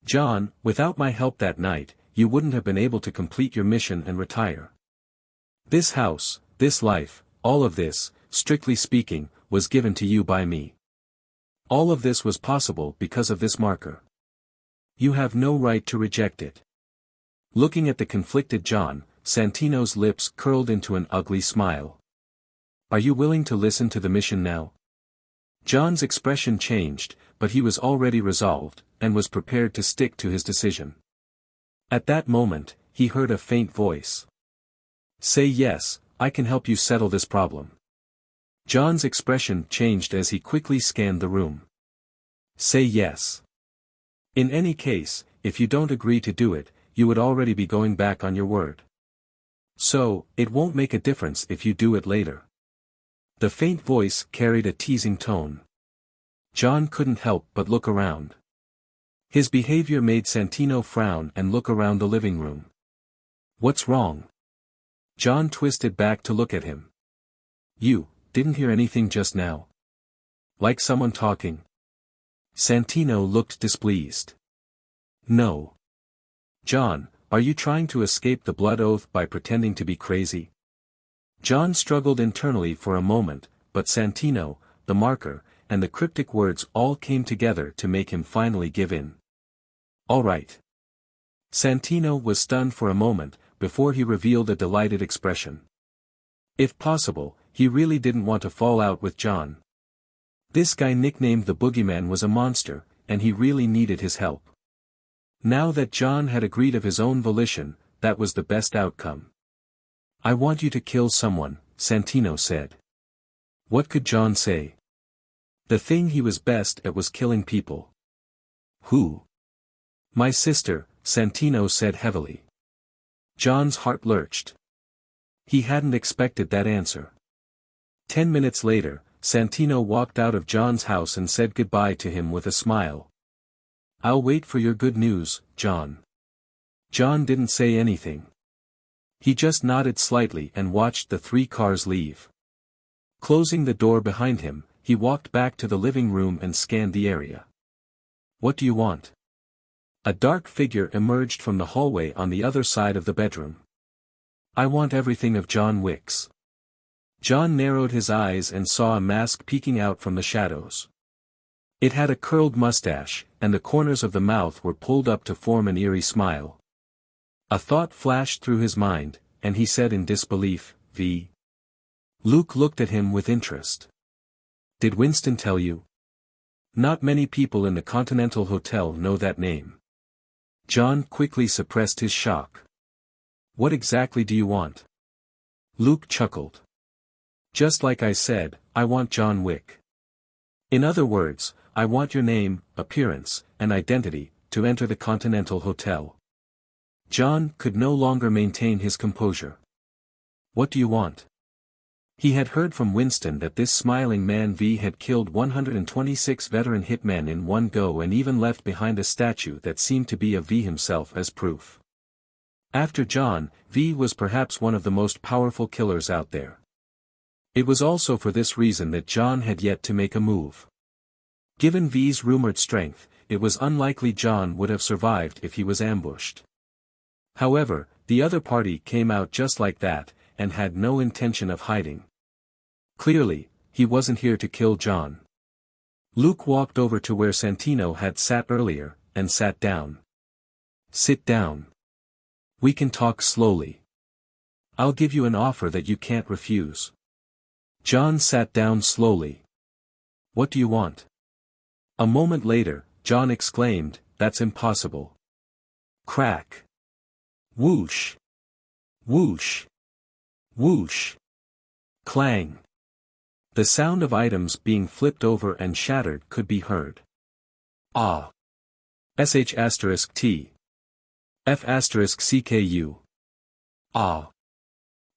"John, without my help that night, you wouldn't have been able to complete your mission and retire. This house, this life, all of this, strictly speaking, was given to you by me. All of this was possible because of this marker. You have no right to reject it." Looking at the conflicted John, Santino's lips curled into an ugly smile. "Are you willing to listen to the mission now?" John's expression changed, but he was already resolved, and was prepared to stick to his decision. At that moment, he heard a faint voice. "Say yes, I can help you settle this problem." John's expression changed as he quickly scanned the room. "Say yes. In any case, if you don't agree to do it, you would already be going back on your word. So, it won't make a difference if you do it later." The faint voice carried a teasing tone. John couldn't help but look around. His behavior made Santino frown and look around the living room. "What's wrong?" John twisted back to look at him. "You, didn't hear anything just now? Like someone talking?" Santino looked displeased. "No. John, are you trying to escape the blood oath by pretending to be crazy?" John struggled internally for a moment, but Santino, the marker, and the cryptic words all came together to make him finally give in. "All right." Santino was stunned for a moment, before he revealed a delighted expression. If possible, he really didn't want to fall out with John. This guy nicknamed the Boogeyman was a monster, and he really needed his help. Now that John had agreed of his own volition, that was the best outcome. "I want you to kill someone," Santino said. What could John say? The thing he was best at was killing people. "Who?" "My sister," Santino said heavily. John's heart lurched. He hadn't expected that answer. 10 minutes later, Santino walked out of John's house and said goodbye to him with a smile. "I'll wait for your good news, John." John didn't say anything. He just nodded slightly and watched the 3 cars leave. Closing the door behind him, he walked back to the living room and scanned the area. "What do you want?" A dark figure emerged from the hallway on the other side of the bedroom. "I want everything of John Wick's." John narrowed his eyes and saw a mask peeking out from the shadows. It had a curled mustache, and the corners of the mouth were pulled up to form an eerie smile. A thought flashed through his mind, and he said in disbelief, "V." Luke looked at him with interest. "Did Winston tell you?" "Not many people in the Continental Hotel know that name." John quickly suppressed his shock. "What exactly do you want?" Luke chuckled. "Just like I said, I want John Wick. In other words, I want your name, appearance, and identity, to enter the Continental Hotel." John could no longer maintain his composure. "What do you want?" He had heard from Winston that this smiling man V had killed 126 veteran hitmen in one go and even left behind a statue that seemed to be of V himself as proof. After John, V was perhaps one of the most powerful killers out there. It was also for this reason that John had yet to make a move. Given V's rumored strength, it was unlikely John would have survived if he was ambushed. However, the other party came out just like that, and had no intention of hiding. Clearly, he wasn't here to kill John. Luke walked over to where Santino had sat earlier, and sat down. "Sit down. We can talk slowly. I'll give you an offer that you can't refuse." John sat down slowly. "What do you want?" A moment later, John exclaimed, "That's impossible." Crack. Whoosh. Whoosh. Whoosh. Clang. The sound of items being flipped over and shattered could be heard. Ah. sh*t. f*cku. Ah.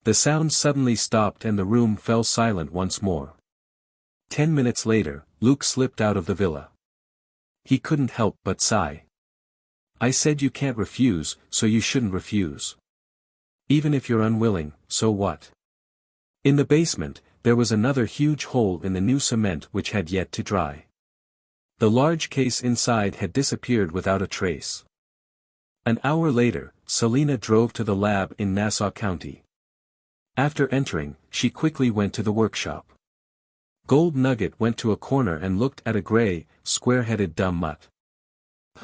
The sound suddenly stopped and the room fell silent once more. 10 minutes later, Luke slipped out of the villa. He couldn't help but sigh. "I said you can't refuse, so you shouldn't refuse. Even if you're unwilling, so what?" In the basement, there was another huge hole in the new cement which had yet to dry. The large case inside had disappeared without a trace. An hour later, Selina drove to the lab in Nassau County. After entering, she quickly went to the workshop. Gold Nugget went to a corner and looked at a gray, square-headed dumb mutt.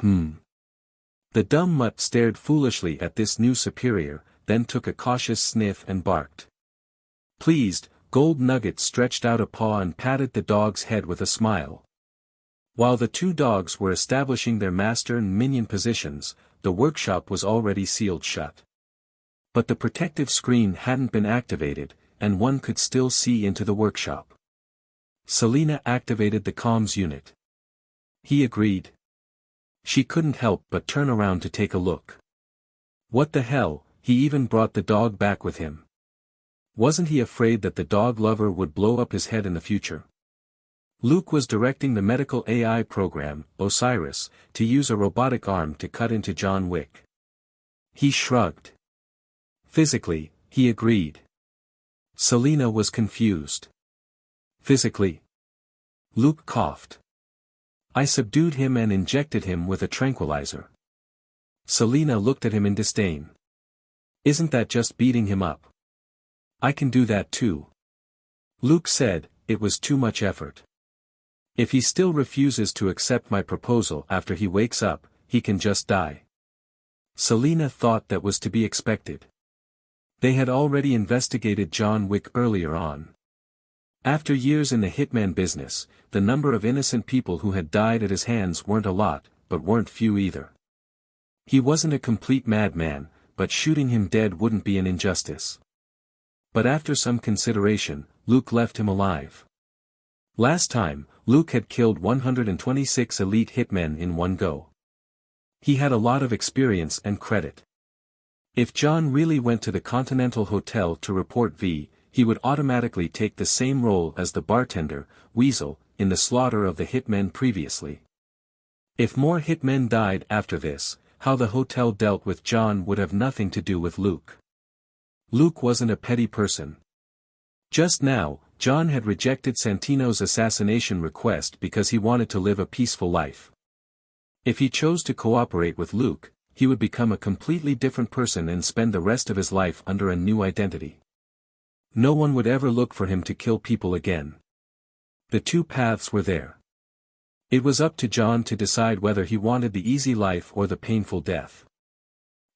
The dumb mutt stared foolishly at this new superior, then took a cautious sniff and barked. Pleased, Gold Nugget stretched out a paw and patted the dog's head with a smile. While the two dogs were establishing their master and minion positions, the workshop was already sealed shut. But the protective screen hadn't been activated, and one could still see into the workshop. Selina activated the comms unit. He agreed. She couldn't help but turn around to take a look. What the hell, he even brought the dog back with him. Wasn't he afraid that the dog lover would blow up his head in the future? Luke was directing the medical AI program, Osiris, to use a robotic arm to cut into John Wick. He shrugged. Physically, he agreed. Selina was confused. Physically? Luke coughed. I subdued him and injected him with a tranquilizer. Selina looked at him in disdain. Isn't that just beating him up? I can do that too. Luke said, it was too much effort. If he still refuses to accept my proposal after he wakes up, he can just die. Selina thought that was to be expected. They had already investigated John Wick earlier on. After years in the hitman business, the number of innocent people who had died at his hands weren't a lot, but weren't few either. He wasn't a complete madman, but shooting him dead wouldn't be an injustice. But after some consideration, Luke left him alive. Last time, Luke had killed 126 elite hitmen in one go. He had a lot of experience and credit. If John really went to the Continental Hotel to report V, he would automatically take the same role as the bartender, Weasel, in the slaughter of the hitmen previously. If more hitmen died after this, how the hotel dealt with John would have nothing to do with Luke. Luke wasn't a petty person. Just now, John had rejected Santino's assassination request because he wanted to live a peaceful life. If he chose to cooperate with Luke, he would become a completely different person and spend the rest of his life under a new identity. No one would ever look for him to kill people again. The two paths were there. It was up to John to decide whether he wanted the easy life or the painful death.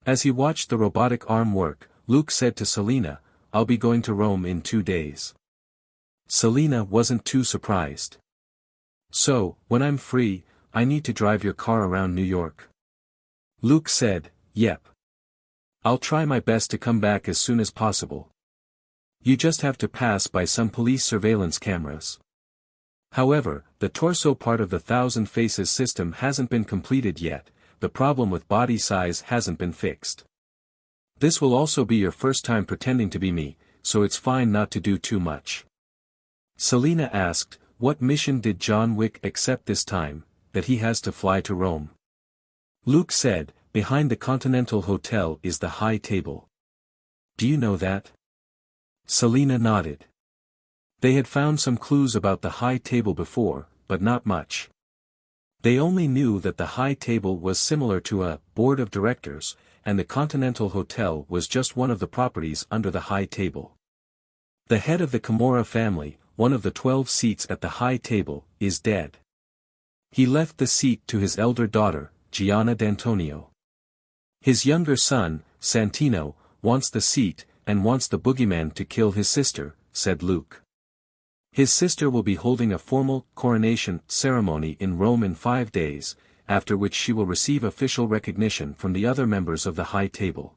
As he watched the robotic arm work, Luke said to Selina, I'll be going to Rome in 2 days. Selina wasn't too surprised. So, when I'm free, I need to drive your car around New York. Luke said, Yep. I'll try my best to come back as soon as possible. You just have to pass by some police surveillance cameras. However, the torso part of the 1,000 Faces system hasn't been completed yet, the problem with body size hasn't been fixed. This will also be your first time pretending to be me, so it's fine not to do too much. Selina asked, what mission did John Wick accept this time, that he has to fly to Rome? Luke said, behind the Continental Hotel is the high table. Do you know that? Selina nodded. They had found some clues about the high table before, but not much. They only knew that the high table was similar to a board of directors, and the Continental Hotel was just one of the properties under the high table. The head of the Kimura family, one of the 12 seats at the high table, is dead. He left the seat to his elder daughter, Gianna D'Antonio. His younger son, Santino, wants the seat, and wants the boogeyman to kill his sister, said Luke. His sister will be holding a formal coronation ceremony in Rome in 5 days, after which she will receive official recognition from the other members of the high table.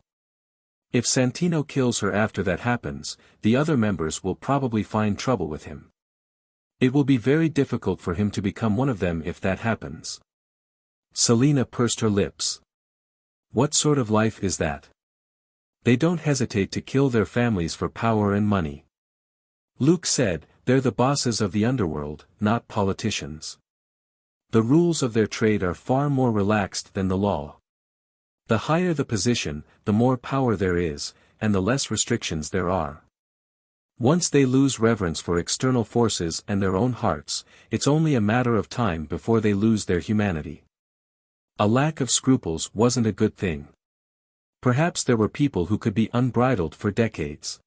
If Santino kills her after that happens, the other members will probably find trouble with him. It will be very difficult for him to become one of them if that happens. Selena pursed her lips. What sort of life is that? They don't hesitate to kill their families for power and money. Luke said, they're the bosses of the underworld, not politicians. The rules of their trade are far more relaxed than the law. The higher the position, the more power there is, and the less restrictions there are. Once they lose reverence for external forces and their own hearts, it's only a matter of time before they lose their humanity. A lack of scruples wasn't a good thing. Perhaps there were people who could be unbridled for decades.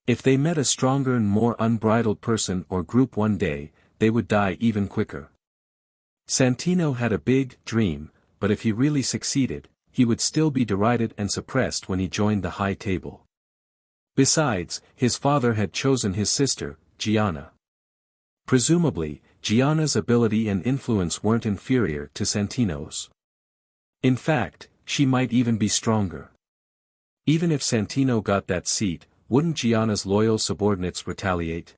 If they met a stronger and more unbridled person or group one day, they would die even quicker. Santino had a big dream, but if he really succeeded, he would still be derided and suppressed when he joined the high table. Besides, his father had chosen his sister, Gianna. Presumably, Gianna's ability and influence weren't inferior to Santino's. In fact, she might even be stronger. Even if Santino got that seat, wouldn't Gianna's loyal subordinates retaliate?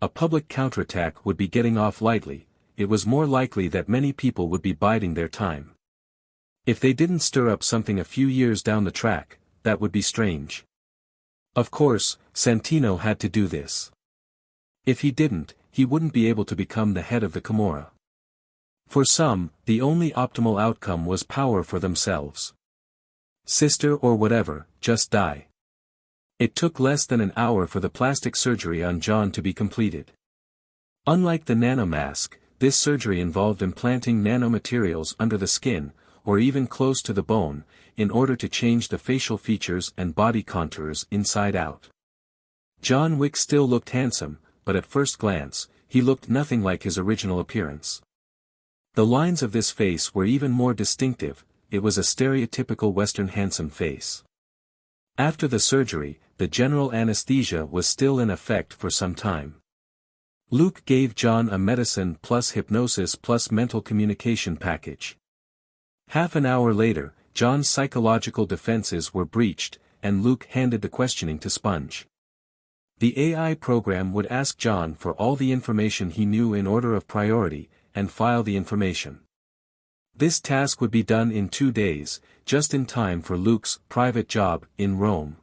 A public counterattack would be getting off lightly. It was more likely that many people would be biding their time. If they didn't stir up something a few years down the track, that would be strange. Of course, Santino had to do this. If he didn't, he wouldn't be able to become the head of the Kimura. For some, the only optimal outcome was power for themselves. Sister or whatever, just die. It took less than an hour for the plastic surgery on John to be completed. Unlike the nanomask, this surgery involved implanting nanomaterials under the skin, or even close to the bone, in order to change the facial features and body contours inside out. John Wick still looked handsome, but at first glance, he looked nothing like his original appearance. The lines of this face were even more distinctive. It was a stereotypical Western handsome face. After the surgery, the general anesthesia was still in effect for some time. Luke gave John a medicine plus hypnosis plus mental communication package. Half an hour later, John's psychological defenses were breached, and Luke handed the questioning to Sponge. The AI program would ask John for all the information he knew in order of priority, and file the information. This task would be done in 2 days, just in time for Luke's private job in Rome.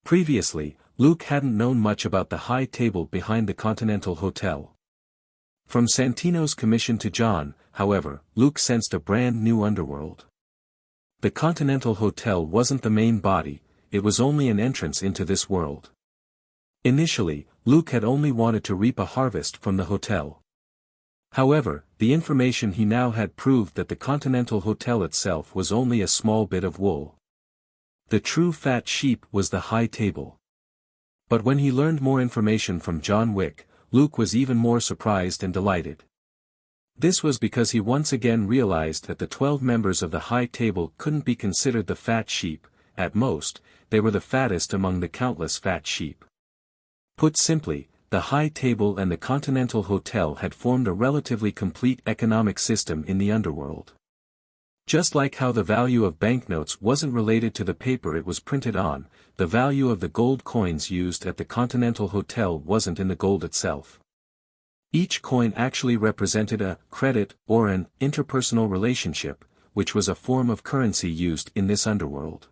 Previously, Luke hadn't known much about the high table behind the Continental Hotel. From Santino's commission to John, however, Luke sensed a brand new underworld. The Continental Hotel wasn't the main body, it was only an entrance into this world. Initially, Luke had only wanted to reap a harvest from the hotel. However, the information he now had proved that the Continental Hotel itself was only a small bit of wool. The true fat sheep was the high table. But when he learned more information from John Wick, Luke was even more surprised and delighted. This was because he once again realized that the 12 members of the high table couldn't be considered the fat sheep. At most, they were the fattest among the countless fat sheep. Put simply, the high table and the Continental Hotel had formed a relatively complete economic system in the underworld. Just like how the value of banknotes wasn't related to the paper it was printed on, the value of the gold coins used at the Continental Hotel wasn't in the gold itself. Each coin actually represented a credit or an interpersonal relationship, which was a form of currency used in this underworld.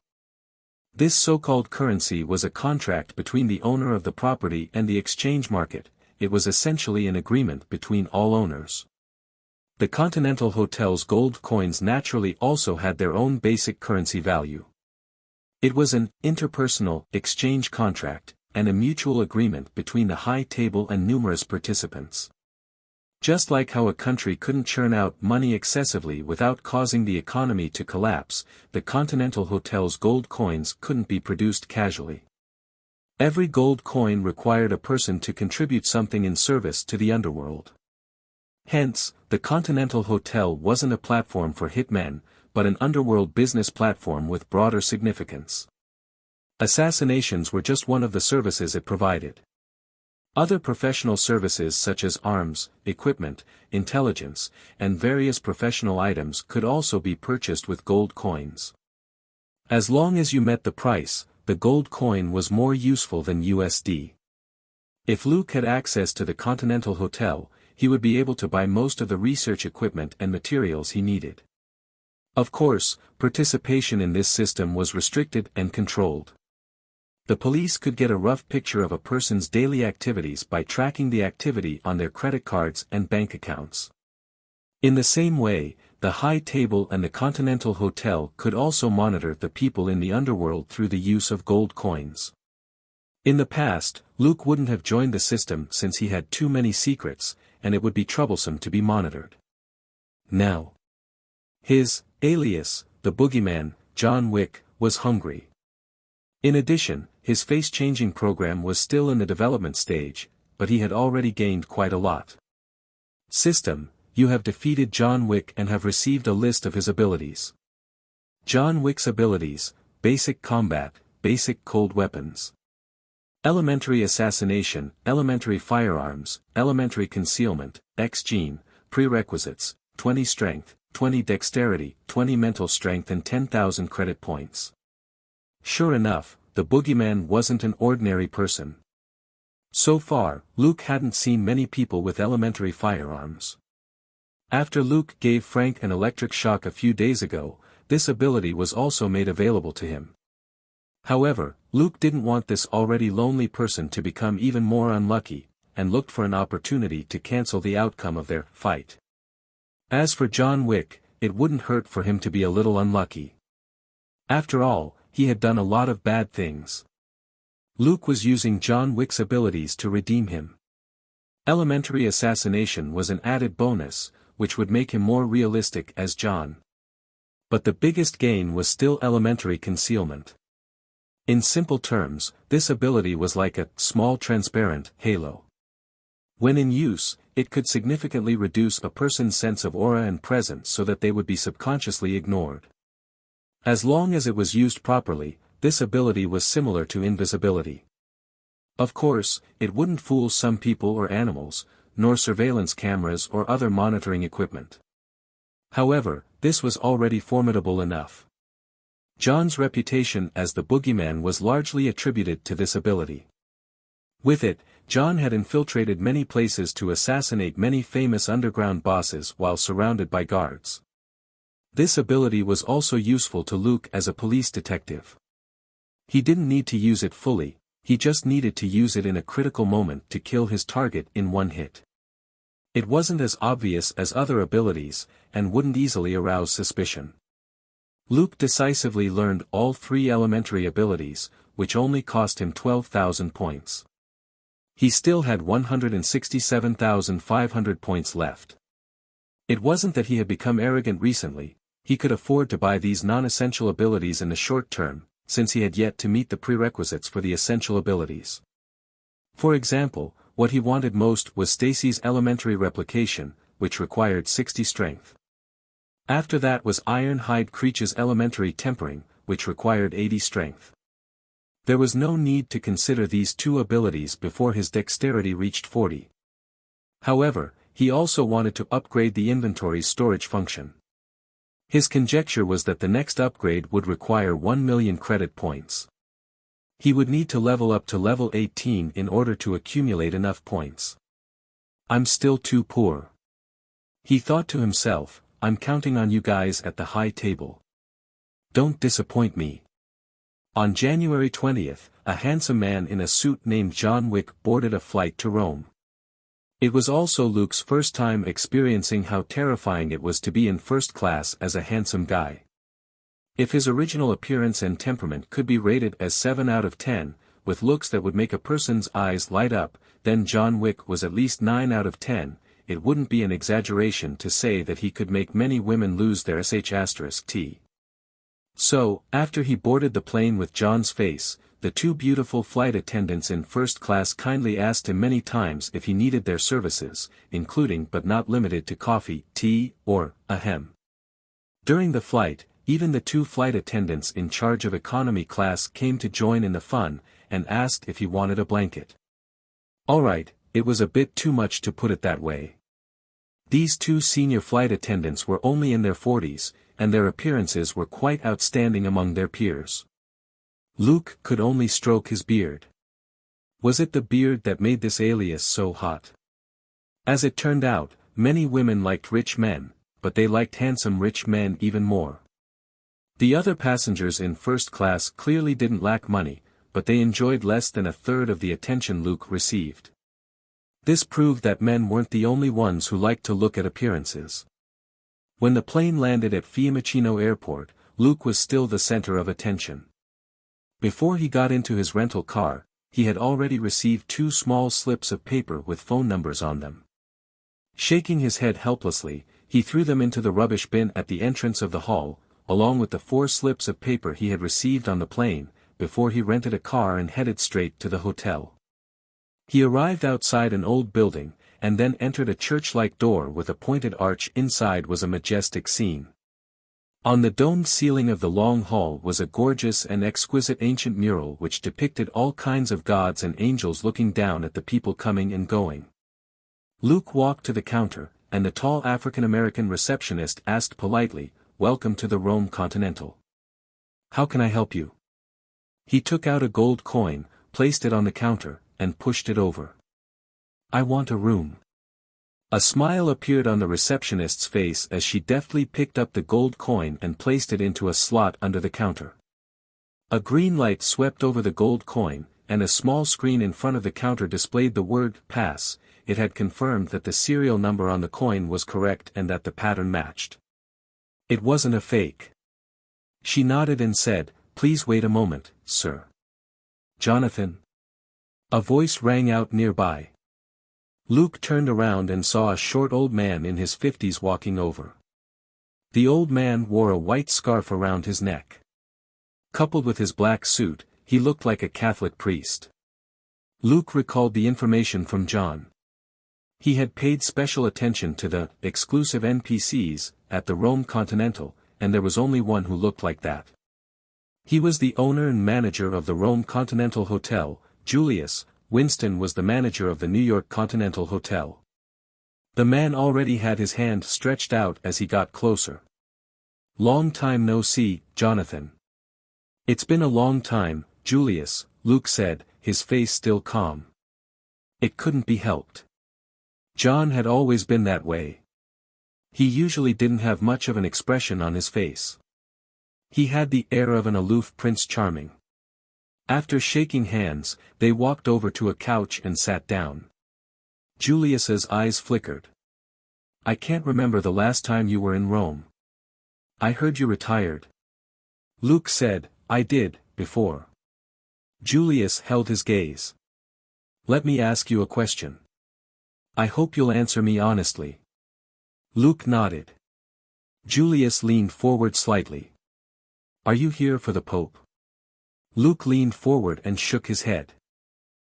This so-called currency was a contract between the owner of the property and the exchange market. It was essentially an agreement between all owners. The Continental Hotel's gold coins naturally also had their own basic currency value. It was an interpersonal exchange contract, and a mutual agreement between the high table and numerous participants. Just like how a country couldn't churn out money excessively without causing the economy to collapse, the Continental Hotel's gold coins couldn't be produced casually. Every gold coin required a person to contribute something in service to the underworld. Hence, the Continental Hotel wasn't a platform for hitmen, but an underworld business platform with broader significance. Assassinations were just one of the services it provided. Other professional services such as arms, equipment, intelligence, and various professional items could also be purchased with gold coins. As long as you met the price, the gold coin was more useful than USD. If Luke had access to the Continental Hotel, he would be able to buy most of the research equipment and materials he needed. Of course, participation in this system was restricted and controlled. The police could get a rough picture of a person's daily activities by tracking the activity on their credit cards and bank accounts. In the same way, the High Table and the Continental Hotel could also monitor the people in the underworld through the use of gold coins. In the past, Luke wouldn't have joined the system since he had too many secrets, and it would be troublesome to be monitored. Now, his alias, the boogeyman, John Wick, was hungry. In addition, his face-changing program was still in the development stage, but he had already gained quite a lot. System, you have defeated John Wick and have received a list of his abilities. John Wick's abilities: basic combat, basic cold weapons. Elementary assassination, elementary firearms, elementary concealment, X-gene, prerequisites, 20 strength, 20 dexterity, 20 mental strength and 10,000 credit points. Sure enough, the boogeyman wasn't an ordinary person. So far, Luke hadn't seen many people with elementary firearms. After Luke gave Frank an electric shock a few days ago, this ability was also made available to him. However, Luke didn't want this already lonely person to become even more unlucky, and looked for an opportunity to cancel the outcome of their fight. As for John Wick, it wouldn't hurt for him to be a little unlucky. After all, he had done a lot of bad things. Luke was using John Wick's abilities to redeem him. Elementary assassination was an added bonus, which would make him more realistic as John. But the biggest gain was still elementary concealment. In simple terms, this ability was like a small transparent halo. When in use, it could significantly reduce a person's sense of aura and presence so that they would be subconsciously ignored. As long as it was used properly, this ability was similar to invisibility. Of course, it wouldn't fool some people or animals, nor surveillance cameras or other monitoring equipment. However, this was already formidable enough. John's reputation as the boogeyman was largely attributed to this ability. With it, John had infiltrated many places to assassinate many famous underground bosses while surrounded by guards. This ability was also useful to Luke as a police detective. He didn't need to use it fully, he just needed to use it in a critical moment to kill his target in one hit. It wasn't as obvious as other abilities, and wouldn't easily arouse suspicion. Luke decisively learned all three elementary abilities, which only cost him 12,000 points. He still had 167,500 points left. It wasn't that he had become arrogant recently, he could afford to buy these non-essential abilities in the short term, since he had yet to meet the prerequisites for the essential abilities. For example, what he wanted most was Stacy's elementary replication, which required 60 strength. After that was Ironhide Creech's elementary tempering, which required 80 strength. There was no need to consider these two abilities before his dexterity reached 40. However, he also wanted to upgrade the inventory's storage function. His conjecture was that the next upgrade would require 1 million credit points. He would need to level up to level 18 in order to accumulate enough points. I'm still too poor. He thought to himself, I'm counting on you guys at the High Table. Don't disappoint me. On January 20th, a handsome man in a suit named John Wick boarded a flight to Rome. It was also Luke's first time experiencing how terrifying it was to be in first class as a handsome guy. If his original appearance and temperament could be rated as 7 out of 10, with looks that would make a person's eyes light up, then John Wick was at least 9 out of 10, it wouldn't be an exaggeration to say that he could make many women lose their sh*t. So, after he boarded the plane with John's face, the two beautiful flight attendants in first class kindly asked him many times if he needed their services, including but not limited to coffee, tea, or, ahem. During the flight, even the two flight attendants in charge of economy class came to join in the fun, and asked if he wanted a blanket. Alright, it was a bit too much to put it that way. These two senior flight attendants were only in their 40s, and their appearances were quite outstanding among their peers. Luke could only stroke his beard. Was it the beard that made this alias so hot? As it turned out, many women liked rich men, but they liked handsome rich men even more. The other passengers in first class clearly didn't lack money, but they enjoyed less than a third of the attention Luke received. This proved that men weren't the only ones who liked to look at appearances. When the plane landed at Fiumicino Airport, Luke was still the center of attention. Before he got into his rental car, he had already received 2 small slips of paper with phone numbers on them. Shaking his head helplessly, he threw them into the rubbish bin at the entrance of the hall, along with the 4 slips of paper he had received on the plane, before he rented a car and headed straight to the hotel. He arrived outside an old building, and then entered a church-like door with a pointed arch. Inside was a majestic scene. On the domed ceiling of the long hall was a gorgeous and exquisite ancient mural which depicted all kinds of gods and angels looking down at the people coming and going. Luke walked to the counter, and the tall African-American receptionist asked politely, "Welcome to the Rome Continental. How can I help you?" He took out a gold coin, placed it on the counter, and pushed it over. "I want a room." A smile appeared on the receptionist's face as she deftly picked up the gold coin and placed it into a slot under the counter. A green light swept over the gold coin, and a small screen in front of the counter displayed the word "pass." It had confirmed that the serial number on the coin was correct and that the pattern matched. It wasn't a fake. She nodded and said, "Please wait a moment, sir." "Jonathan?" A voice rang out nearby. Luke turned around and saw a short old man in his 50s walking over. The old man wore a white scarf around his neck. Coupled with his black suit, he looked like a Catholic priest. Luke recalled the information from John. He had paid special attention to the exclusive NPCs at the Rome Continental, and there was only one who looked like that. He was the owner and manager of the Rome Continental Hotel. Julius. Winston was the manager of the New York Continental Hotel. The man already had his hand stretched out as he got closer. "Long time no see, Jonathan." "It's been a long time, Julius," Luke said, his face still calm. It couldn't be helped. John had always been that way. He usually didn't have much of an expression on his face. He had the air of an aloof Prince Charming. After shaking hands, they walked over to a couch and sat down. Julius's eyes flickered. "I can't remember the last time you were in Rome." "I heard you retired." Luke said, "I did, before." Julius held his gaze. "Let me ask you a question. I hope you'll answer me honestly." Luke nodded. Julius leaned forward slightly. "Are you here for the Pope?" Luke leaned forward and shook his head.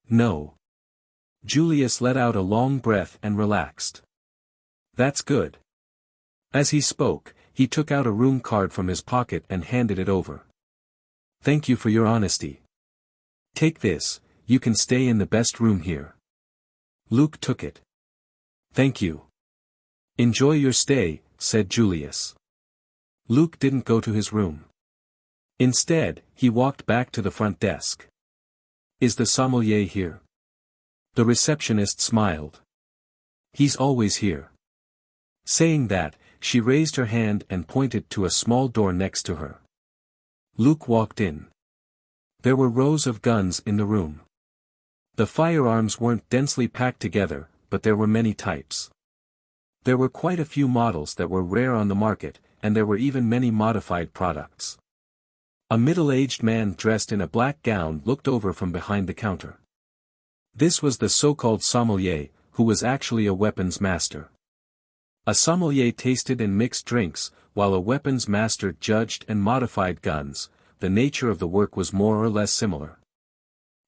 "No." Julius let out a long breath and relaxed. "That's good." As he spoke, he took out a room card from his pocket and handed it over. "Thank you for your honesty. Take this, you can stay in the best room here." Luke took it. "Thank you." "Enjoy your stay," said Julius. Luke didn't go to his room. Instead, he walked back to the front desk. "Is the sommelier here?" The receptionist smiled. "He's always here." Saying that, she raised her hand and pointed to a small door next to her. Luke walked in. There were rows of guns in the room. The firearms weren't densely packed together, but there were many types. There were quite a few models that were rare on the market, and there were even many modified products. A middle-aged man dressed in a black gown looked over from behind the counter. This was the so-called sommelier, who was actually a weapons master. A sommelier tasted and mixed drinks, while a weapons master judged and modified guns. The nature of the work was more or less similar.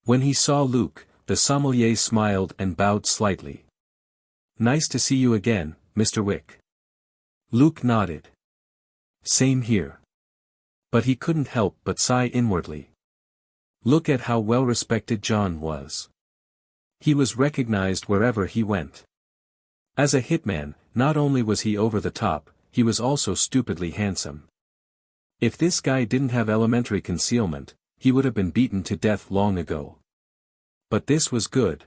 When he saw Luke, the sommelier smiled and bowed slightly. "Nice to see you again, Mr. Wick." Luke nodded. "Same here." But he couldn't help but sigh inwardly. Look at how well respected John was. He was recognized wherever he went. As a hitman, not only was he over the top, he was also stupidly handsome. If this guy didn't have elementary concealment, he would have been beaten to death long ago. But this was good.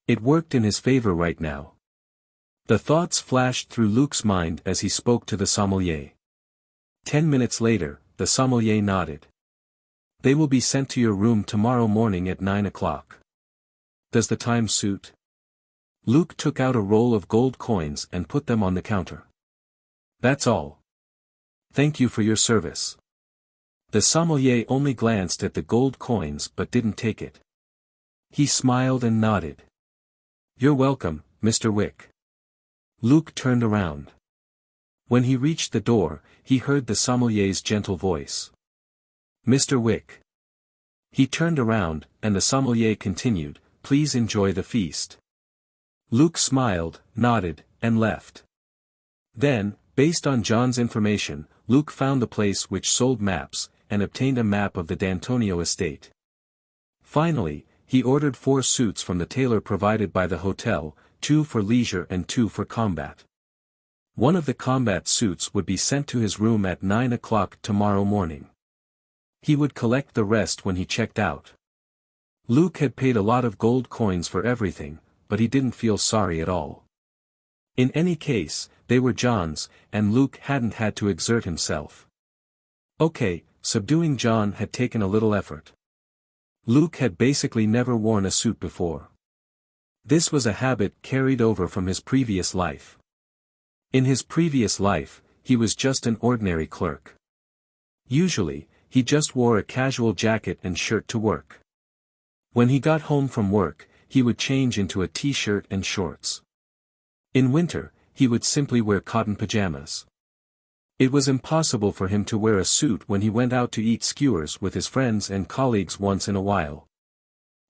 It worked in his favor right now. The thoughts flashed through Luke's mind as he spoke to the sommelier. 10 minutes later, the sommelier nodded. "They will be sent to your room tomorrow morning at 9 o'clock. Does the time suit?" Luke took out a roll of gold coins and put them on the counter. "That's all. Thank you for your service." The sommelier only glanced at the gold coins but didn't take it. He smiled and nodded. "You're welcome, Mr. Wick." Luke turned around. When he reached the door, he heard the sommelier's gentle voice. "Mr. Wick." He turned around, and the sommelier continued, "Please enjoy the feast." Luke smiled, nodded, and left. Then, based on John's information, Luke found the place which sold maps, and obtained a map of the D'Antonio estate. Finally, he ordered 4 suits from the tailor provided by the hotel, 2 for leisure and 2 for combat. One of the combat suits would be sent to his room at 9 o'clock tomorrow morning. He would collect the rest when he checked out. Luke had paid a lot of gold coins for everything, but he didn't feel sorry at all. In any case, they were John's, and Luke hadn't had to exert himself. Okay, subduing John had taken a little effort. Luke had basically never worn a suit before. This was a habit carried over from his previous life. In his previous life, he was just an ordinary clerk. Usually, he just wore a casual jacket and shirt to work. When he got home from work, he would change into a t-shirt and shorts. In winter, he would simply wear cotton pajamas. It was impossible for him to wear a suit when he went out to eat skewers with his friends and colleagues once in a while.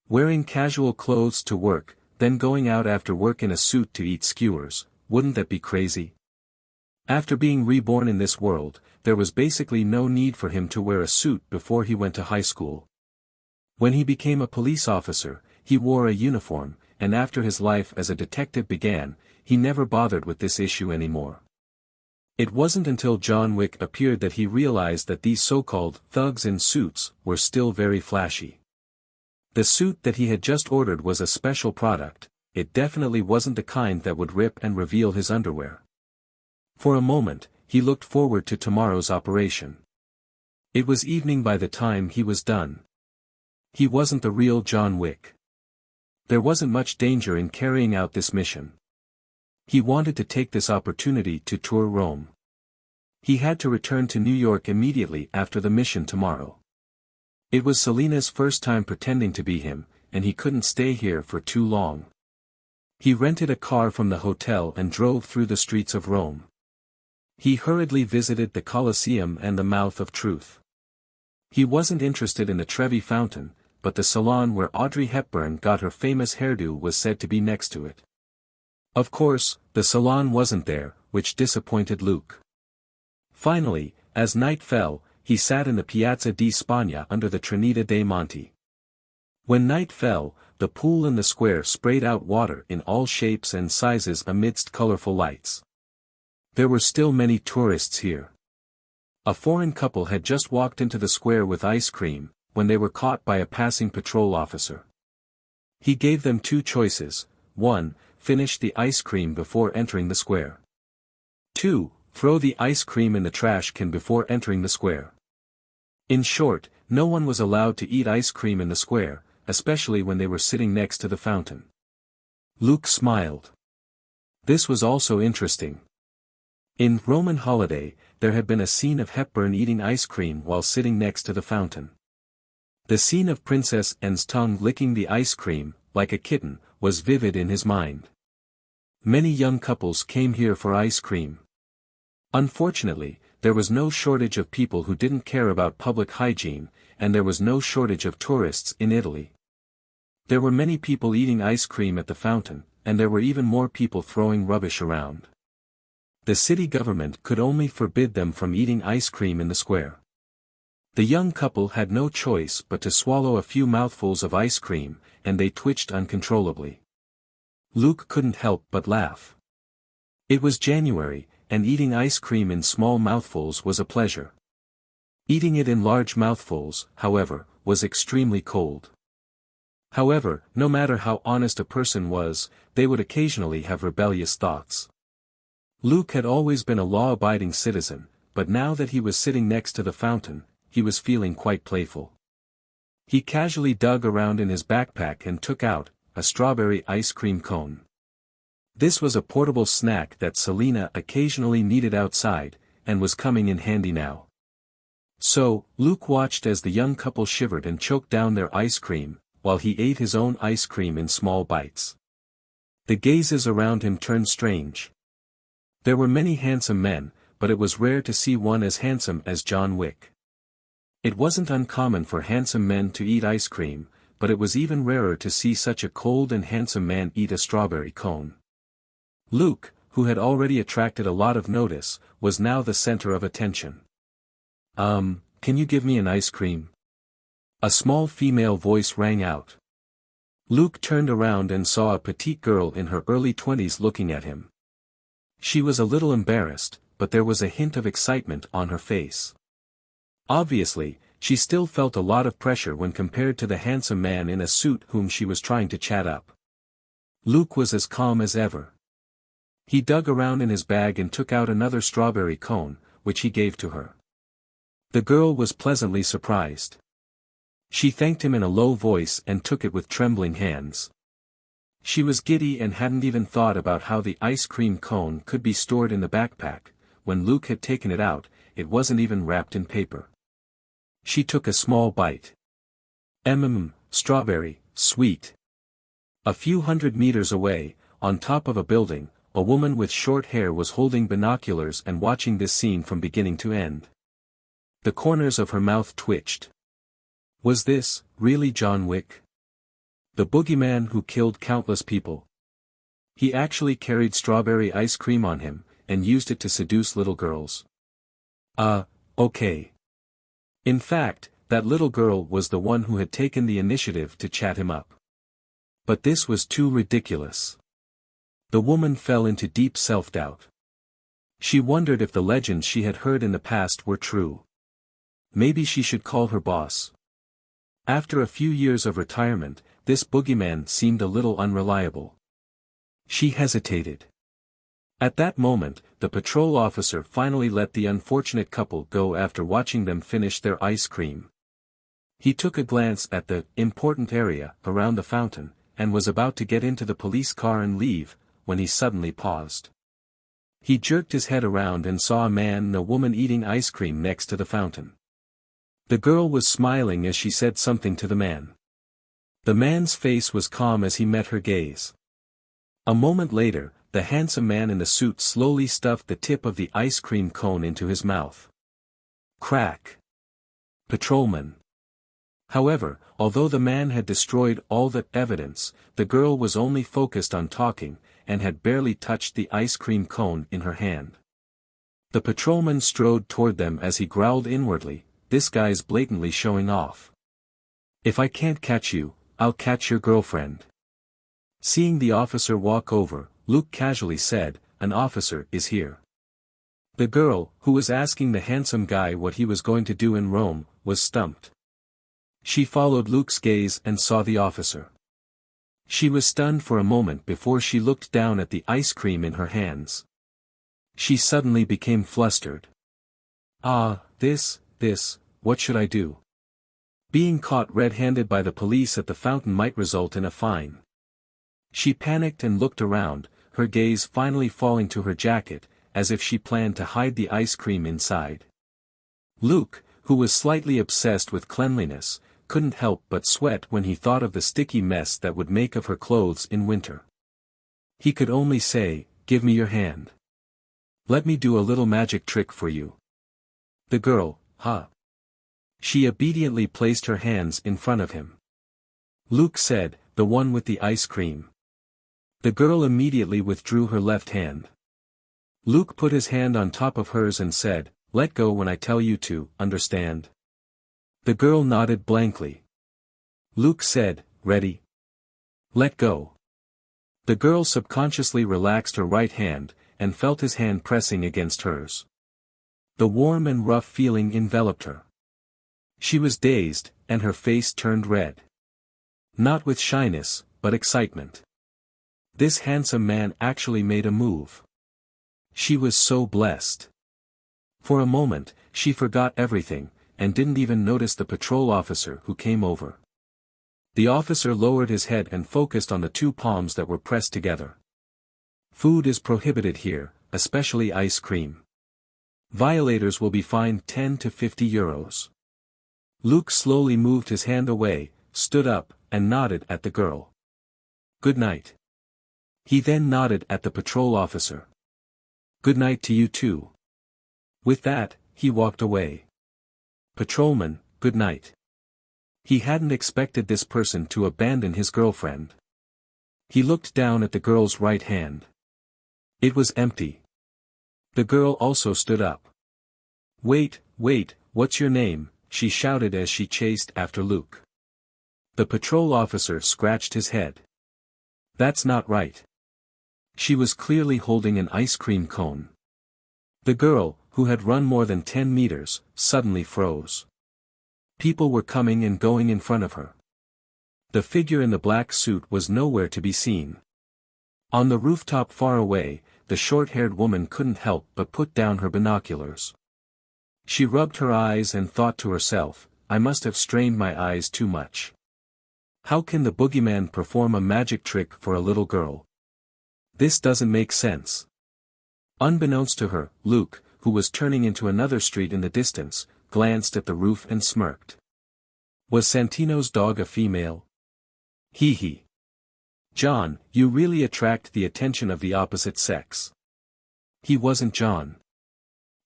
Wearing casual clothes to work, then going out after work in a suit to eat skewers, wouldn't that be crazy? After being reborn in this world, there was basically no need for him to wear a suit before he went to high school. When he became a police officer, he wore a uniform, and after his life as a detective began, he never bothered with this issue anymore. It wasn't until John Wick appeared that he realized that these so-called thugs in suits were still very flashy. The suit that he had just ordered was a special product. It definitely wasn't the kind that would rip and reveal his underwear. For a moment, he looked forward to tomorrow's operation. It was evening by the time he was done. He wasn't the real John Wick. There wasn't much danger in carrying out this mission. He wanted to take this opportunity to tour Rome. He had to return to New York immediately after the mission tomorrow. It was Selena's first time pretending to be him, and he couldn't stay here for too long. He rented a car from the hotel and drove through the streets of Rome. He hurriedly visited the Colosseum and the Mouth of Truth. He wasn't interested in the Trevi Fountain, but the salon where Audrey Hepburn got her famous hairdo was said to be next to it. Of course, the salon wasn't there, which disappointed Luke. Finally, as night fell, he sat in the Piazza di Spagna under the Trinita dei Monti. When night fell, the pool in the square sprayed out water in all shapes and sizes amidst colorful lights. There were still many tourists here. A foreign couple had just walked into the square with ice cream, when they were caught by a passing patrol officer. He gave them 2 choices: 1, finish the ice cream before entering the square. 2, throw the ice cream in the trash can before entering the square. In short, no one was allowed to eat ice cream in the square, especially when they were sitting next to the fountain. Luke smiled. This was also interesting. In Roman Holiday, there had been a scene of Hepburn eating ice cream while sitting next to the fountain. The scene of Princess Anne's tongue licking the ice cream, like a kitten, was vivid in his mind. Many young couples came here for ice cream. Unfortunately, there was no shortage of people who didn't care about public hygiene, and there was no shortage of tourists in Italy. There were many people eating ice cream at the fountain, and there were even more people throwing rubbish around. The city government could only forbid them from eating ice cream in the square. The young couple had no choice but to swallow a few mouthfuls of ice cream, and they twitched uncontrollably. Luke couldn't help but laugh. It was January, and eating ice cream in small mouthfuls was a pleasure. Eating it in large mouthfuls, however, was extremely cold. However, no matter how honest a person was, they would occasionally have rebellious thoughts. Luke had always been a law-abiding citizen, but now that he was sitting next to the fountain, he was feeling quite playful. He casually dug around in his backpack and took out a strawberry ice cream cone. This was a portable snack that Selena occasionally needed outside, and was coming in handy now. So, Luke watched as the young couple shivered and choked down their ice cream, while he ate his own ice cream in small bites. The gazes around him turned strange. There were many handsome men, but it was rare to see one as handsome as John Wick. It wasn't uncommon for handsome men to eat ice cream, but it was even rarer to see such a cold and handsome man eat a strawberry cone. Luke, who had already attracted a lot of notice, was now the center of attention. Can you give me an ice cream?" A small female voice rang out. Luke turned around and saw a petite girl in her early 20s looking at him. She was a little embarrassed, but there was a hint of excitement on her face. Obviously, she still felt a lot of pressure when compared to the handsome man in a suit whom she was trying to chat up. Luke was as calm as ever. He dug around in his bag and took out another strawberry cone, which he gave to her. The girl was pleasantly surprised. She thanked him in a low voice and took it with trembling hands. She was giddy and hadn't even thought about how the ice cream cone could be stored in the backpack. When Luke had taken it out, it wasn't even wrapped in paper. She took a small bite. Strawberry, sweet. A few hundred meters away, on top of a building, a woman with short hair was holding binoculars and watching this scene from beginning to end. The corners of her mouth twitched. Was this, really John Wick? The boogeyman who killed countless people? He actually carried strawberry ice cream on him, and used it to seduce little girls. Okay. In fact, that little girl was the one who had taken the initiative to chat him up. But this was too ridiculous. The woman fell into deep self-doubt. She wondered if the legends she had heard in the past were true. Maybe she should call her boss. After a few years of retirement, this boogeyman seemed a little unreliable. She hesitated. At that moment, the patrol officer finally let the unfortunate couple go after watching them finish their ice cream. He took a glance at the important area around the fountain, and was about to get into the police car and leave, when he suddenly paused. He jerked his head around and saw a man and a woman eating ice cream next to the fountain. The girl was smiling as she said something to the man. The man's face was calm as he met her gaze. A moment later, the handsome man in the suit slowly stuffed the tip of the ice cream cone into his mouth. Crack. Patrolman. However, although the man had destroyed all the evidence, the girl was only focused on talking, and had barely touched the ice cream cone in her hand. The patrolman strode toward them as he growled inwardly, "This guy's blatantly showing off. If I can't catch you, I'll catch your girlfriend." Seeing the officer walk over, Luke casually said, "An officer is here." The girl, who was asking the handsome guy what he was going to do in Rome, was stumped. She followed Luke's gaze and saw the officer. She was stunned for a moment before she looked down at the ice cream in her hands. She suddenly became flustered. What should I do? Being caught red-handed by the police at the fountain might result in a fine. She panicked and looked around, her gaze finally falling to her jacket, as if she planned to hide the ice cream inside. Luke, who was slightly obsessed with cleanliness, couldn't help but sweat when he thought of the sticky mess that would make of her clothes in winter. He could only say, "Give me your hand. Let me do a little magic trick for you." The girl, huh? She obediently placed her hands in front of him. Luke said, "The one with the ice cream." The girl immediately withdrew her left hand. Luke put his hand on top of hers and said, "Let go when I tell you to, understand?" The girl nodded blankly. Luke said, "Ready? Let go." The girl subconsciously relaxed her right hand, and felt his hand pressing against hers. The warm and rough feeling enveloped her. She was dazed, and her face turned red. Not with shyness, but excitement. This handsome man actually made a move. She was so blessed. For a moment, she forgot everything, and didn't even notice the patrol officer who came over. The officer lowered his head and focused on the two palms that were pressed together. "Food is prohibited here, especially ice cream. Violators will be fined 10 to 50 euros. Luke slowly moved his hand away, stood up, and nodded at the girl. "Good night." He then nodded at the patrol officer. "Good night to you too." With that, he walked away. "Patrolman, good night." He hadn't expected this person to abandon his girlfriend. He looked down at the girl's right hand. It was empty. The girl also stood up. Wait, what's your name?" she shouted as she chased after Luke. The patrol officer scratched his head. "That's not right." She was clearly holding an ice cream cone. The girl, who had run more than 10 meters, suddenly froze. People were coming and going in front of her. The figure in the black suit was nowhere to be seen. On the rooftop far away, the short-haired woman couldn't help but put down her binoculars. She rubbed her eyes and thought to herself, "I must have strained my eyes too much. How can the boogeyman perform a magic trick for a little girl? This doesn't make sense." Unbeknownst to her, Luke, who was turning into another street in the distance, glanced at the roof and smirked. Was Santino's dog a female? Hee hee. "John, you really attract the attention of the opposite sex." He wasn't John.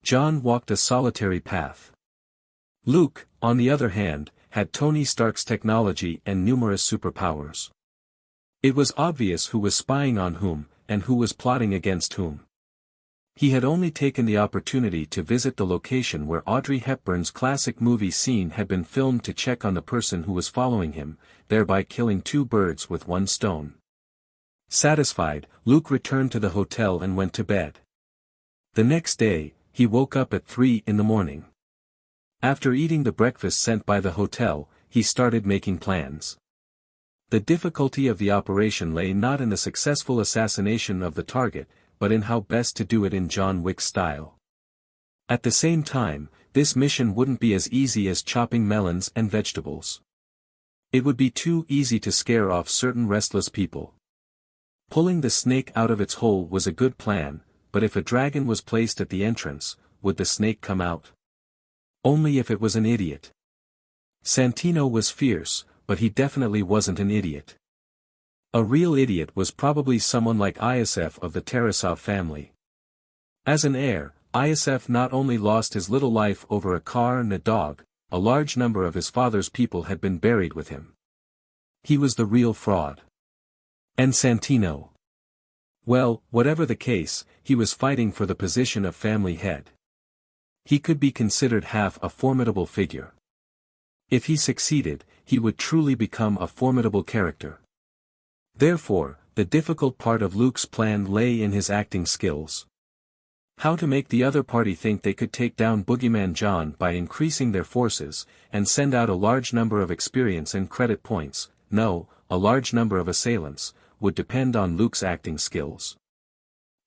John walked a solitary path. Luke, on the other hand, had Tony Stark's technology and numerous superpowers. It was obvious who was spying on whom, and who was plotting against whom. He had only taken the opportunity to visit the location where Audrey Hepburn's classic movie scene had been filmed to check on the person who was following him, thereby killing two birds with one stone. Satisfied, Luke returned to the hotel and went to bed. The next day, he woke up at 3 in the morning. After eating the breakfast sent by the hotel, he started making plans. The difficulty of the operation lay not in the successful assassination of the target, but in how best to do it in John Wick style. At the same time, this mission wouldn't be as easy as chopping melons and vegetables. It would be too easy to scare off certain restless people. Pulling the snake out of its hole was a good plan, but if a dragon was placed at the entrance, would the snake come out? Only if it was an idiot. Santino was fierce, but he definitely wasn't an idiot. A real idiot was probably someone like Iosef of the Tarasov family. As an heir, Iosef not only lost his little life over a car and a dog, a large number of his father's people had been buried with him. He was the real fraud. And Santino. Well, whatever the case, he was fighting for the position of family head. He could be considered half a formidable figure. If he succeeded, he would truly become a formidable character. Therefore, the difficult part of Luke's plan lay in his acting skills. How to make the other party think they could take down Boogeyman John by increasing their forces, and send out a large number of experience and credit points, no, a large number of assailants, would depend on Luke's acting skills.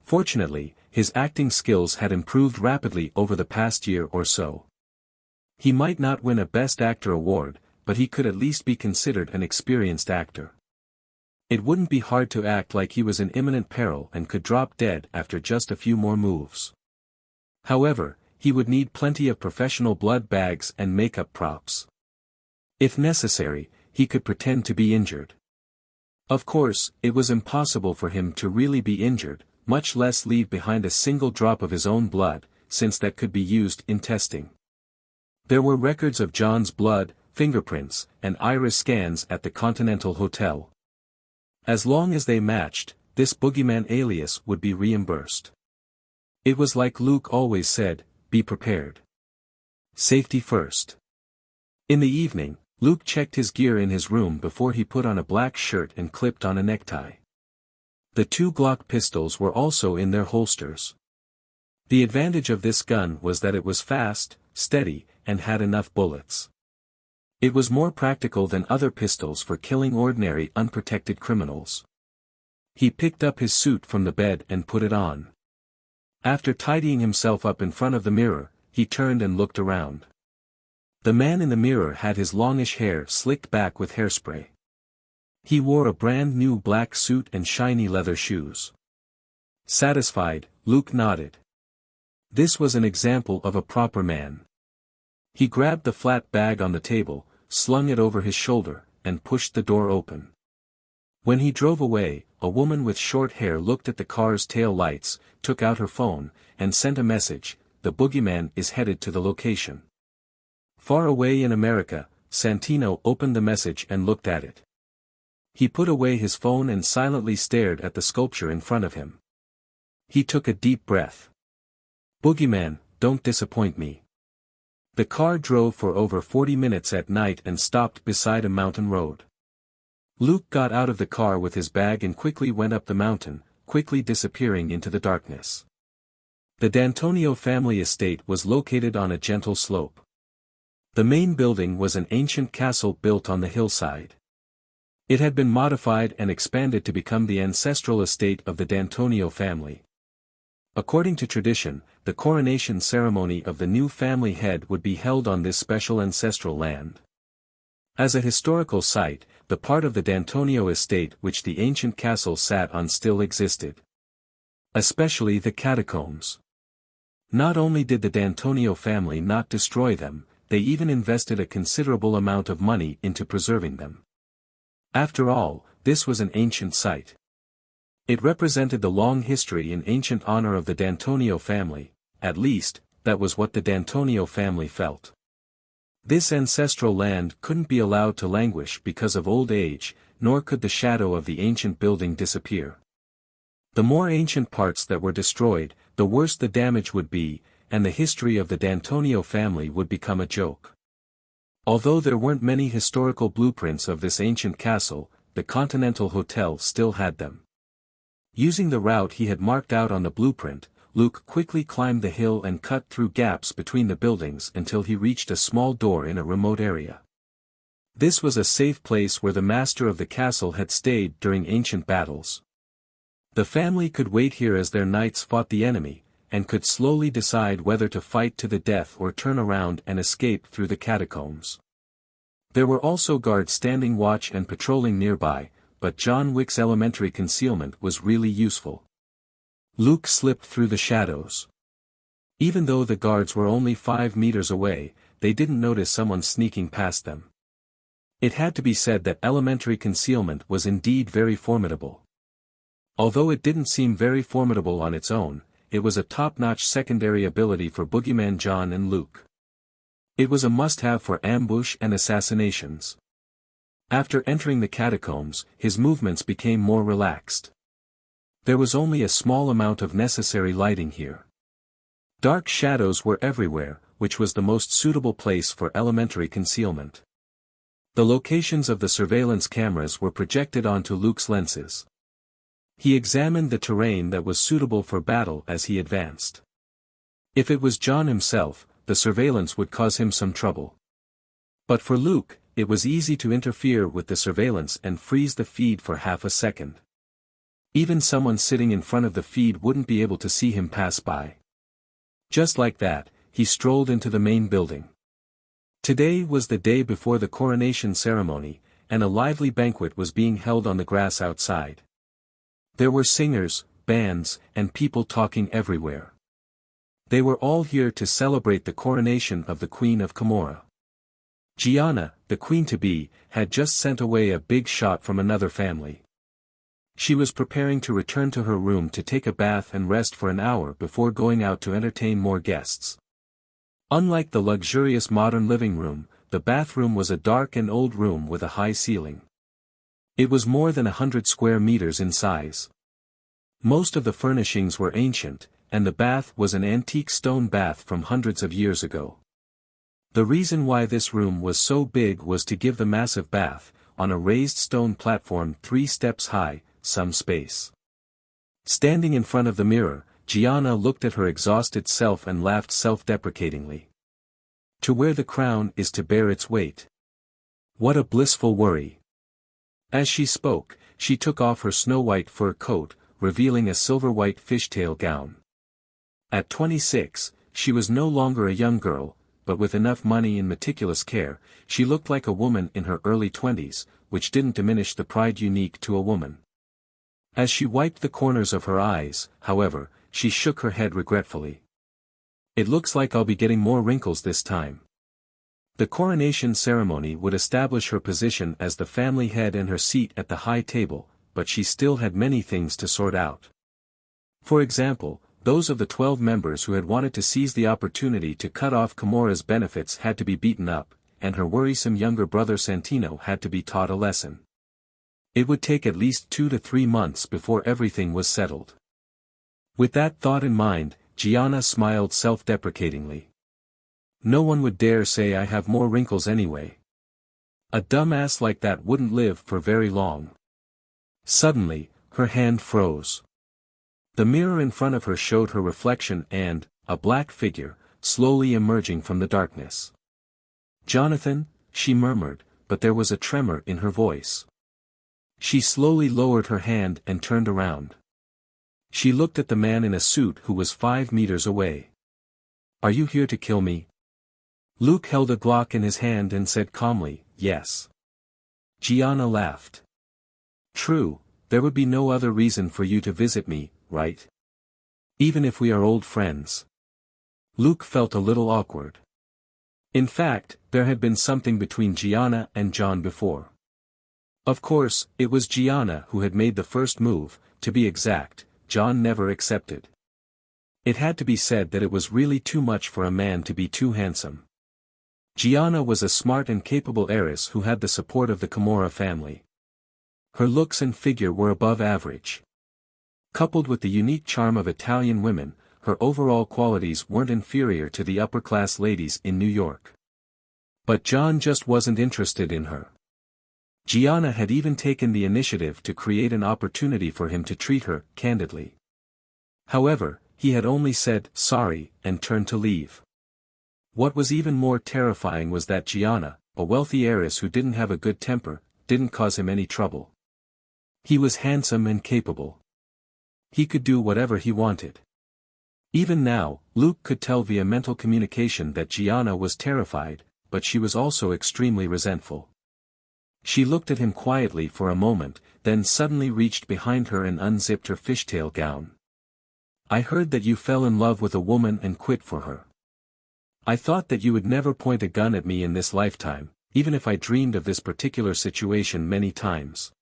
Fortunately, his acting skills had improved rapidly over the past year or so. He might not win a Best Actor award, but he could at least be considered an experienced actor. It wouldn't be hard to act like he was in imminent peril and could drop dead after just a few more moves. However, he would need plenty of professional blood bags and makeup props. If necessary, he could pretend to be injured. Of course, it was impossible for him to really be injured, much less leave behind a single drop of his own blood, since that could be used in testing. There were records of John's blood, fingerprints, and iris scans at the Continental Hotel. As long as they matched, this boogeyman alias would be reimbursed. It was like Luke always said, be prepared. Safety first. In the evening, Luke checked his gear in his room before he put on a black shirt and clipped on a necktie. The 2 Glock pistols were also in their holsters. The advantage of this gun was that it was fast, steady, and had enough bullets. It was more practical than other pistols for killing ordinary unprotected criminals. He picked up his suit from the bed and put it on. After tidying himself up in front of the mirror, he turned and looked around. The man in the mirror had his longish hair slicked back with hairspray. He wore a brand new black suit and shiny leather shoes. Satisfied, Luke nodded. This was an example of a proper man. He grabbed the flat bag on the table, slung it over his shoulder, and pushed the door open. When he drove away, a woman with short hair looked at the car's tail lights, took out her phone, and sent a message, "The boogeyman is headed to the location." Far away in America, Santino opened the message and looked at it. He put away his phone and silently stared at the sculpture in front of him. He took a deep breath. Boogeyman, don't disappoint me. The car drove for over 40 minutes at night and stopped beside a mountain road. Luke got out of the car with his bag and quickly went up the mountain, quickly disappearing into the darkness. The D'Antonio family estate was located on a gentle slope. The main building was an ancient castle built on the hillside. It had been modified and expanded to become the ancestral estate of the D'Antonio family. According to tradition, the coronation ceremony of the new family head would be held on this special ancestral land. As a historical site, the part of the D'Antonio estate which the ancient castle sat on still existed. Especially the catacombs. Not only did the D'Antonio family not destroy them, they even invested a considerable amount of money into preserving them. After all, this was an ancient site. It represented the long history and ancient honor of the D'Antonio family, at least, that was what the D'Antonio family felt. This ancestral land couldn't be allowed to languish because of old age, nor could the shadow of the ancient building disappear. The more ancient parts that were destroyed, the worse the damage would be, and the history of the D'Antonio family would become a joke. Although there weren't many historical blueprints of this ancient castle, the Continental Hotel still had them. Using the route he had marked out on the blueprint, Luke quickly climbed the hill and cut through gaps between the buildings until he reached a small door in a remote area. This was a safe place where the master of the castle had stayed during ancient battles. The family could wait here as their knights fought the enemy, and could slowly decide whether to fight to the death or turn around and escape through the catacombs. There were also guards standing watch and patrolling nearby, but John Wick's elementary concealment was really useful. Luke slipped through the shadows. Even though the guards were only 5 meters away, they didn't notice someone sneaking past them. It had to be said that elementary concealment was indeed very formidable. Although it didn't seem very formidable on its own, it was a top-notch secondary ability for Boogeyman John and Luke. It was a must-have for ambush and assassinations. After entering the catacombs, his movements became more relaxed. There was only a small amount of necessary lighting here. Dark shadows were everywhere, which was the most suitable place for elementary concealment. The locations of the surveillance cameras were projected onto Luke's lenses. He examined the terrain that was suitable for battle as he advanced. If it was John himself, the surveillance would cause him some trouble. But for Luke, it was easy to interfere with the surveillance and freeze the feed for half a second. Even someone sitting in front of the feed wouldn't be able to see him pass by. Just like that, he strolled into the main building. Today was the day before the coronation ceremony, and a lively banquet was being held on the grass outside. There were singers, bands, and people talking everywhere. They were all here to celebrate the coronation of the Queen of Camorra. Gianna, the queen-to-be, had just sent away a big shot from another family. She was preparing to return to her room to take a bath and rest for an hour before going out to entertain more guests. Unlike the luxurious modern living room, the bathroom was a dark and old room with a high ceiling. It was more than 100 square meters in size. Most of the furnishings were ancient, and the bath was an antique stone bath from hundreds of years ago. The reason why this room was so big was to give the massive bath, on a raised stone platform 3 steps high, some space. Standing in front of the mirror, Gianna looked at her exhausted self and laughed self-deprecatingly. To wear the crown is to bear its weight. What a blissful worry. As she spoke, she took off her snow-white fur coat, revealing a silver-white fishtail gown. At 26, she was no longer a young girl, but with enough money and meticulous care, she looked like a woman in her early 20s, which didn't diminish the pride unique to a woman. As she wiped the corners of her eyes, however, she shook her head regretfully. It looks like I'll be getting more wrinkles this time. The coronation ceremony would establish her position as the family head and her seat at the high table, but she still had many things to sort out. For example, those of the 12 members who had wanted to seize the opportunity to cut off Kimura's benefits had to be beaten up, and her worrisome younger brother Santino had to be taught a lesson. It would take at least 2 to 3 months before everything was settled. With that thought in mind, Gianna smiled self-deprecatingly. No one would dare say I have more wrinkles anyway. A dumbass like that wouldn't live for very long. Suddenly, her hand froze. The mirror in front of her showed her reflection and, a black figure, slowly emerging from the darkness. "Jonathan," she murmured, but there was a tremor in her voice. She slowly lowered her hand and turned around. She looked at the man in a suit who was 5 meters away. "Are you here to kill me?" Luke held a Glock in his hand and said calmly, "Yes." Gianna laughed. "True, there would be no other reason for you to visit me, right? Even if we are old friends." Luke felt a little awkward. In fact, there had been something between Gianna and John before. Of course, it was Gianna who had made the first move, to be exact, John never accepted. It had to be said that it was really too much for a man to be too handsome. Gianna was a smart and capable heiress who had the support of the Kimura family. Her looks and figure were above average. Coupled with the unique charm of Italian women, her overall qualities weren't inferior to the upper-class ladies in New York. But John just wasn't interested in her. Gianna had even taken the initiative to create an opportunity for him to treat her candidly. However, he had only said sorry and turned to leave. What was even more terrifying was that Gianna, a wealthy heiress who didn't have a good temper, didn't cause him any trouble. He was handsome and capable. He could do whatever he wanted. Even now, Luke could tell via mental communication that Gianna was terrified, but she was also extremely resentful. She looked at him quietly for a moment, then suddenly reached behind her and unzipped her fishtail gown. "I heard that you fell in love with a woman and quit for her. I thought that you would never point a gun at me in this lifetime, even if I dreamed of this particular situation many times."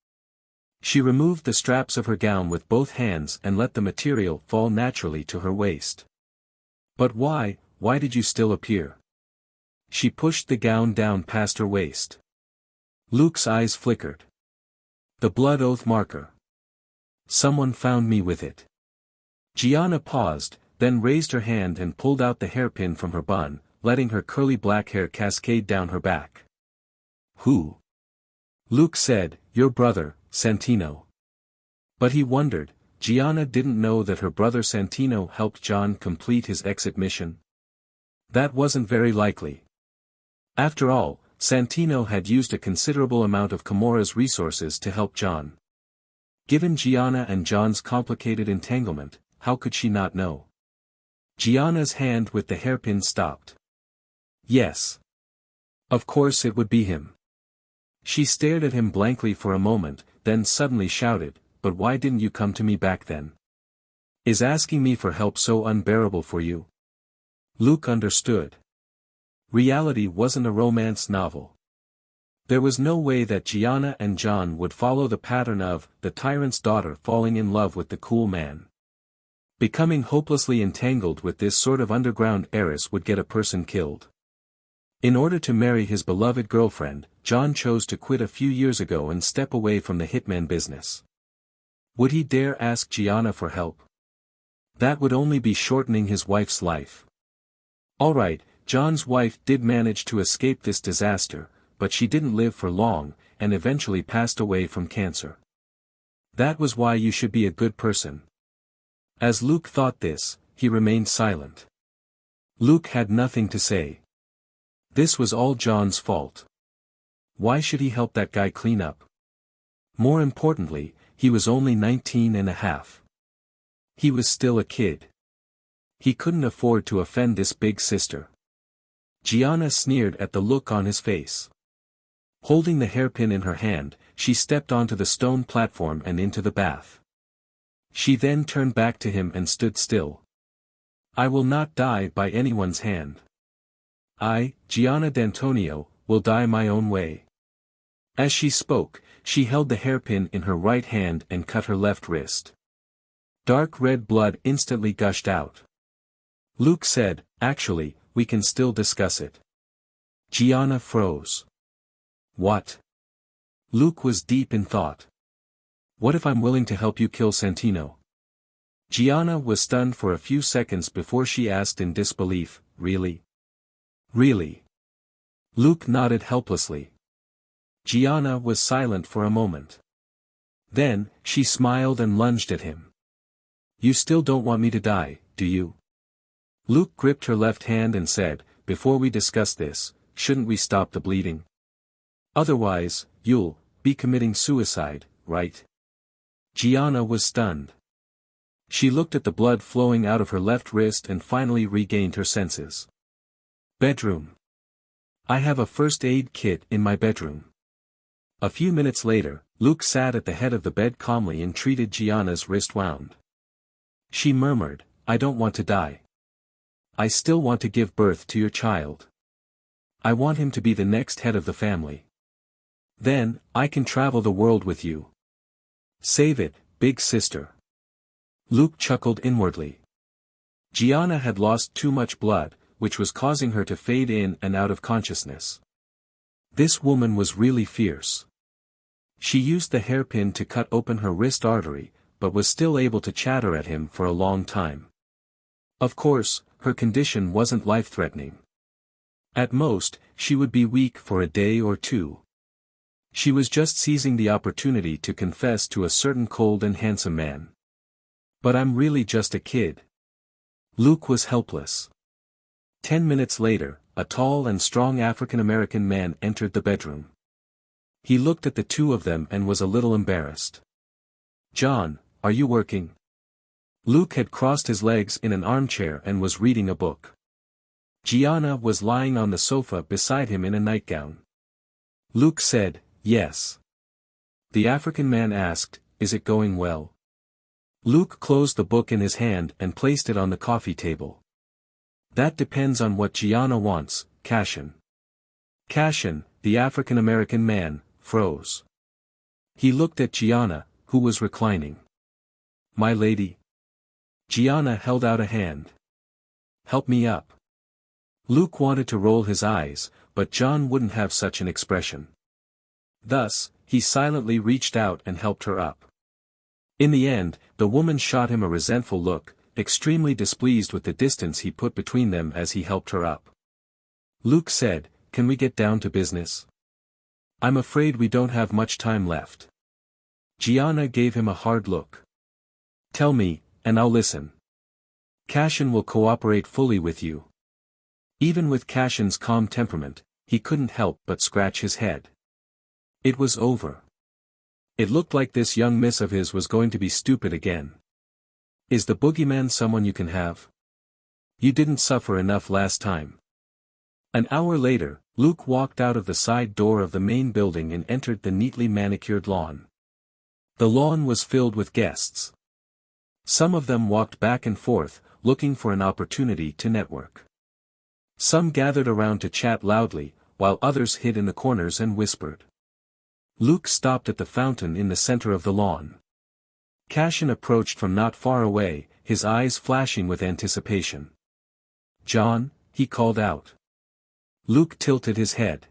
She removed the straps of her gown with both hands and let the material fall naturally to her waist. "But why did you still appear?" She pushed the gown down past her waist. Luke's eyes flickered. "The blood oath marker. Someone found me with it." Gianna paused, then raised her hand and pulled out the hairpin from her bun, letting her curly black hair cascade down her back. "Who?" Luke said, "Your brother, Santino." But he wondered, Gianna didn't know that her brother Santino helped John complete his exit mission. That wasn't very likely. After all, Santino had used a considerable amount of Kimura's resources to help John. Given Gianna and John's complicated entanglement, how could she not know? Gianna's hand with the hairpin stopped. Yes. Of course it would be him. She stared at him blankly for a moment, then suddenly shouted, "But why didn't you come to me back then? Is asking me for help so unbearable for you?" Luke understood. Reality wasn't a romance novel. There was no way that Gianna and John would follow the pattern of the tyrant's daughter falling in love with the cool man. Becoming hopelessly entangled with this sort of underground heiress would get a person killed. In order to marry his beloved girlfriend, John chose to quit a few years ago and step away from the hitman business. Would he dare ask Gianna for help? That would only be shortening his wife's life. Alright, John's wife did manage to escape this disaster, but she didn't live for long, and eventually passed away from cancer. That was why you should be a good person. As Luke thought this, he remained silent. Luke had nothing to say. This was all John's fault. Why should he help that guy clean up? More importantly, he was only 19 and a half. He was still a kid. He couldn't afford to offend this big sister. Gianna sneered at the look on his face. Holding the hairpin in her hand, she stepped onto the stone platform and into the bath. She then turned back to him and stood still. I will not die by anyone's hand. I, Gianna D'Antonio, will die my own way. As she spoke, she held the hairpin in her right hand and cut her left wrist. Dark red blood instantly gushed out. Luke said, actually, we can still discuss it. Gianna froze. What? Luke was deep in thought. What if I'm willing to help you kill Santino? Gianna was stunned for a few seconds before she asked in disbelief, really? Really? Luke nodded helplessly. Gianna was silent for a moment. Then, she smiled and lunged at him. You still don't want me to die, do you? Luke gripped her left hand and said, before we discuss this, shouldn't we stop the bleeding? Otherwise, you'll be committing suicide, right? Gianna was stunned. She looked at the blood flowing out of her left wrist and finally regained her senses. Bedroom. I have a first aid kit in my bedroom. A few minutes later, Luke sat at the head of the bed calmly and treated Gianna's wrist wound. She murmured, I don't want to die. I still want to give birth to your child. I want him to be the next head of the family. Then, I can travel the world with you. Save it, big sister. Luke chuckled inwardly. Gianna had lost too much blood, which was causing her to fade in and out of consciousness. This woman was really fierce. She used the hairpin to cut open her wrist artery, but was still able to chatter at him for a long time. Of course, her condition wasn't life-threatening. At most, she would be weak for a day or two. She was just seizing the opportunity to confess to a certain cold and handsome man. But I'm really just a kid. Luke was helpless. 10 minutes later, a tall and strong African-American man entered the bedroom. He looked at the two of them and was a little embarrassed. John, are you working? Luke had crossed his legs in an armchair and was reading a book. Gianna was lying on the sofa beside him in a nightgown. Luke said, yes. The African man asked, is it going well? Luke closed the book in his hand and placed it on the coffee table. That depends on what Gianna wants, Cashin. Cashin, the African-American man, froze. He looked at Gianna, who was reclining. My lady. Gianna held out a hand. Help me up. Luke wanted to roll his eyes, but John wouldn't have such an expression. Thus, he silently reached out and helped her up. In the end, the woman shot him a resentful look, extremely displeased with the distance he put between them as he helped her up. Luke said, can we get down to business? I'm afraid we don't have much time left. Gianna gave him a hard look. Tell me, and I'll listen. Cashin will cooperate fully with you. Even with Cashin's calm temperament, he couldn't help but scratch his head. It was over. It looked like this young miss of his was going to be stupid again. Is the boogeyman someone you can have? You didn't suffer enough last time. An hour later, Luke walked out of the side door of the main building and entered the neatly manicured lawn. The lawn was filled with guests. Some of them walked back and forth, looking for an opportunity to network. Some gathered around to chat loudly, while others hid in the corners and whispered. Luke stopped at the fountain in the center of the lawn. Cassian approached from not far away, his eyes flashing with anticipation. "John," he called out. Luke tilted his head.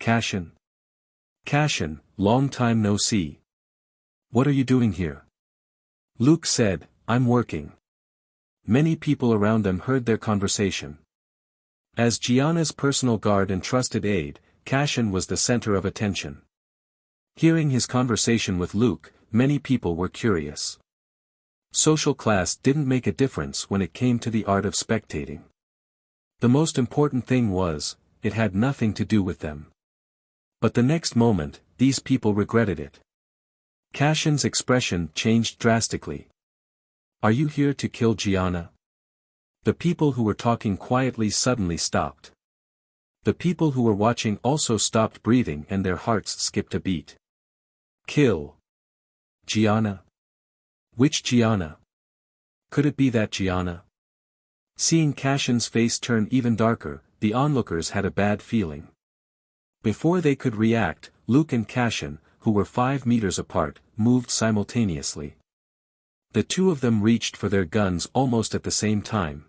"Cassian. Cassian, long time no see. What are you doing here?" Luke said, "I'm working." Many people around them heard their conversation. As Gianna's personal guard and trusted aide, Cassian was the center of attention. Hearing his conversation with Luke, many people were curious. Social class didn't make a difference when it came to the art of spectating. The most important thing was, it had nothing to do with them. But the next moment, these people regretted it. Cassian's expression changed drastically. "Are you here to kill Gianna?" The people who were talking quietly suddenly stopped. The people who were watching also stopped breathing and their hearts skipped a beat. "Kill Gianna? Which Gianna? Could it be that Gianna?" Seeing Cassian's face turn even darker, the onlookers had a bad feeling. Before they could react, Luke and Cassian, who were 5 meters apart, moved simultaneously. The two of them reached for their guns almost at the same time.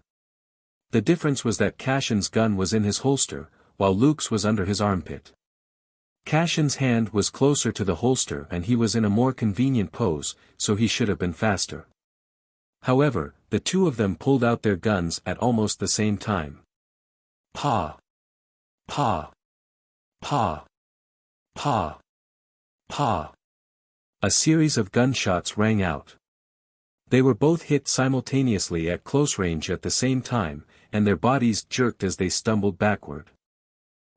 The difference was that Cassian's gun was in his holster, while Luke's was under his armpit. Cassian's hand was closer to the holster and he was in a more convenient pose, so he should have been faster. However, the two of them pulled out their guns at almost the same time. Pa! Pa! Pa! Pa! Pa! A series of gunshots rang out. They were both hit simultaneously at close range at the same time, and their bodies jerked as they stumbled backward.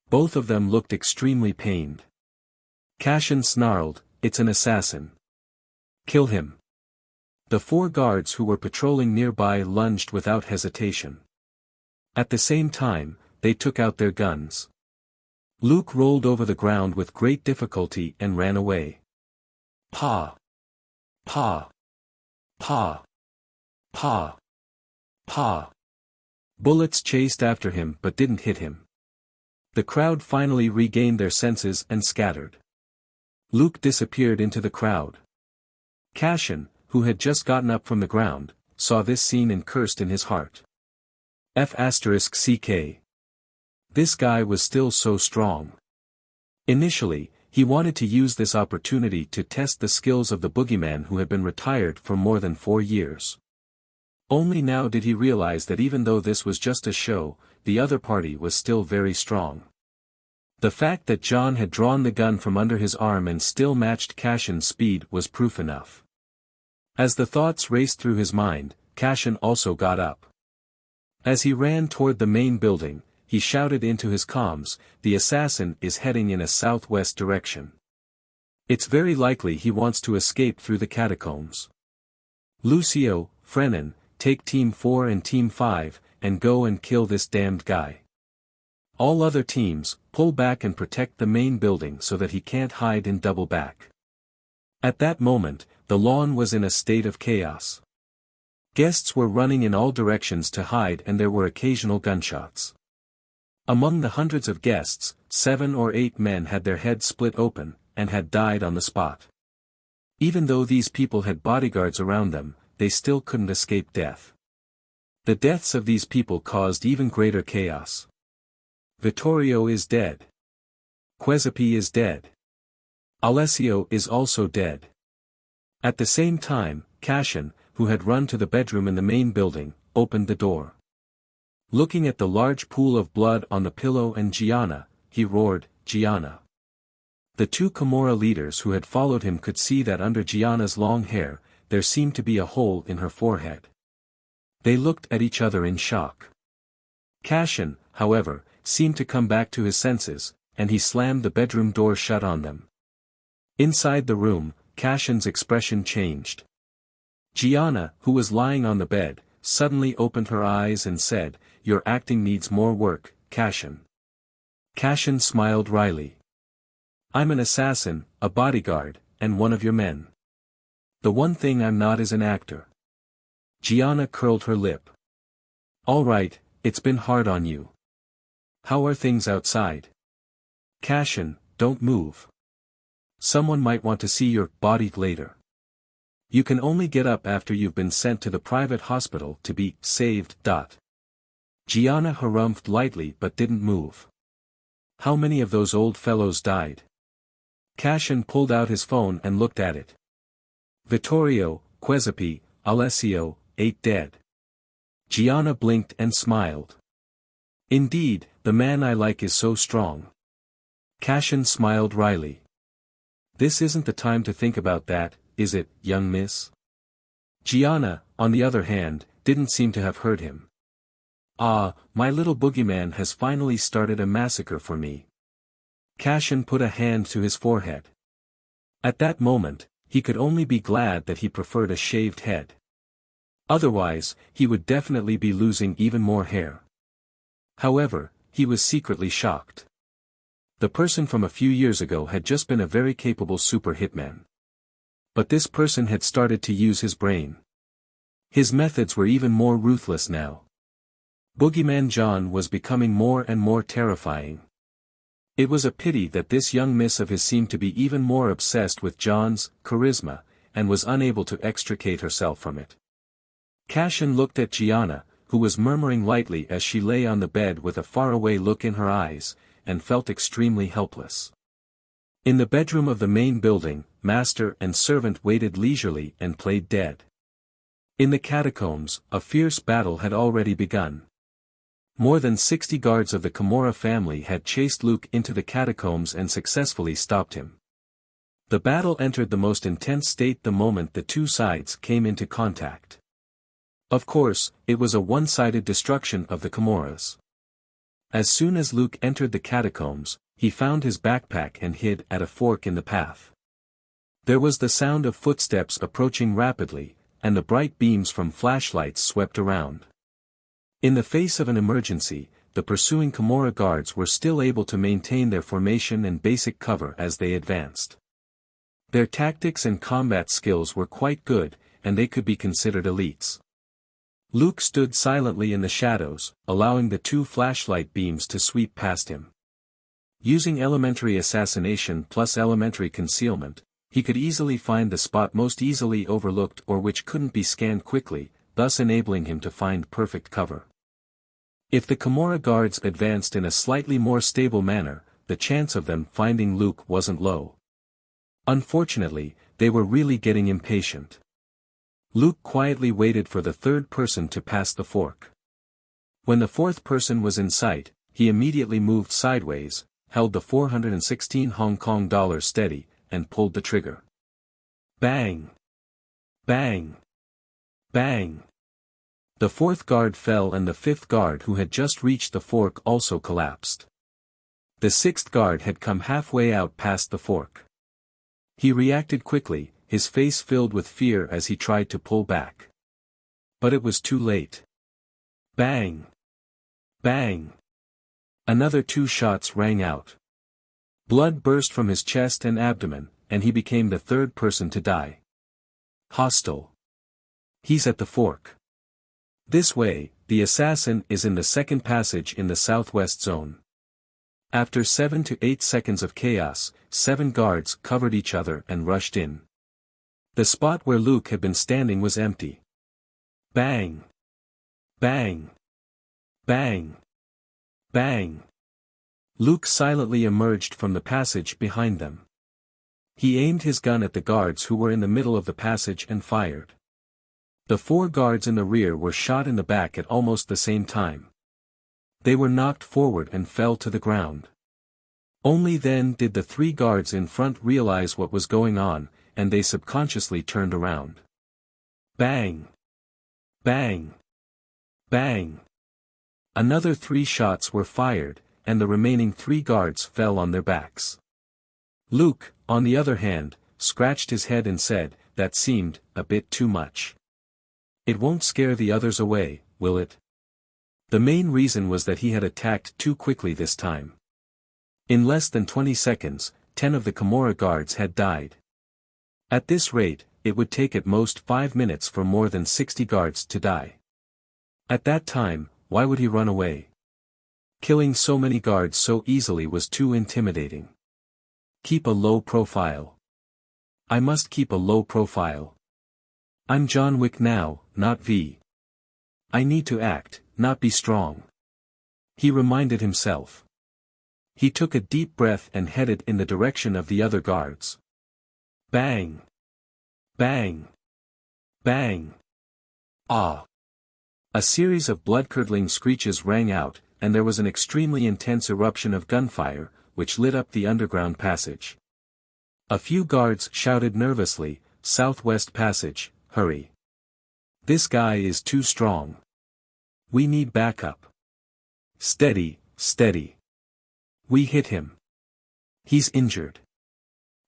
Both of them looked extremely pained. Cassian snarled, "It's an assassin. Kill him." The 4 guards who were patrolling nearby lunged without hesitation. At the same time, they took out their guns. Luke rolled over the ground with great difficulty and ran away. Pa! Pa! Pa! Pa! Pa! Bullets chased after him but didn't hit him. The crowd finally regained their senses and scattered. Luke disappeared into the crowd. Cassian, who had just gotten up from the ground, saw this scene and cursed in his heart. F***ck. This guy was still so strong. Initially, he wanted to use this opportunity to test the skills of the boogeyman who had been retired for more than 4 years. Only now did he realize that even though this was just a show, the other party was still very strong. The fact that John had drawn the gun from under his arm and still matched Cassian's speed was proof enough. As the thoughts raced through his mind, Cassian also got up. As he ran toward the main building, he shouted into his comms, "The assassin is heading in a southwest direction. It's very likely he wants to escape through the catacombs. Lucio, Frenan, take Team 4 and Team 5, and go and kill this damned guy. All other teams, pull back and protect the main building so that he can't hide and double back." At that moment, the lawn was in a state of chaos. Guests were running in all directions to hide and there were occasional gunshots. Among the hundreds of guests, 7 or 8 men had their heads split open, and had died on the spot. Even though these people had bodyguards around them, they still couldn't escape death. The deaths of these people caused even greater chaos. Vittorio is dead. Quesapi is dead. Alessio is also dead. At the same time, Cassian, who had run to the bedroom in the main building, opened the door. Looking at the large pool of blood on the pillow and Gianna, he roared, "Gianna!" The 2 Camorra leaders who had followed him could see that under Gianna's long hair, there seemed to be a hole in her forehead. They looked at each other in shock. Cassian, however, seemed to come back to his senses, and he slammed the bedroom door shut on them. Inside the room, Cassian's expression changed. Gianna, who was lying on the bed, suddenly opened her eyes and said, "Your acting needs more work, Cassian." Cassian smiled wryly. "I'm an assassin, a bodyguard, and one of your men. The one thing I'm not is an actor." Gianna curled her lip. "All right, it's been hard on you. How are things outside? Cashin, don't move. Someone might want to see your body later. You can only get up after you've been sent to the private hospital to be saved. Gianna harumphed lightly but didn't move. How many of those old fellows died? Cashin pulled out his phone and looked at it. Vittorio, Quesapi, Alessio, 8 dead. Gianna blinked and smiled. Indeed, the man I like is so strong. Cashin smiled wryly. This isn't the time to think about that, is it, young miss? Gianna, on the other hand, didn't seem to have heard him. Ah, my little boogeyman has finally started a massacre for me. Cashin put a hand to his forehead. At that moment, he could only be glad that he preferred a shaved head. Otherwise, he would definitely be losing even more hair. However, he was secretly shocked. The person from a few years ago had just been a very capable super hitman. But this person had started to use his brain. His methods were even more ruthless now. Boogeyman John was becoming more and more terrifying. It was a pity that this young miss of his seemed to be even more obsessed with John's charisma, and was unable to extricate herself from it. Cashin looked at Gianna, who was murmuring lightly as she lay on the bed with a faraway look in her eyes, and felt extremely helpless. In the bedroom of the main building, master and servant waited leisurely and played dead. In the catacombs, a fierce battle had already begun. More than 60 guards of the Kimura family had chased Luke into the catacombs and successfully stopped him. The battle entered the most intense state the moment the two sides came into contact. Of course, it was a one-sided destruction of the Kimuras. As soon as Luke entered the catacombs, he found his backpack and hid at a fork in the path. There was the sound of footsteps approaching rapidly, and the bright beams from flashlights swept around. In the face of an emergency, the pursuing Kimura guards were still able to maintain their formation and basic cover as they advanced. Their tactics and combat skills were quite good, and they could be considered elites. Luke stood silently in the shadows, allowing the two flashlight beams to sweep past him. Using elementary assassination plus elementary concealment, he could easily find the spot most easily overlooked or which couldn't be scanned quickly, thus enabling him to find perfect cover. If the Kimura guards advanced in a slightly more stable manner, the chance of them finding Luke wasn't low. Unfortunately, they were really getting impatient. Luke quietly waited for the third person to pass the fork. When the fourth person was in sight, he immediately moved sideways, held the 416 Hong Kong dollars steady, and pulled the trigger. Bang! Bang! Bang! The fourth guard fell and the fifth guard who had just reached the fork also collapsed. The sixth guard had come halfway out past the fork. He reacted quickly, his face filled with fear as he tried to pull back. But it was too late. Bang! Bang! Another 2 shots rang out. Blood burst from his chest and abdomen, and he became the third person to die. Hostile. He's at the fork. This way, the assassin is in the second passage in the southwest zone. After 7 to 8 seconds of chaos, 7 guards covered each other and rushed in. The spot where Luke had been standing was empty. Bang! Bang! Bang! Bang! Luke silently emerged from the passage behind them. He aimed his gun at the guards who were in the middle of the passage and fired. The 4 guards in the rear were shot in the back at almost the same time. They were knocked forward and fell to the ground. Only then did the 3 guards in front realize what was going on, and they subconsciously turned around. Bang! Bang! Bang! Another 3 shots were fired, and the remaining 3 guards fell on their backs. Luke, on the other hand, scratched his head and said, "That seemed a bit too much. It won't scare the others away, will it?" The main reason was that he had attacked too quickly this time. In less than 20 seconds, 10 of the Kimura guards had died. At this rate, it would take at most 5 minutes for more than 60 guards to die. At that time, why would he run away? Killing so many guards so easily was too intimidating. Keep a low profile. I must keep a low profile. I'm John Wick now, not V. I need to act, not be strong. He reminded himself. He took a deep breath and headed in the direction of the other guards. Bang! Bang! Bang! Ah! A series of blood-curdling screeches rang out, and there was an extremely intense eruption of gunfire, which lit up the underground passage. A few guards shouted nervously, "Southwest Passage, hurry. This guy is too strong. We need backup. Steady, steady. We hit him. He's injured.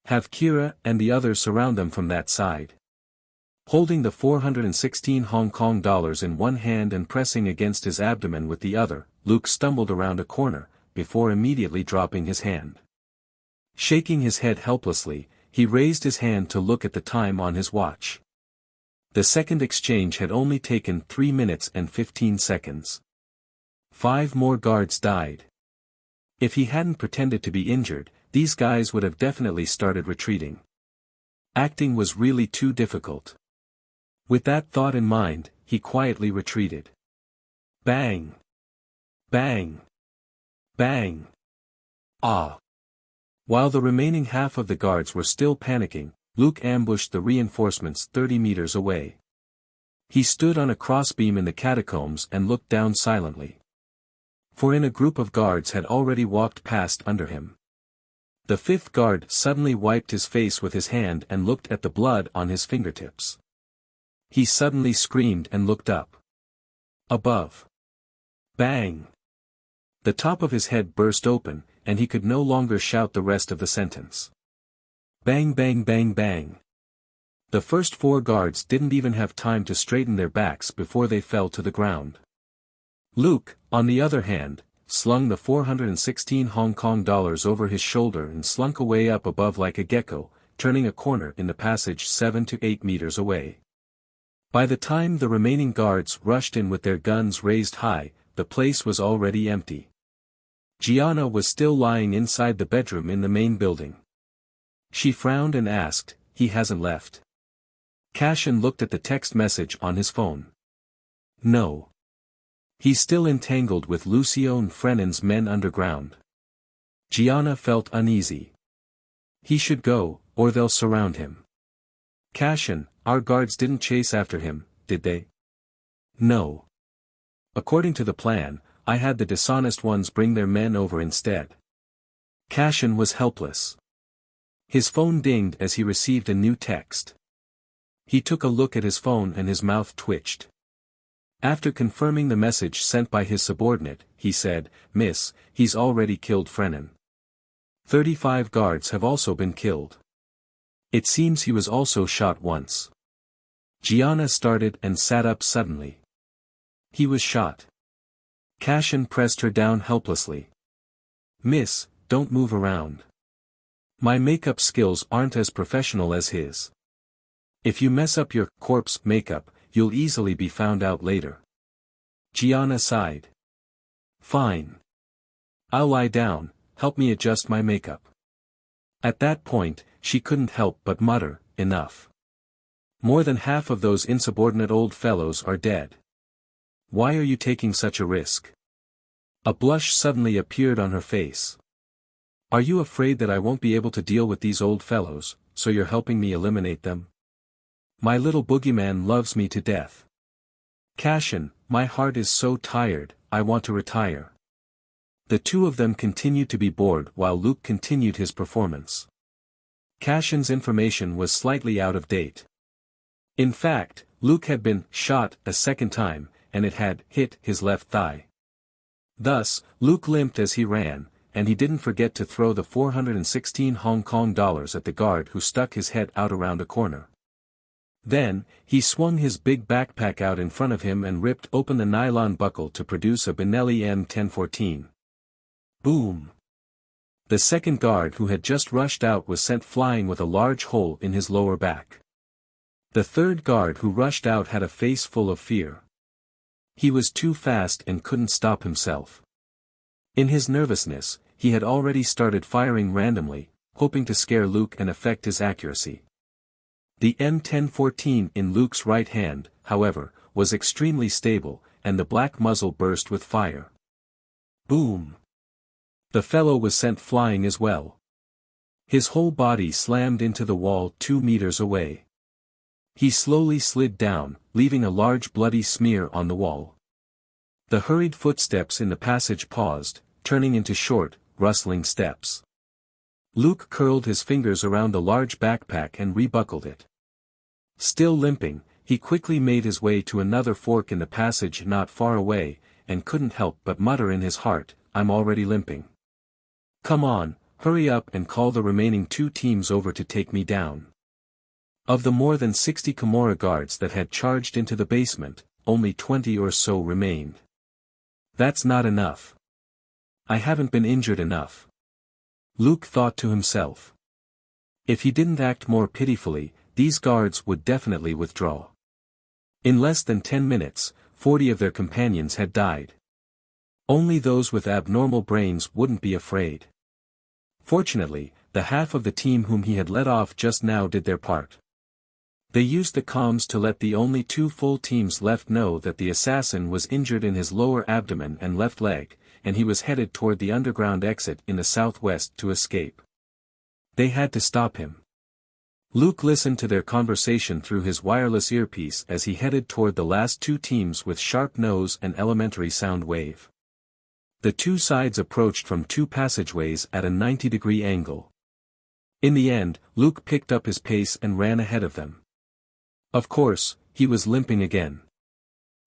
Have Kira and the others surround them from that side." Holding the 416 Hong Kong dollars in one hand and pressing against his abdomen with the other, Luke stumbled around a corner, before immediately dropping his hand. Shaking his head helplessly, he raised his hand to look at the time on his watch. The second exchange had only taken 3 minutes and 15 seconds. 5 more guards died. If he hadn't pretended to be injured, these guys would have definitely started retreating. Acting was really too difficult. With that thought in mind, he quietly retreated. Bang! Bang! Bang! Ah! While the remaining half of the guards were still panicking, Luke ambushed the reinforcements 30 meters away. He stood on a crossbeam in the catacombs and looked down silently. For in a group of guards had already walked past under him. The 5th guard suddenly wiped his face with his hand and looked at the blood on his fingertips. He suddenly screamed and looked up. Above. Bang! The top of his head burst open, and he could no longer shout the rest of the sentence. Bang bang bang bang. The first 4 guards didn't even have time to straighten their backs before they fell to the ground. Luke, on the other hand, slung the 416 Hong Kong dollars over his shoulder and slunk away up above like a gecko, turning a corner in the passage 7 to 8 meters away. By the time the remaining guards rushed in with their guns raised high, the place was already empty. Gianna was still lying inside the bedroom in the main building. She frowned and asked, "He hasn't left?" Cashin looked at the text message on his phone. "No. He's still entangled with Lucione Frenon's men underground." Gianna felt uneasy. "He should go, or they'll surround him." "Cashin, our guards didn't chase after him, did they?" "No. According to the plan, I had the dishonest ones bring their men over instead." Cashin was helpless. His phone dinged as he received a new text. He took a look at his phone and his mouth twitched. After confirming the message sent by his subordinate, he said, "Miss, he's already killed Frenon. 35 guards have also been killed. It seems he was also shot once." Gianna started and sat up suddenly. "He was shot." Cashin pressed her down helplessly. "Miss, don't move around. My makeup skills aren't as professional as his. If you mess up your corpse makeup, you'll easily be found out later." Gianna sighed. "Fine. I'll lie down, help me adjust my makeup." At that point, she couldn't help but mutter, "Enough. More than half of those insubordinate old fellows are dead. Why are you taking such a risk?" A blush suddenly appeared on her face. "Are you afraid that I won't be able to deal with these old fellows, so you're helping me eliminate them? My little boogeyman loves me to death. Cashin, my heart is so tired, I want to retire." The two of them continued to be bored while Luke continued his performance. Cashin's information was slightly out of date. In fact, Luke had been shot a second time, and it had hit his left thigh. Thus, Luke limped as he ran, and he didn't forget to throw the 416 Hong Kong dollars at the guard who stuck his head out around a corner. Then, he swung his big backpack out in front of him and ripped open the nylon buckle to produce a Benelli M1014. Boom! The second guard who had just rushed out was sent flying with a large hole in his lower back. The third guard who rushed out had a face full of fear. He was too fast and couldn't stop himself. In his nervousness, he had already started firing randomly, hoping to scare Luke and affect his accuracy. The M1014 in Luke's right hand, however, was extremely stable, and the black muzzle burst with fire. Boom! The fellow was sent flying as well. His whole body slammed into the wall 2 meters away. He slowly slid down, leaving a large bloody smear on the wall. The hurried footsteps in the passage paused, turning into short, rustling steps. Luke curled his fingers around the large backpack and rebuckled it. Still limping, he quickly made his way to another fork in the passage not far away, and couldn't help but mutter in his heart, "I'm already limping. Come on, hurry up and call the remaining 2 teams over to take me down." Of the more than 60 Kimura guards that had charged into the basement, only 20 or so remained. That's not enough. I haven't been injured enough. Luke thought to himself. If he didn't act more pitifully, these guards would definitely withdraw. In less than 10 minutes, 40 of their companions had died. Only those with abnormal brains wouldn't be afraid. Fortunately, the half of the team whom he had let off just now did their part. They used the comms to let the only 2 full teams left know that the assassin was injured in his lower abdomen and left leg, and he was headed toward the underground exit in the southwest to escape. They had to stop him. Luke listened to their conversation through his wireless earpiece as he headed toward the last 2 teams with sharp nose and elementary sound wave. The 2 sides approached from 2 passageways at a 90-degree angle. In the end, Luke picked up his pace and ran ahead of them. Of course, he was limping again.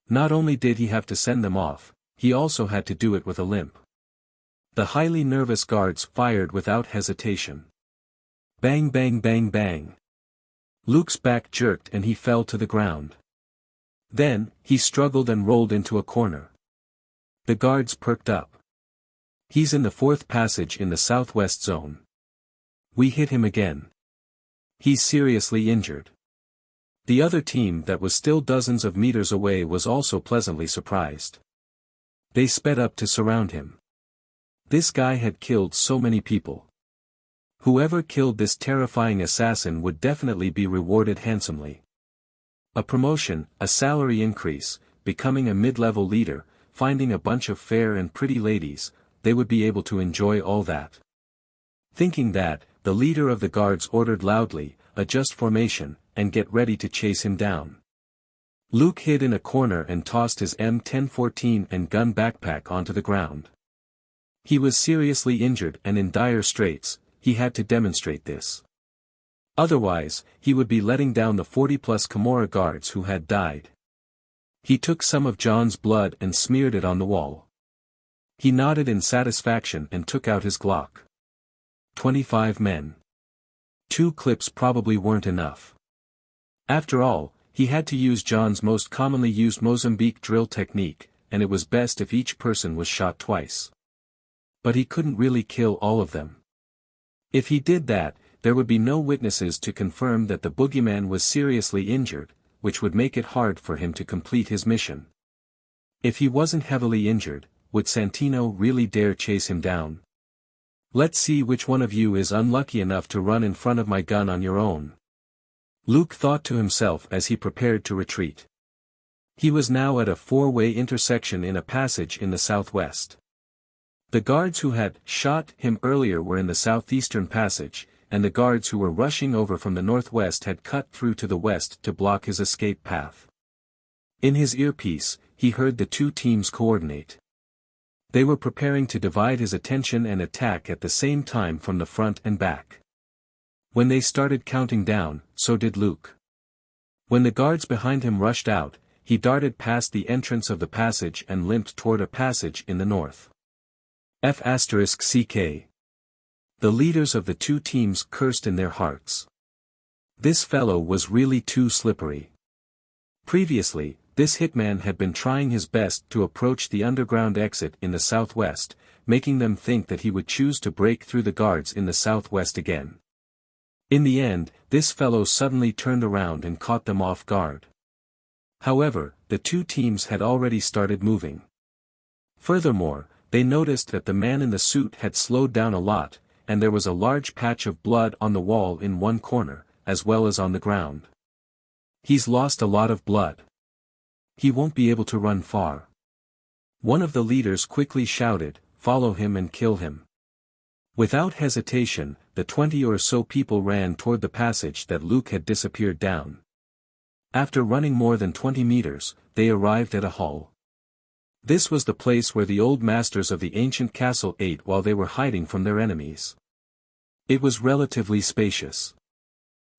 Not only did he have to send them off, he also had to do it with a limp. The highly nervous guards fired without hesitation. Bang bang bang bang. Luke's back jerked and he fell to the ground. Then, he struggled and rolled into a corner. The guards perked up. He's in the 4th passage in the southwest zone. We hit him again. He's seriously injured. The other team that was still dozens of meters away was also pleasantly surprised. They sped up to surround him. This guy had killed so many people. Whoever killed this terrifying assassin would definitely be rewarded handsomely. A promotion, a salary increase, becoming a mid-level leader, finding a bunch of fair and pretty ladies, they would be able to enjoy all that. Thinking that, the leader of the guards ordered loudly, "Adjust formation, and get ready to chase him down." Luke hid in a corner and tossed his M1014 and gun backpack onto the ground. He was seriously injured and in dire straits. He had to demonstrate this. Otherwise, he would be letting down the 40-plus Kimura guards who had died. He took some of John's blood and smeared it on the wall. He nodded in satisfaction and took out his Glock. 25 men. 2 clips probably weren't enough. After all, he had to use John's most commonly used Mozambique drill technique, and it was best if each person was shot twice. But he couldn't really kill all of them. If he did that, there would be no witnesses to confirm that the boogeyman was seriously injured, which would make it hard for him to complete his mission. If he wasn't heavily injured, would Santino really dare chase him down? Let's see which one of you is unlucky enough to run in front of my gun on your own. Luke thought to himself as he prepared to retreat. He was now at a 4-way intersection in a passage in the southwest. The guards who had shot him earlier were in the southeastern passage, and the guards who were rushing over from the northwest had cut through to the west to block his escape path. In his earpiece, he heard the 2 teams coordinate. They were preparing to divide his attention and attack at the same time from the front and back. When they started counting down, so did Luke. When the guards behind him rushed out, he darted past the entrance of the passage and limped toward a passage in the north. F***CK. The leaders of the 2 teams cursed in their hearts. This fellow was really too slippery. Previously, this hitman had been trying his best to approach the underground exit in the southwest, making them think that he would choose to break through the guards in the southwest again. In the end, this fellow suddenly turned around and caught them off guard. However, the 2 teams had already started moving. Furthermore, They noticed that the man in the suit had slowed down a lot, and there was a large patch of blood on the wall in one corner, as well as on the ground. He's lost a lot of blood. He won't be able to run far. One of the leaders quickly shouted, "Follow him and kill him." Without hesitation, the 20 or so people ran toward the passage that Luke had disappeared down. After running more than 20 meters, they arrived at a hall. This was the place where the old masters of the ancient castle ate while they were hiding from their enemies. It was relatively spacious.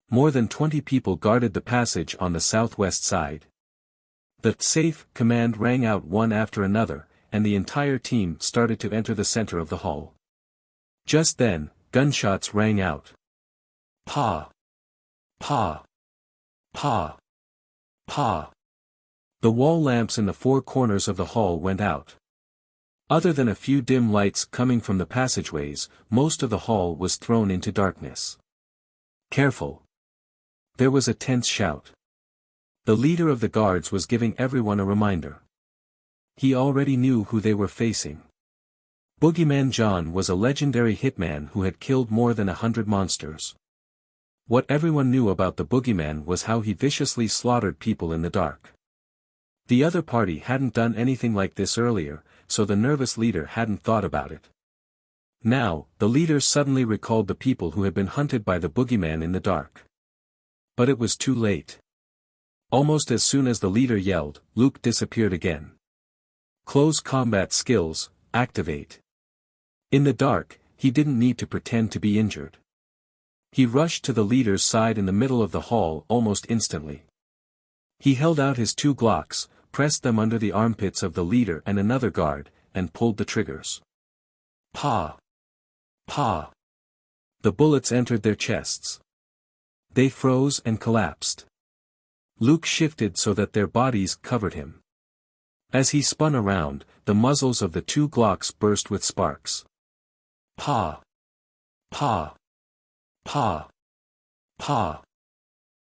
More than 20 people guarded the passage on the southwest side. The "safe" command rang out one after another, and the entire team started to enter the center of the hall. Just then, gunshots rang out. Pa! Pa! Pa! Pa! The wall lamps in the four corners of the hall went out. Other than a few dim lights coming from the passageways, most of the hall was thrown into darkness. Careful! There was a tense shout. The leader of the guards was giving everyone a reminder. He already knew who they were facing. Boogeyman John was a legendary hitman who had killed more than 100 monsters. What everyone knew about the Boogeyman was how he viciously slaughtered people in the dark. The other party hadn't done anything like this earlier, so the nervous leader hadn't thought about it. Now, the leader suddenly recalled the people who had been hunted by the Boogeyman in the dark. But it was too late. Almost as soon as the leader yelled, Luke disappeared again. Close combat skills, activate. In the dark, he didn't need to pretend to be injured. He rushed to the leader's side in the middle of the hall almost instantly. He held out his two Glocks, pressed them under the armpits of the leader and another guard, and pulled the triggers. Pa! Pa! The bullets entered their chests. They froze and collapsed. Luke shifted so that their bodies covered him. As he spun around, the muzzles of the two Glocks burst with sparks. Pa! Pa! Pa! Pa!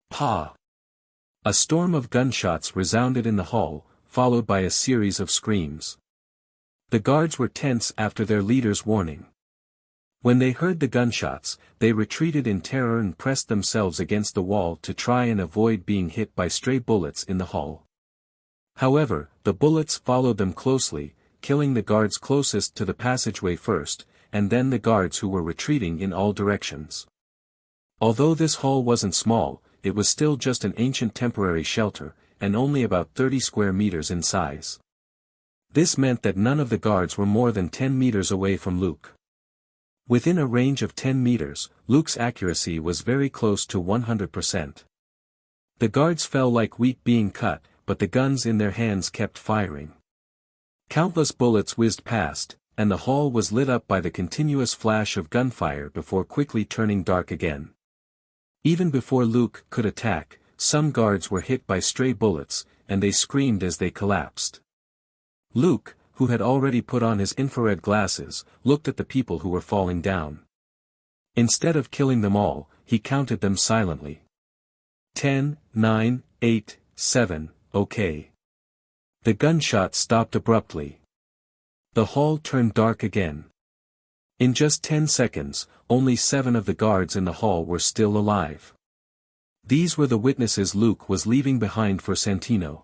Pa! A storm of gunshots resounded in the hall, followed by a series of screams. The guards were tense after their leader's warning. When they heard the gunshots, they retreated in terror and pressed themselves against the wall to try and avoid being hit by stray bullets in the hall. However, the bullets followed them closely, killing the guards closest to the passageway first, and then the guards who were retreating in all directions. Although this hall wasn't small, it was still just an ancient temporary shelter, and only about 30 square meters in size. This meant that none of the guards were more than 10 meters away from Luke. Within a range of 10 meters, Luke's accuracy was very close to 100%. The guards fell like wheat being cut, but the guns in their hands kept firing. Countless bullets whizzed past, and the hall was lit up by the continuous flash of gunfire before quickly turning dark again. Even before Luke could attack, some guards were hit by stray bullets, and they screamed as they collapsed. Luke, who had already put on his infrared glasses, looked at the people who were falling down. Instead of killing them all, he counted them silently. 10, 9, 8, 7, okay. The gunshot stopped abruptly. The hall turned dark again. In just 10 seconds, only 7 of the guards in the hall were still alive. These were the witnesses Luke was leaving behind for Santino.